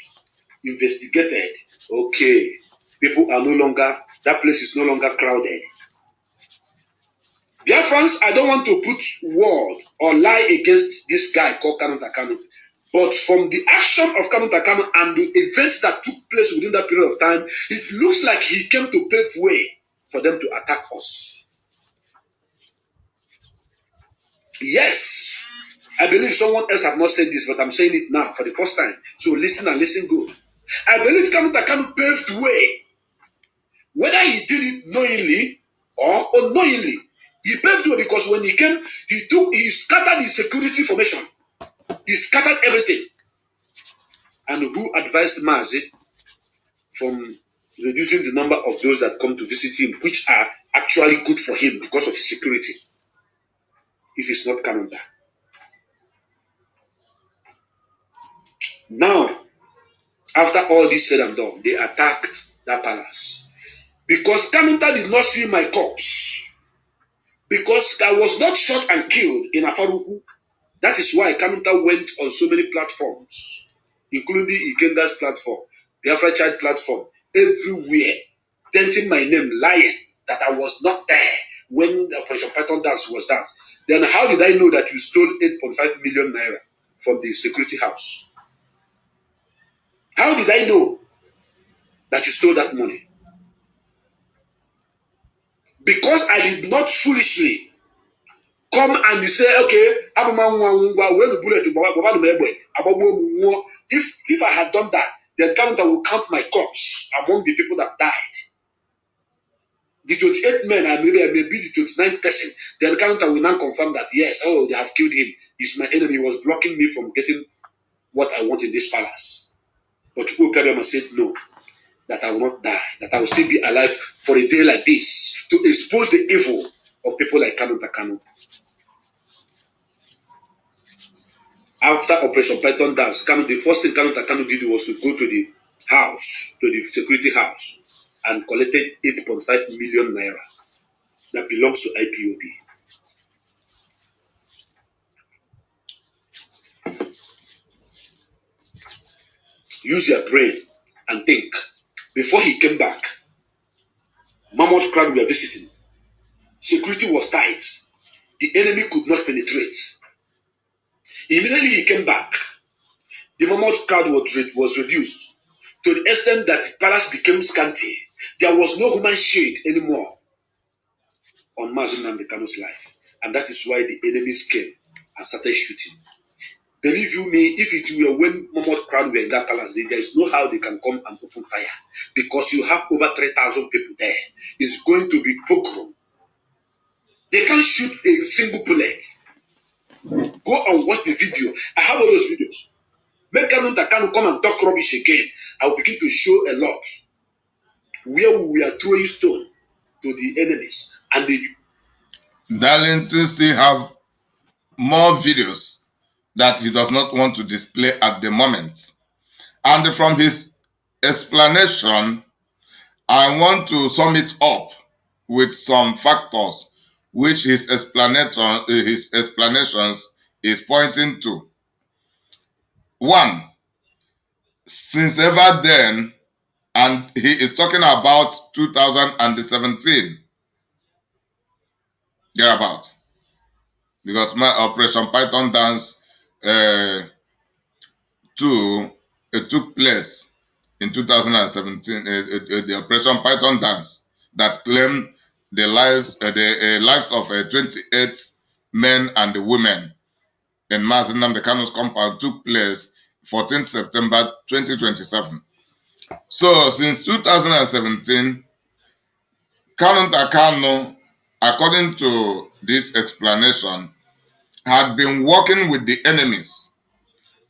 investigated. Okay, people are no longer, that place is no longer crowded. Biafrans, I don't want to put word or lie against this guy called Kanunta Kanu, but from the action of Kanunta Kanu and the events that took place within that period of time, it looks like he came to pave way for them to attack us. Yes, I believe someone else have not said this, but I'm saying it now for the first time. So listen and listen good. I believe Kanunta Kanu paved way. Whether he did it knowingly or unknowingly, he paved way because when he came, he scattered his security formation. He scattered everything. And who advised Mazi from reducing the number of those that come to visit him, which are actually good for him because of his security, if it's not Kanunta? Now, after all this said and done, they attacked that palace. Because Kanunta did not see my corpse. Because I was not shot and killed in Afaruku. That is why Kanunta went on so many platforms, including Ikenga's platform, Biafra Child platform, everywhere, denting my name, lying that I was not there when the Operation Python dance was danced. Then how did I know that you stole 8.5 million naira from the security house? How did I know that you stole that money? Because I did not foolishly come and say, okay, if I had done that, then Kanunta will count my corpse among the people that died. The 28 men, I may be the 29th person. Then Kanunta will now confirm that, yes, oh, they have killed him. He's my enemy. He was blocking me from getting what I want in this palace. But Ukabiyama said, no, that I will not die, that I will still be alive for a day like this to expose the evil of people like Kanunta Kanu. After Operation Python dance, the first thing Kanunta Kanu did was to go to the house, to the security house, and collected 8.5 million naira that belongs to IPOB. Use your brain and think. Before he came back, Mammoth crowd were visiting. Security was tight. The enemy could not penetrate. Immediately he came back, the Mammoth crowd was reduced to the extent that the palace became scanty. There was no human shade anymore on Nnennaya Kanu's life. And that is why the enemies came and started shooting. Believe you me, if it were when Mammoth crowd were in that palace, there is no how they can come and open fire. Because you have over 3,000 people there. It's going to be pogrom. They can't shoot a single bullet. Go and watch the video. I have all those videos. Make Kanunta Kanu come and talk rubbish again. I will begin to show a lot where we are throwing stone to the enemies. And they Darlington still have more videos that he does not want to display at the moment. And from his explanation, I want to sum it up with some factors which his explanations is pointing to. One, since ever then, and he is talking about 2017, thereabout, because my Operation Python dance took place in 2017, the Operation Python dance that claimed the lives of 28 men and the women in Nnennaya Kanu's compound took place 14 September 2027. So since 2017, Kanunta Kanu, according to this explanation, had been working with the enemies,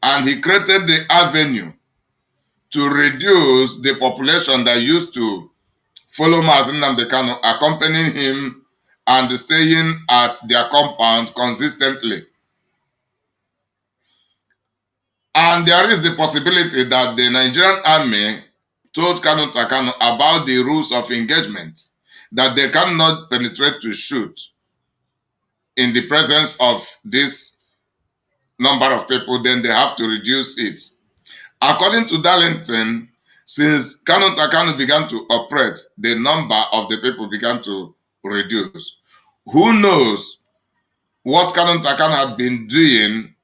and he created the avenue to reduce the population that used to follow Mazi Nnamdi Kanu, accompanying him and staying at their compound consistently. And there is the possibility that the Nigerian army told Kanunta Kanu about the rules of engagement, that they cannot penetrate to shoot in the presence of this number of people, then they have to reduce it. According to Darlington, since Kanunta Kanu began to operate, the number of the people began to reduce. Who knows what Kanunta Kanu had been doing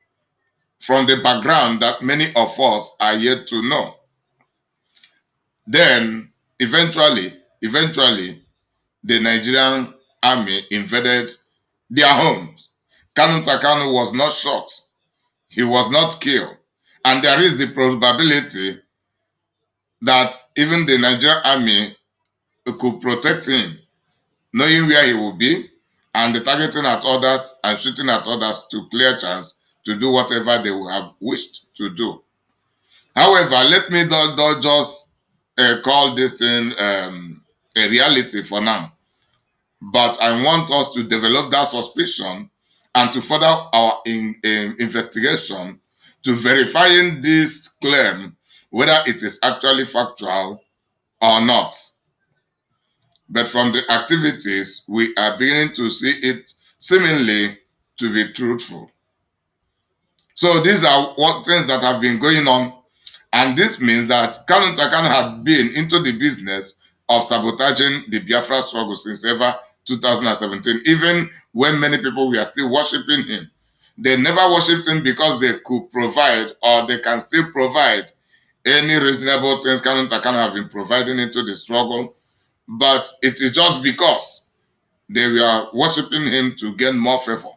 from the background that many of us are yet to know. Then, eventually, the Nigerian army invaded their homes. Kanunta Kanu was not shot. He was not killed. And there is the probability that even the Nigerian army could protect him, knowing where he will be, and targeting at others and shooting at others to clear chance to do whatever they would have wished to do. However, let me just call this thing a reality for now. But I want us to develop that suspicion and to further our investigation to verifying this claim, whether it is actually factual or not. But from the activities, we are beginning to see it seemingly to be truthful. So these are what things that have been going on. And this means that Kanunta Kanu had been into the business of sabotaging the Biafra struggle since ever 2017, even when many people were still worshiping him. They never worshipped him because they could provide, or they can still provide, any reasonable things Kanunta Kanu have been providing into the struggle. But it is just because they were worshiping him to gain more favor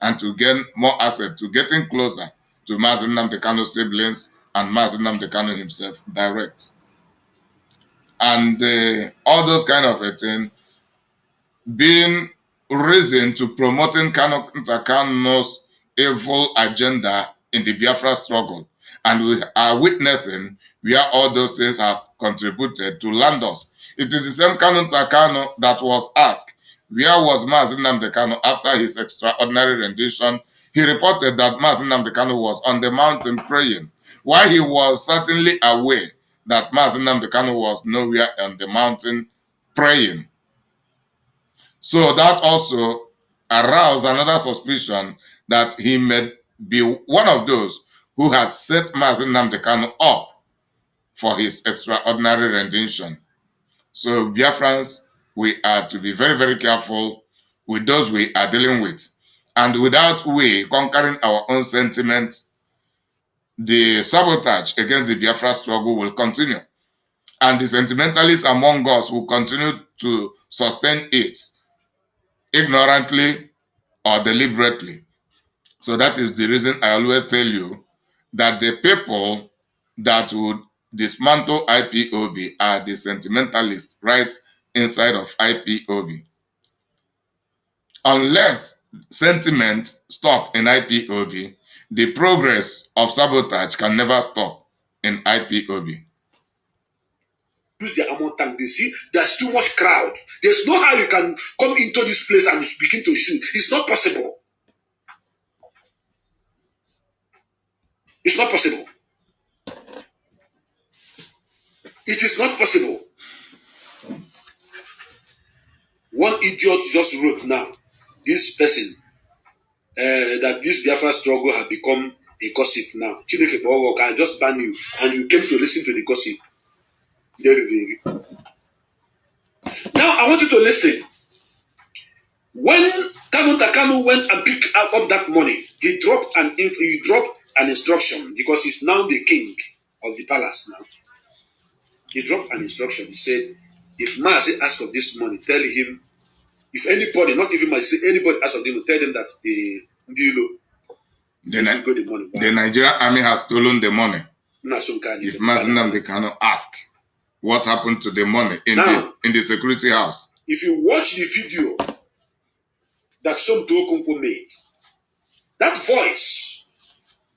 and to gain more asset, to getting closer to Mazi Nnamdi Kanu's siblings and Mazi Nnamdi Kanu himself direct. And all those kind of a thing being reason to promoting Kanunta Kanu's evil agenda in the Biafra struggle. And we are witnessing where all those things have contributed to land us. It is the same Kanunta Kanu that was asked, where was Mazi Nnamdi Kanu after his extraordinary rendition? He reported that Mazi Nnamdi Kanu was on the mountain praying, while he was certainly aware that Mazi Nnamdi Kanu was nowhere on the mountain praying. So that also aroused another suspicion that he may be one of those who had set Mazi Nnamdi Kanu up for his extraordinary rendition. So Biafrans, we are to be very, very careful with those we are dealing with. And without we conquering our own sentiments, the sabotage against the Biafra struggle will continue. And the sentimentalists among us will continue to sustain it, ignorantly or deliberately. So that is the reason I always tell you that the people that would dismantle IPOB are the sentimentalists right inside of IPOB. Unless sentiment stop in IPOB, the progress of sabotage can never stop in IPOB. Use the amount tank. They see there's too much crowd. There's no how you can come into this place and begin to shoot. It's not possible. It's not possible. It is not possible. One idiot just wrote now, this person, that this Biafra struggle has become a gossip now. Chineke Bogo, I just ban you, and you came to listen to the gossip. Now I want you to listen. When Kanunta Kanu went and picked up that money, he dropped an instruction, because he's now the king of the palace now. He dropped an instruction. He said, if Mazi asks of this money, tell him, if anybody, not even Mazi, anybody asks of them, tell them that the money. The Nigerian army has stolen the money. If Mazi Nnamdi Kanu ask what happened to the money in the security house. If you watch the video that Somto Okonkwo made, that voice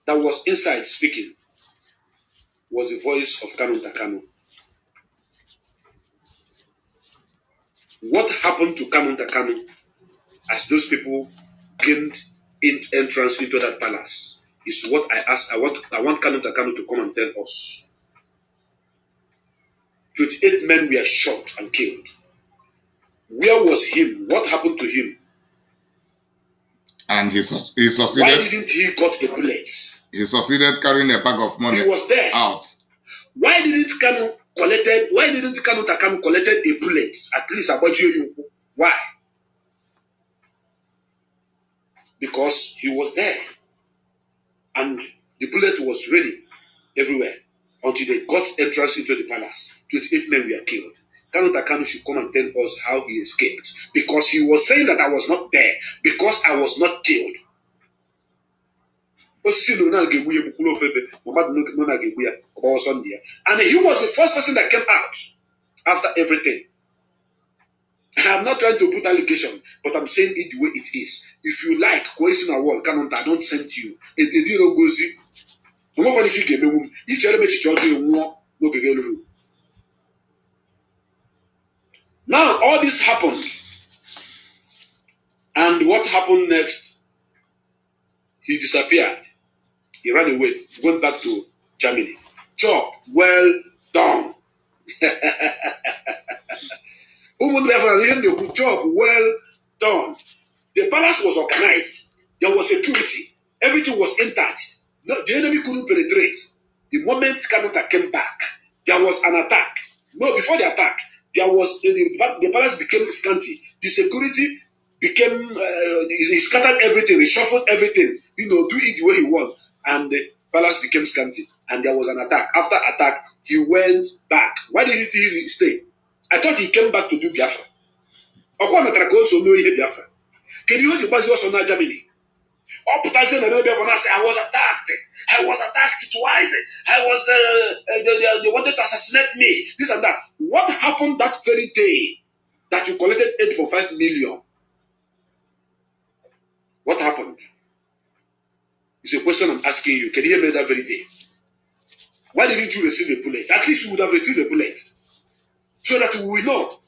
that was inside speaking was the voice of Kanunta Kanu. What happened to Kanunta Kanu as those people gained entrance into that palace is what I asked. I want Kanunta Kanu to come and tell us. 28 men were shot and killed. Where was him? What happened to him? And he succeeded. Why didn't he got a bullet? He succeeded carrying a bag of money. He was there. Out. Why didn't Kanunta Kanu collected a bullet? At least about you. Why? Because he was there. And the bullet was ready everywhere until they got entrance into the palace. 28 men were killed. Kanunta Kanu should come and tell us how he escaped. Because he was saying that I was not there. Because I was not killed. And he was the first person that came out after everything. I'm not trying to put allegation, but I'm saying it the way it is. If you like, question a wall, Kanunta, I don't send you. Now all this happened. And what happened next? He disappeared. He ran away, went back to Germany. Job well done. Job well done. The palace was organized. There was security. Everything was intact. No, the enemy couldn't penetrate. The moment Kanunta came back, there was an attack. No, before the attack, there was the palace became scanty. The security became he scattered everything, reshuffled everything. Do it the way he want, and the palace became scanty. And there was an attack. After attack, he went back. Why didn't he stay? I thought he came back to do Biafra. Biafra. Can you hold your buzz also now, Germany? I was attacked. I was attacked twice. They wanted to assassinate me. This and that. What happened that very day that you collected 8.5 million? What happened? It's a question I'm asking you. Can you hear me that very day? Why didn't you receive a bullet? At least you would have received a bullet. So that we will know.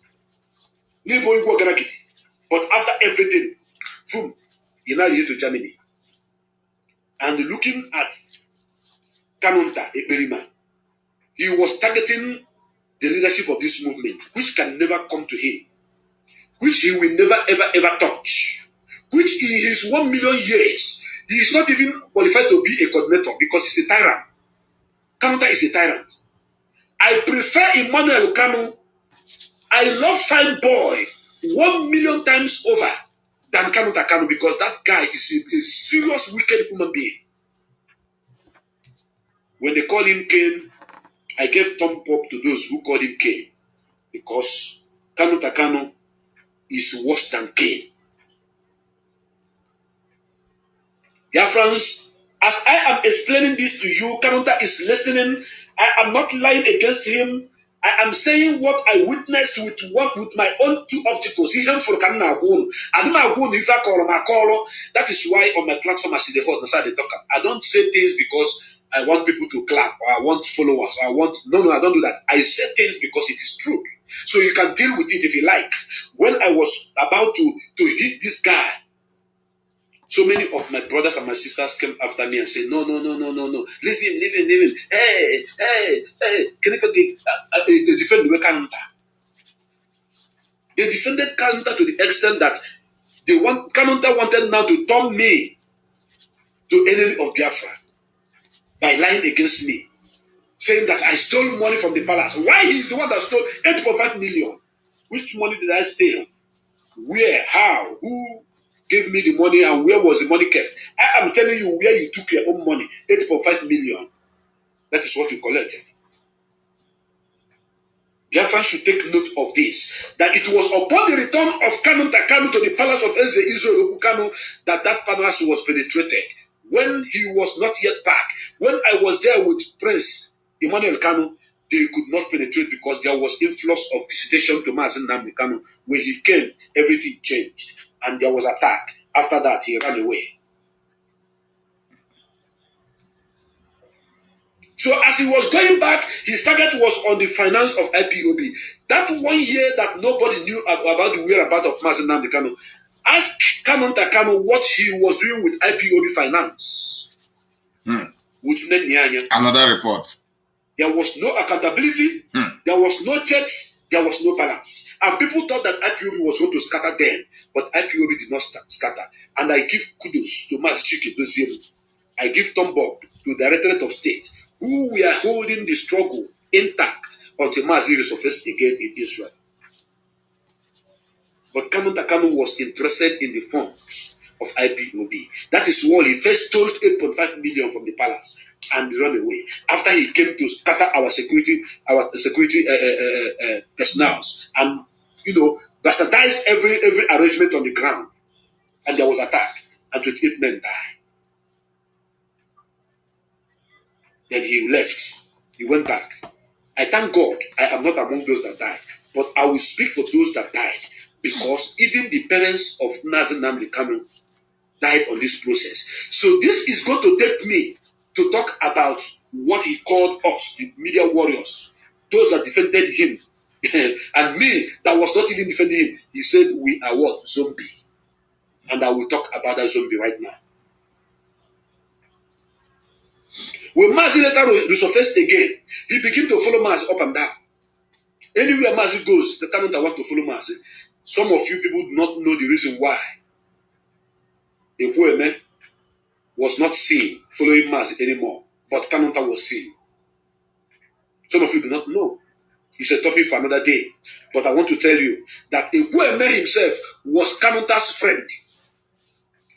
But after everything, boom, you're now here to Germany. And looking at Kanunta Eberima, he was targeting the leadership of this movement, which can never come to him, which he will never, ever touch, which in his 1 million years, he is not even qualified to be a coordinator because he's a tyrant. Kanunta is a tyrant. I prefer Emmanuel Kanu. I love Fine Boy 1 million times over than Kanunta Kanu because that guy is a serious wicked human being. When they call him Cain, I gave thumb up to those who called him Cain because Kanunta Kanu is worse than Cain. Dear friends, as I am explaining this to you, Kanunta is listening. I am not lying against him. I am saying what I witnessed with my own two opticals. That is why on my platform I don't say things because I want people to clap or I want followers. No, I don't do that. I say things because it is true. So you can deal with it if you like. When I was about to hit this guy, so many of my brothers and my sisters came after me and said, no. Leave him. Hey. Can you they defend the Kanunta? They defended Kanunta to the extent that Kanunta wanted now to turn me to enemy of Biafra by lying against me, saying that I stole money from the palace. Why? He's the one that stole 8.5 million. Which money did I steal? Where? How? Who gave me the money and where was the money kept? I am telling you where you took your own money, 8.5 million. That is what you collected. Biafran should take note of this, that it was upon the return of Kanunta Kanu to the palace of Eze Israel Kanu that palace was penetrated. When he was not yet back, when I was there with Prince Emmanuel Kanu, they could not penetrate because there was influx of visitation to Mazi Nnamdi Kanu. When he came, everything changed, and there was attack. After that, he ran away. So as he was going back, his target was on the finance of IPOB. That 1 year that nobody knew about the whereabouts of Mazi Nnamdi Kanu. Ask Kanunta Kanu what he was doing with IPOB finance. With Nnennaya Anya. Another report. There was no accountability. There was no checks. There was no balance. And people thought that IPOB was going to scatter them. But IPOB did not scatter. And I give kudos to Mazi Chike Doziem. I give thumb up to the Directorate of State, who were holding the struggle intact until Mazi resurfaced again in Israel. But Kanunta Kanu was interested in the funds of IPOB. That is why he first stole 8.5 million from the palace and ran away. After he came to scatter our security personnel and bastardize every arrangement on the ground. And there was attack, and 28 men died. Then he left. He went back. I thank God I am not among those that died, but I will speak for those that died, because even the parents of Mazi Nnamdi Kanu died on this process. So this is going to take me to talk about what he called us, the media warriors, those that defended him, and me that was not even defending him. He said we are what? Zombie. And I will talk about that zombie right now. When Mazi later resurfaced again, he began to follow Mazi up and down. Anywhere Mazi goes, the Kanunta want to follow Mazi. Some of you people do not know the reason why Ekwueme was not seen following Mazi anymore, but Kanunta was seen. Some of you do not know. It's a topic for another day. But I want to tell you that Ekwueme himself was Kanunta's friend.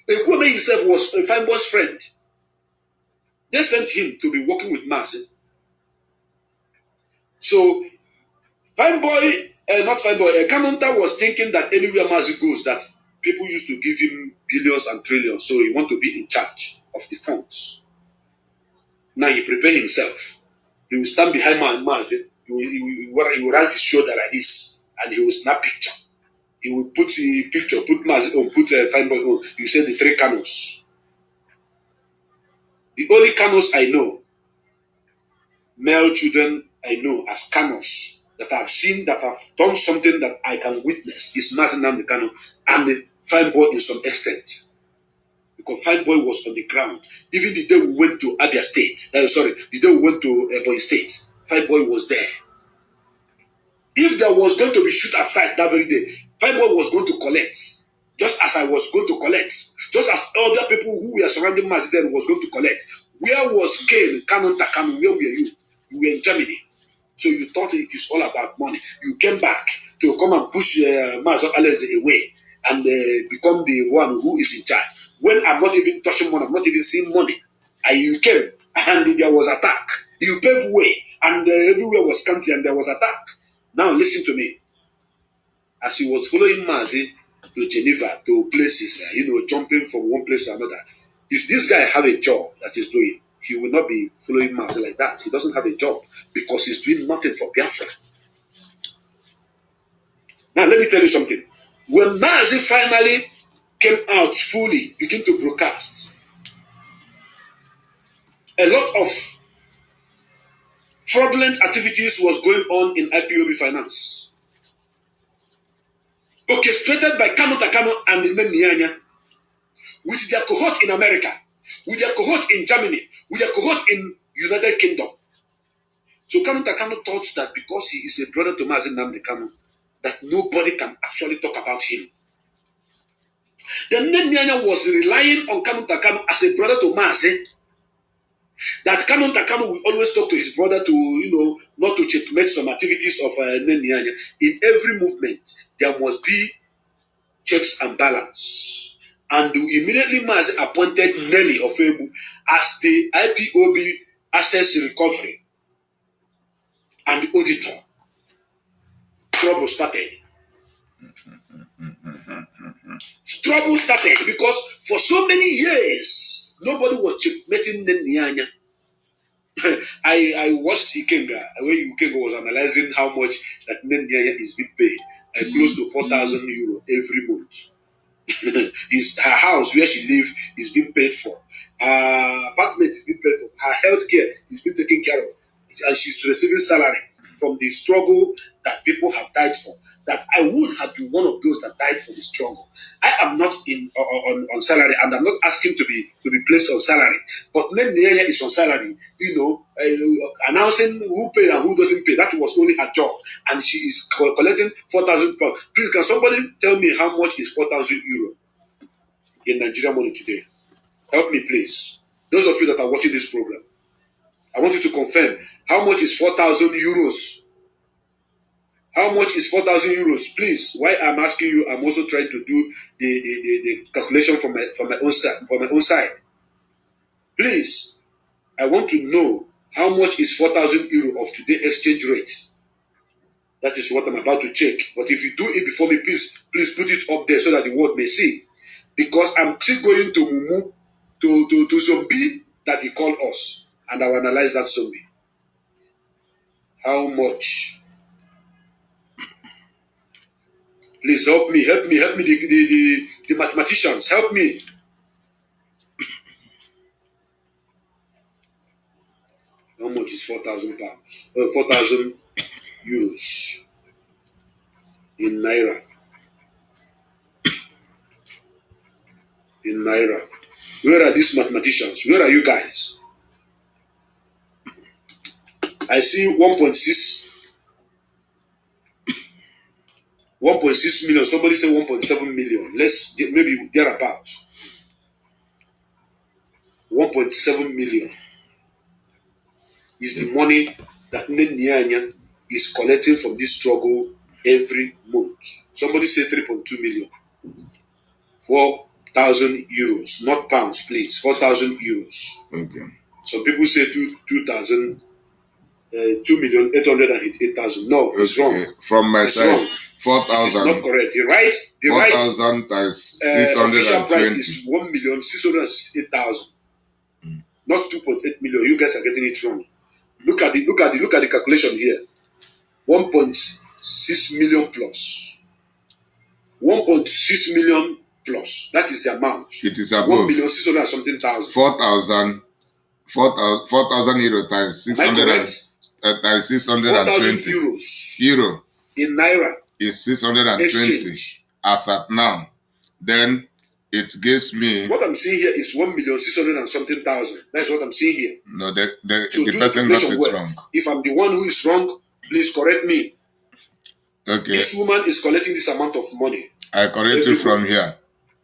Ekwueme himself was a Fine-Boy's friend. They sent him to be working with Mazi. So, Kanunta was thinking that anywhere Mazi goes, that people used to give him billions and trillions, so he want to be in charge of the funds. Now he prepare himself. He will stand behind Mazi. He will raise his shoulder like this, and he will snap picture. He will put the picture, put Mazi on, put Fine-Boy on. You say the 3 Kanus. The only Kanus I know, male children I know as Kanus, that I've seen, that have done something that I can witness, is Mazi Nnamdi Kanu and Fine-Boy in some extent. Because Fine-Boy was on the ground. Even the day we went to Abia State, the day we went to Ebonyi State, Fine-Boy was there. If there was going to be shoot outside that very day, Fine-Boy was going to collect. Just as I was going to collect. Just as other people who were surrounding Mazi then was going to collect. Where was Kanunta Kanu? Where were you? You were in Germany. So you thought it is all about money. You came back to come and push Mazi Aleze away and become the one who is in charge. When I'm not even touching money, I'm not even seeing money. And you came and there was attack. You paved way and everywhere was country and there was attack. Now listen to me. As he was following Mazi to Geneva, to places, jumping from one place to another. If this guy have a job that he's doing, he will not be following Mazi like that. He doesn't have a job because he's doing nothing for Biafra. Now let me tell you something. When Mazi finally came out fully, began to broadcast, a lot of fraudulent activities was going on in IPOB finance, orchestrated by Kanunta Kanu and Nnennaya Anya, with their cohort in America, with their cohort in Germany, with their cohort in United Kingdom. So Kanunta Kanu thought that because he is a brother to Mazi Nnamdi Kanu, that nobody can actually talk about him. Then Nnennaya Anya was relying on Kanunta Kanu as a brother to Mazi, that Kanunta Kanu will always talk to his brother to, not to checkmate some activities of Nnennaya Anya. In every movement, there must be checks and balance. And immediately Mazi appointed Nelly Ofebu as the IPOB Assets Recovery and the auditor. Trouble started. Trouble started because for so many years, nobody was checkmating Nnennaya Anya. I watched Ikenga, where Ikenga was analyzing how much that Nnennaya is being paid, close to 4,000 euro every month. Her house where she lives is being paid for. Her apartment is being paid for. Her health care is being taken care of. And she's receiving salary from the struggle that people have died for. That I would have been one of those that died for the struggle. I am not on salary, and I'm not asking to be placed on salary. But Nnennaya is on salary, announcing who paid and who doesn't pay. That was only her job, and she is collecting 4,000 pounds. Please, can somebody tell me how much is 4,000 euro in Nigerian money today? Help me, please. Those of you that are watching this program, I want you to confirm how much is 4,000 euros. How much is 4,000 euros? Please. Why I'm asking you, I'm also trying to do the calculation from my own side. Please, I want to know how much is 4,000 euro of today's exchange rate. That is what I'm about to check. But if you do it before me, please put it up there so that the world may see. Because I'm still going to Mumu, to zombie that they call us, and I will analyze that zombie. How much? Please help me, the mathematicians, help me. How much is 4,000 pounds? 4,000 euros in naira. In naira. Where are these mathematicians? Where are you guys? I see 1.6 million. Somebody say 1.7 million. Let's get maybe thereabouts. 1.7 million is the money that Nnennaya Anya is collecting from this struggle every month. Somebody say 3.2 million. 4,000 euros, not pounds, please. 4,000 euros. Okay. Some people say 2,000, 2,888,000. No, it's wrong. From my it's side, wrong. 4,000. It's not correct. The right 4,000 times 620. official price is 1,668,000. Not 2.8 million. You guys are getting it wrong. Look at the calculation here. 1.6 million plus. 1.6 million plus. That is the amount. It is above 1,600,000 something thousand. 4,000 euro times 600 times 620 euros. Euro In naira is 620 exchange. as at now. Then it gives me. What I'm seeing here is 1,600,000 something thousand. That's what I'm seeing here. No, the So person got it wrong. If I'm the one who is wrong, please correct me. Okay. This woman is collecting this amount of money. I correct you from here.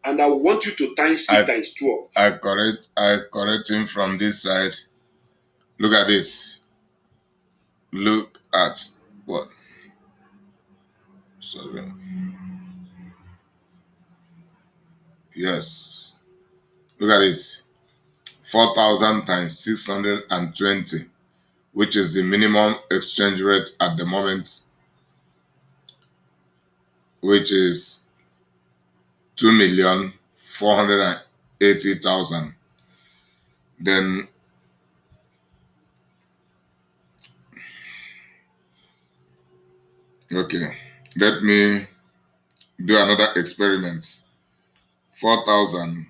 And I want you to times it times 12. I correct him from this side. Look at this. Look at what? Sorry. Yes. Look at it. 4,000 times 620, which is the minimum exchange rate at the moment, which is 2,480,000. Then okay, let me do another experiment. 4,000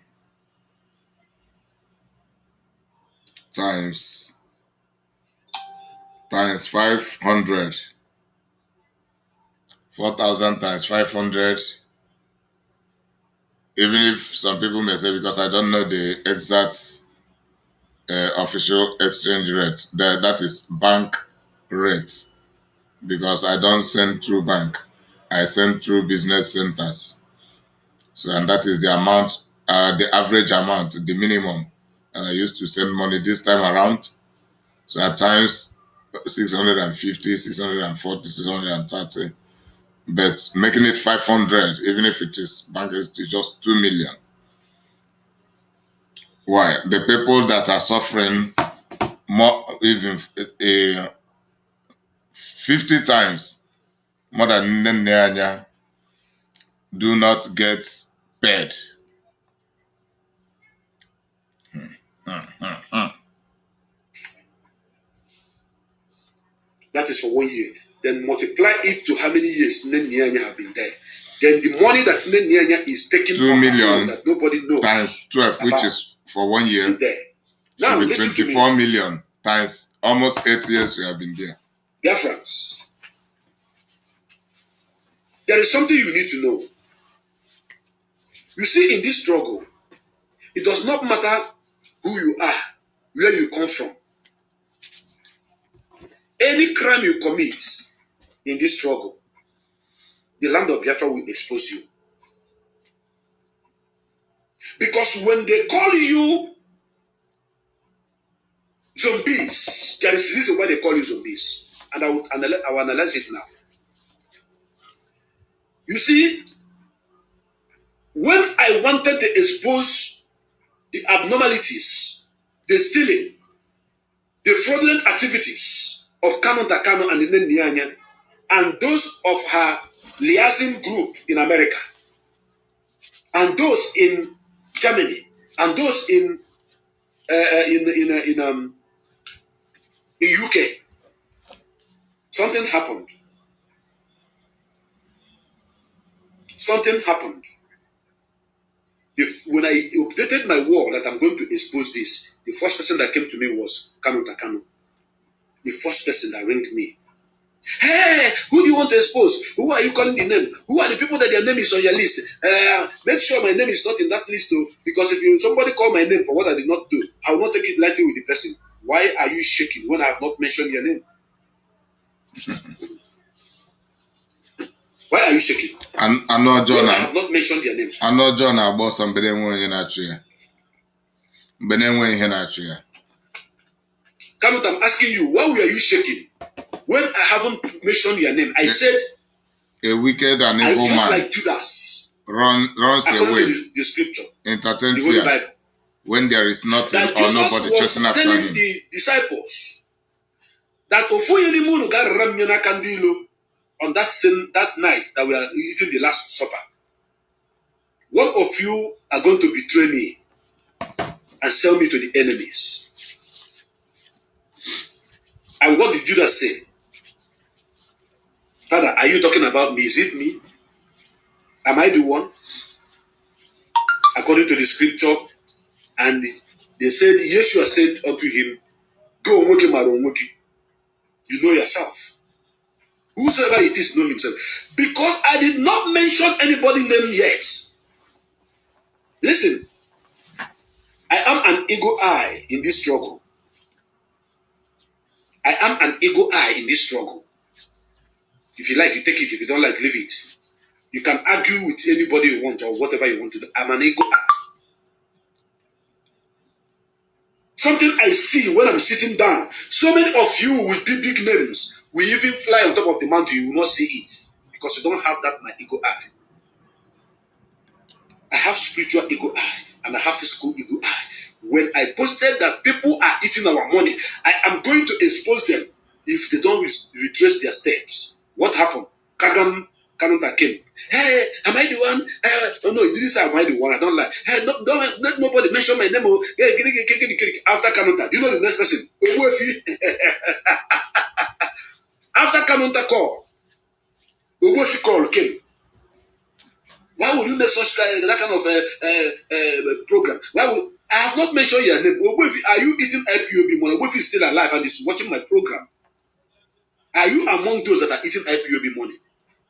times 500. 4,000 times 500. Even if some people may say, because I don't know the exact official exchange rate, that is bank rate, because I don't send through bank, I send through business centers. So, and that is the amount, the average amount, the minimum. And I used to send money this time around. So at times 650, 640, 630. But making it 500, even if it is bank, it's just 2 million. Why? The people that are suffering more, even 50 times more than Nnennaya Anya, do not get paid. That is for 1 year. Then multiply it to how many years Nnennaya Anya have been there. Then the money that Nnennaya Anya is taking 2 million that nobody knows times 12, about, which is for 1 year, still there. Now should be listen to me. 24 million times almost 8 years you have been there. Dear friends, there is something you need to know. You see, in this struggle, it does not matter who you are, where you come from. Any crime you commit in this struggle, the land of Biafra will expose you. Because when they call you zombies, there is a reason why they call you zombies. And I will analyze it now. You see, when I wanted to expose the abnormalities, the stealing, the fraudulent activities of Kanunta Kanu and Nnennaya Anya, and those of her liaison group in America, and those in Germany, and those in UK, something happened. Something happened. When I updated my wall that I'm going to expose this, the first person that came to me was Kanunta Kanu. The first person that rang me. Hey, who do you want to expose? Who are you calling the name? Who are the people that their name is on your list? Make sure my name is not in that list though, because if somebody call my name for what I did not do, I will not take it lightly with the person. Why are you shaking when I have not mentioned your name? Why are you shaking? I know John. I have not mentioned your name. I know John about somebody when Kanut, I'm asking you, why were you shaking when I haven't mentioned your name? I said, a wicked and evil just man like Judas runs away, to the scripture, entertain the Holy fear, Bible, when there is nothing that or Jesus nobody was chasing after telling him. the disciples that on that night that we are eating the Last Supper, one of you are going to betray me and sell me to the enemies. And what did Judas say? Father, are you talking about me? Is it me? Am I the one? According to the scripture, and they said, Yeshua said unto him, go you know yourself. Whosoever it is know himself. Because I did not mention anybody's name yet. Listen, I am an eagle eye in this struggle. I am an eagle eye in this struggle. If you like, you take it. If you don't like, leave it. You can argue with anybody you want or whatever you want to do. I'm an eagle eye. Something I see when I'm sitting down. So many of you with big names will even fly on top of the mountain. You will not see it because you don't have that my eagle eye. I have spiritual eagle eye and I have physical eagle eye. When I posted that people are eating our money, I am going to expose them if they don't retrace their steps. What happened? Kanunta came. Hey, am I the one? Oh no, this is am I the one? I don't like. Hey, don't let nobody mention my name. After Kanunta, do you know the next person? After Kanunta call, Owofi call came. Why would you make such that kind of program? I have not mentioned your name. Owofi, are you eating IPOB money? Owofi is still alive and is watching my program. Are you among those that are eating IPOB money?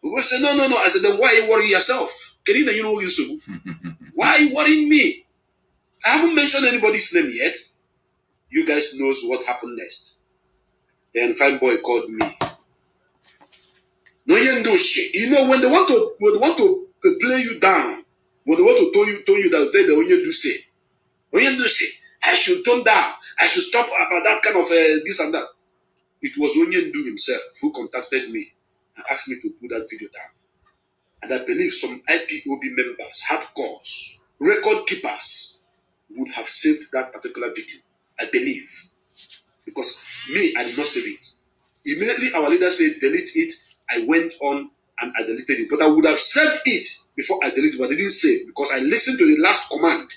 We say, no. I said, then why are you worrying yourself? You know why are you worrying me? I haven't mentioned anybody's name yet. You guys knows what happened next. Then fine boy called me. No, you know when they want to play you down, when they want to tell you that they Onyendu say, I should tone down. I should stop about that kind of this and that. It was Onyendu himself who contacted me and asked me to put that video down. And I believe some IPOB members, hardcores, record keepers would have saved that particular video. I believe. Because me, I did not save it. Immediately our leader said, delete it. I went on and I deleted it. But I would have saved it before I deleted it, but I didn't save because I listened to the last command.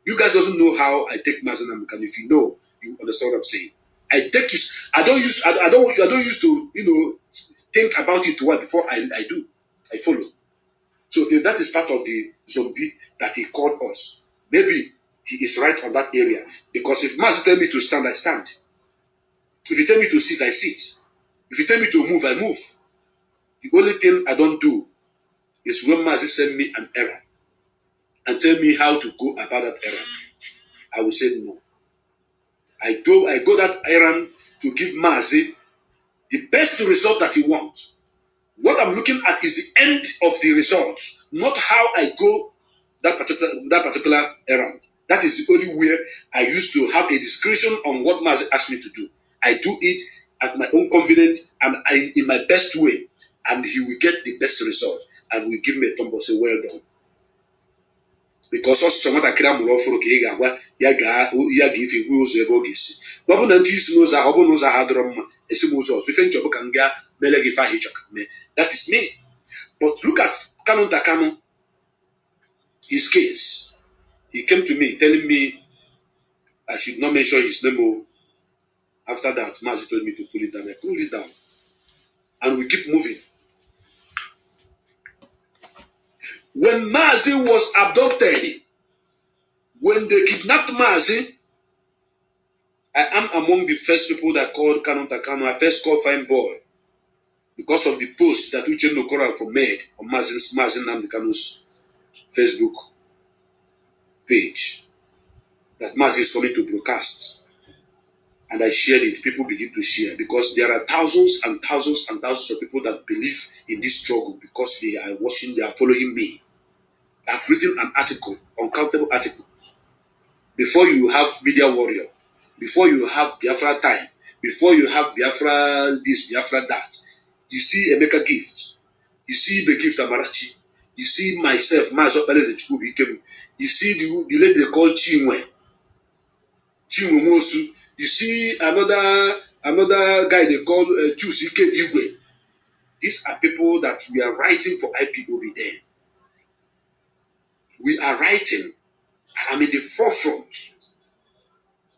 You guys doesn't know how I take Mazen and if you know, you understand what I'm saying. I take it. I don't use to, think about it well before I do. I follow. So if that is part of the zombie that he called us, maybe he is right on that area. Because if Mazi tell me to stand, I stand. If he tell me to sit, I sit. If he tell me to move, I move. The only thing I don't do is when Mazi send me an errand and tell me how to go about that errand, I will say no. I go that errand to give Mazi the best result that he wants. What I'm looking at is the end of the result, not how I go that particular errand. That is the only way I used to have a discretion on what Mazi asked me to do. I do it at my own convenience and in my best way, and he will get the best result and will give me a thumb and say, well done. Because also someone that can move for okay, yaga if you go to bogisi. But when you knows how knows how drum a simple source, we think you can get melegifa hitchok. That is me. But look at Kanunta Kanu, his case. He came to me telling me I should not mention his name. After that, Mazi told me to pull it down. I pulled it down. And we keep moving. When Mazi was abducted, when they kidnapped Mazi, I am among the first people that called Kanunta Kanu. I first called Fine Boy because of the post that Uche Nokorafo made on Mazi Nnamdi Kanu's Facebook page that Mazi is coming to broadcast. And I shared it. People begin to share because there are thousands and thousands and thousands of people that believe in this struggle because they are watching, they are following me. I've written an article, uncountable articles. Before you have Media Warrior, before you have Biafra Time, before you have Biafra this, Biafra that, you see Emeka Gift, you see the Gift Amarachi, you see myself, you see the lady they call Chinwe Mosu, you see another guy they call Chusike Igwe. These are people that we are writing for IPOB there. We are writing. I'm in the forefront.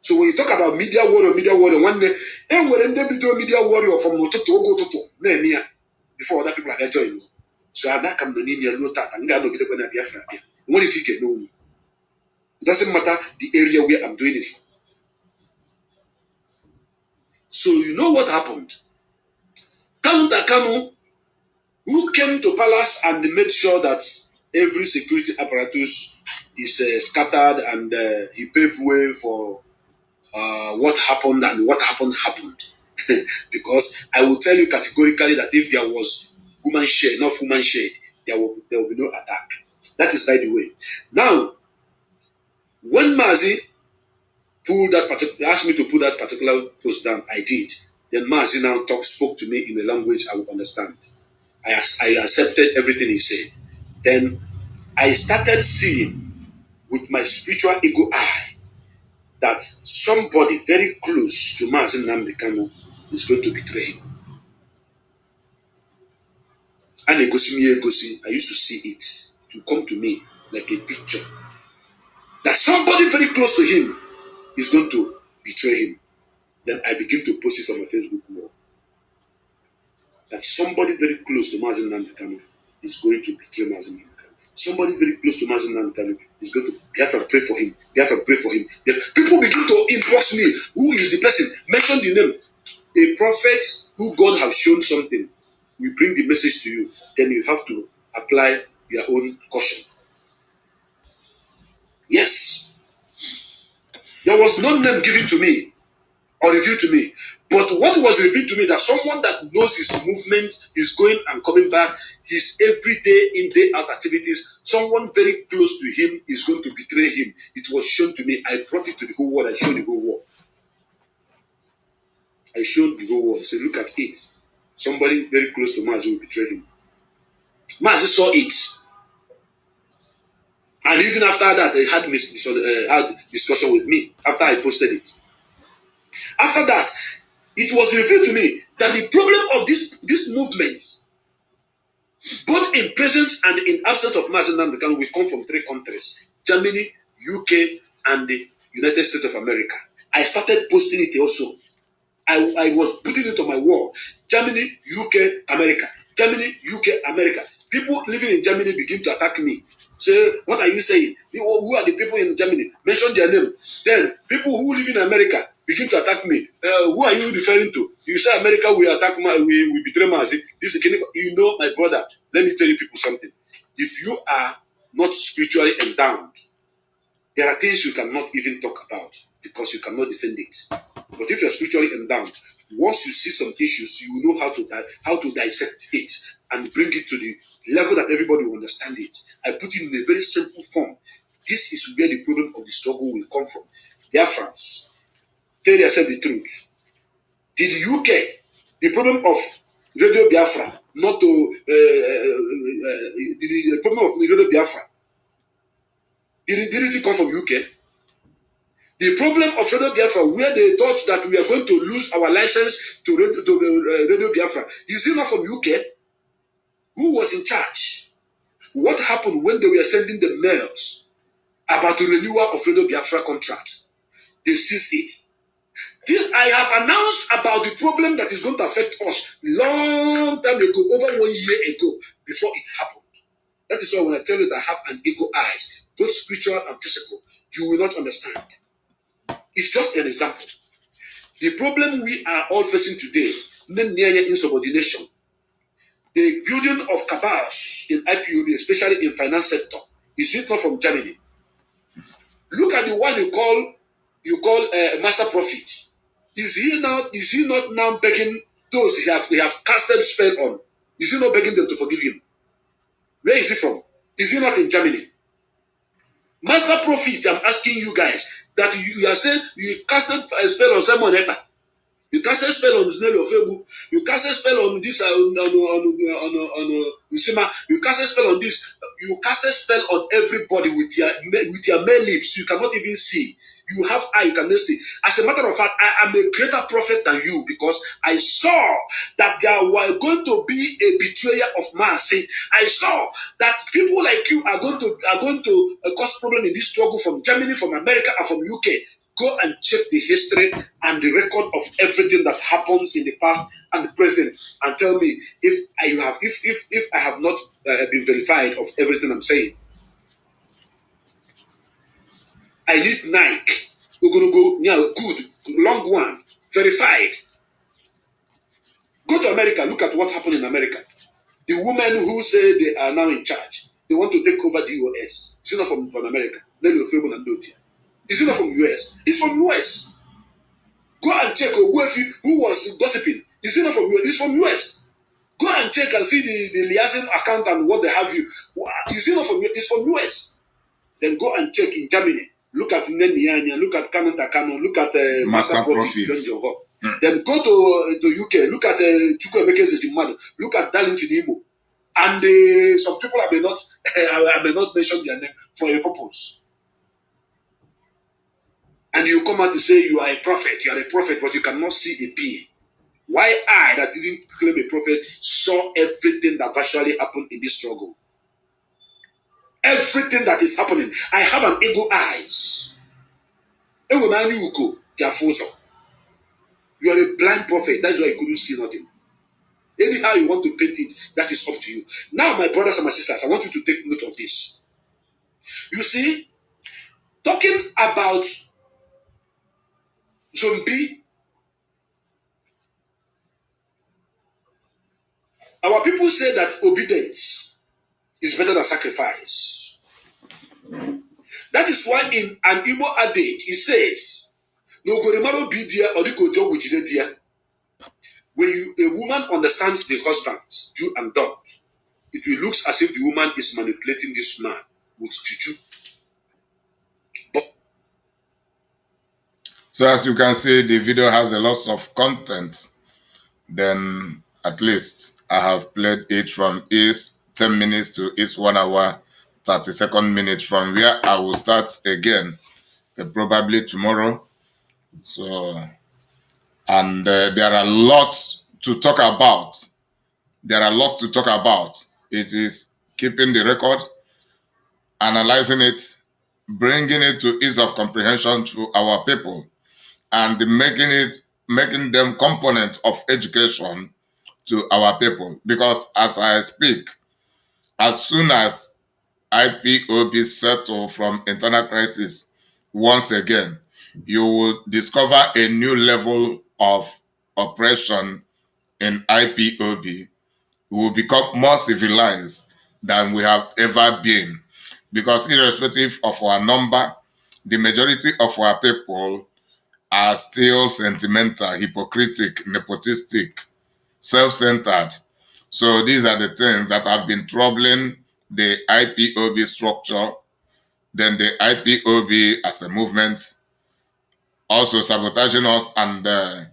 So when you talk about media warrior, one day, when they be doing media warrior from Mototo, before other people are joining. So I'm not coming to Nini, no that, and God will get when I be after. What if you get no? It doesn't matter the area where I'm doing it from. So you know what happened? Kanunta Kanu, who came to palace and made sure that every security apparatus is scattered and he paved way for what happened and what happened. Because I will tell you categorically that if there was human shade, not human shade, there will be no attack. That is by the way. Now, when Mazi asked me to put that particular post down, I did. Then Mazi now spoke to me in a language I would understand. I accepted everything he said. Then I started seeing with my spiritual ego eye that somebody very close to Mazi Nnamdi Kanu is going to betray him. And I used to see it to come to me like a picture that somebody very close to him is going to betray him. Then I begin to post it on my Facebook wall. That somebody very close to Mazi Nnamdi Kanu is going to betray Mazi Nnamdi Kanu. Somebody very close to Mazi Nnamdi Kanu is going to pray for him. Pray for him. People begin to inbox me. Who is the person? Mention the name. A prophet who God has shown something. We bring the message to you. Then you have to apply your own caution. Yes. There was no name given to me or revealed to me. But what was revealed to me that someone that knows his movement is going and coming back, his everyday in day out activities, someone very close to him is going to betray him. It was shown to me. I brought it to the whole world. I showed the whole world. I showed the whole world. So look at it. Somebody very close to Mazi will betray him. Mazi saw it. And even after that, they had discussion with me after I posted it. After that, it was revealed to me that the problem of this movement, both in presence and in absence of Mazi Nnamdi Kanu, will come from 3 countries: Germany, UK, and the United States of America. I started posting it also. I was putting it on my wall. Germany, UK, America. Germany, UK, America. People living in Germany begin to attack me. Say, what are you saying? Who are the people in Germany? Mention their name. Then people who live in America begin to attack me. Who are you referring to? You say America will attack we betray Mazi. You know, my brother, let me tell you people something. If you are not spiritually endowed, there are things you cannot even talk about because you cannot defend it. But if you're spiritually endowed, once you see some issues, you will know how to dissect it and bring it to the level that everybody will understand it. I put it in a very simple form. This is where the problem of the struggle will come from. Biafrans, tell yourself the truth. Did the UK, the problem of Radio Biafra, not to the problem of Radio Biafra, did it come from UK? The problem of Radio Biafra, where they thought that we are going to lose our license to Radio Biafra, is it not from UK? Who was in charge? What happened when they were sending the mails about the renewal of Radio Biafra contract? They seized it. This I have announced about the problem that is going to affect us long time ago, over 1 year ago, before it happened. That is why when I tell you that I have an eagle eyes, both spiritual and physical, you will not understand. It's just an example. The problem we are all facing today, Nnennaya insubordination, the building of cabals in IPOB, especially in finance sector, is it not from Germany? Look at the one you call master prophet. Is he not now begging those he have casted spell on? Is he not begging them to forgive him? Where is he from? Is he not in Germany? Master prophet, I'm asking you guys that you are saying you casted a spell on Simon Ekpa. You casted a spell on Nnennaya Anya. You casted a spell on this Usima. You casted a spell on this. You casted a spell on everybody with your male lips. You cannot even see. You have eye, you cannot see. As a matter of fact, I am a greater prophet than you because I saw that there were going to be a betrayer of mercy. I saw that people like you are going to cause problem in this struggle from Germany, from America, and from UK. Go and check the history and the record of everything that happens in the past and the present, and tell me if I have not been verified of everything I'm saying. I need Nike, good, long one, verified. Go to America, look at what happened in America. The women who say they are now in charge, they want to take over the US. It's not from America. Is it not from US? It's from US. Go and check who was gossiping. Is it not from US? It's from US. Go and check and see the liaison account and what they have you. Is it not from US? It's from US. Then go and check in Germany. Look at Nnennaya Anya, look at Kanunta Kanu, look at Master Prophet. Then go to the UK, look at Chukwuemeka Ezejimadu, look at Darlington Imo. And some people I may not mention their name for a purpose. And you come out to say you are a prophet, but you cannot see a being. Why I, that didn't claim a prophet, saw everything that virtually happened in this struggle? Everything that is happening. I have an eagle eyes. You are a blind prophet. That's why you couldn't see nothing. Anyhow you want to paint it, that is up to you. Now, my brothers and my sisters, I want you to take note of this. You see, talking about zombie, our people say that obedience is better than sacrifice. That is why in an Igbo adage, it says, when a woman understands the husband's do and don't, it will look as if the woman is manipulating this man with juju. So as you can see, the video has a lot of content. Then at least I have played it from each 10 minutes to each 1 hour, 32nd minute, from where I will start again, probably tomorrow. So, and there are lots to talk about. There are lots to talk about. It is keeping the record, analyzing it, bringing it to ease of comprehension to our people, and making it making them components of education to our people. Because as I speak, as soon as IPOB settle from internal crisis once again, you will discover a new level of oppression in IPOB. We will become more civilized than we have ever been. Because irrespective of our number, the majority of our people are still sentimental, hypocritic, nepotistic, self-centered. So these are the things that have been troubling the IPOB structure, then the IPOB as a movement, also sabotaging us and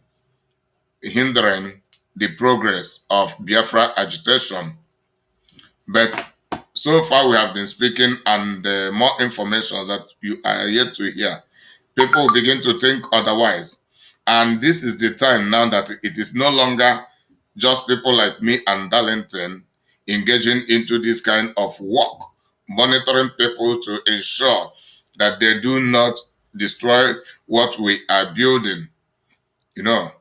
hindering the progress of Biafra agitation. But so far we have been speaking, and more information that you are yet to hear. People begin to think otherwise. And this is the time now that it is no longer just people like me and Darlington engaging into this kind of work, monitoring people to ensure that they do not destroy what we are building, you know.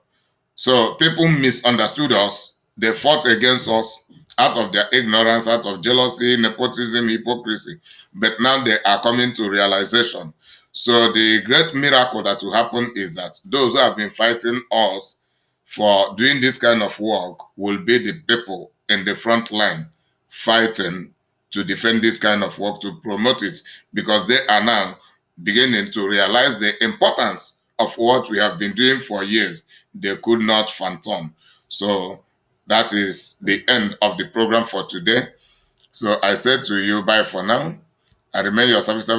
So people misunderstood us. They fought against us out of their ignorance, out of jealousy, nepotism, hypocrisy. But now they are coming to realization. So the great miracle that will happen is that those who have been fighting us for doing this kind of work will be the people in the front line fighting to defend this kind of work, to promote it, because they are now beginning to realize the importance of what we have been doing for years. They could not fathom. So that is the end of the program for today. So I said to you, bye for now. I remain your service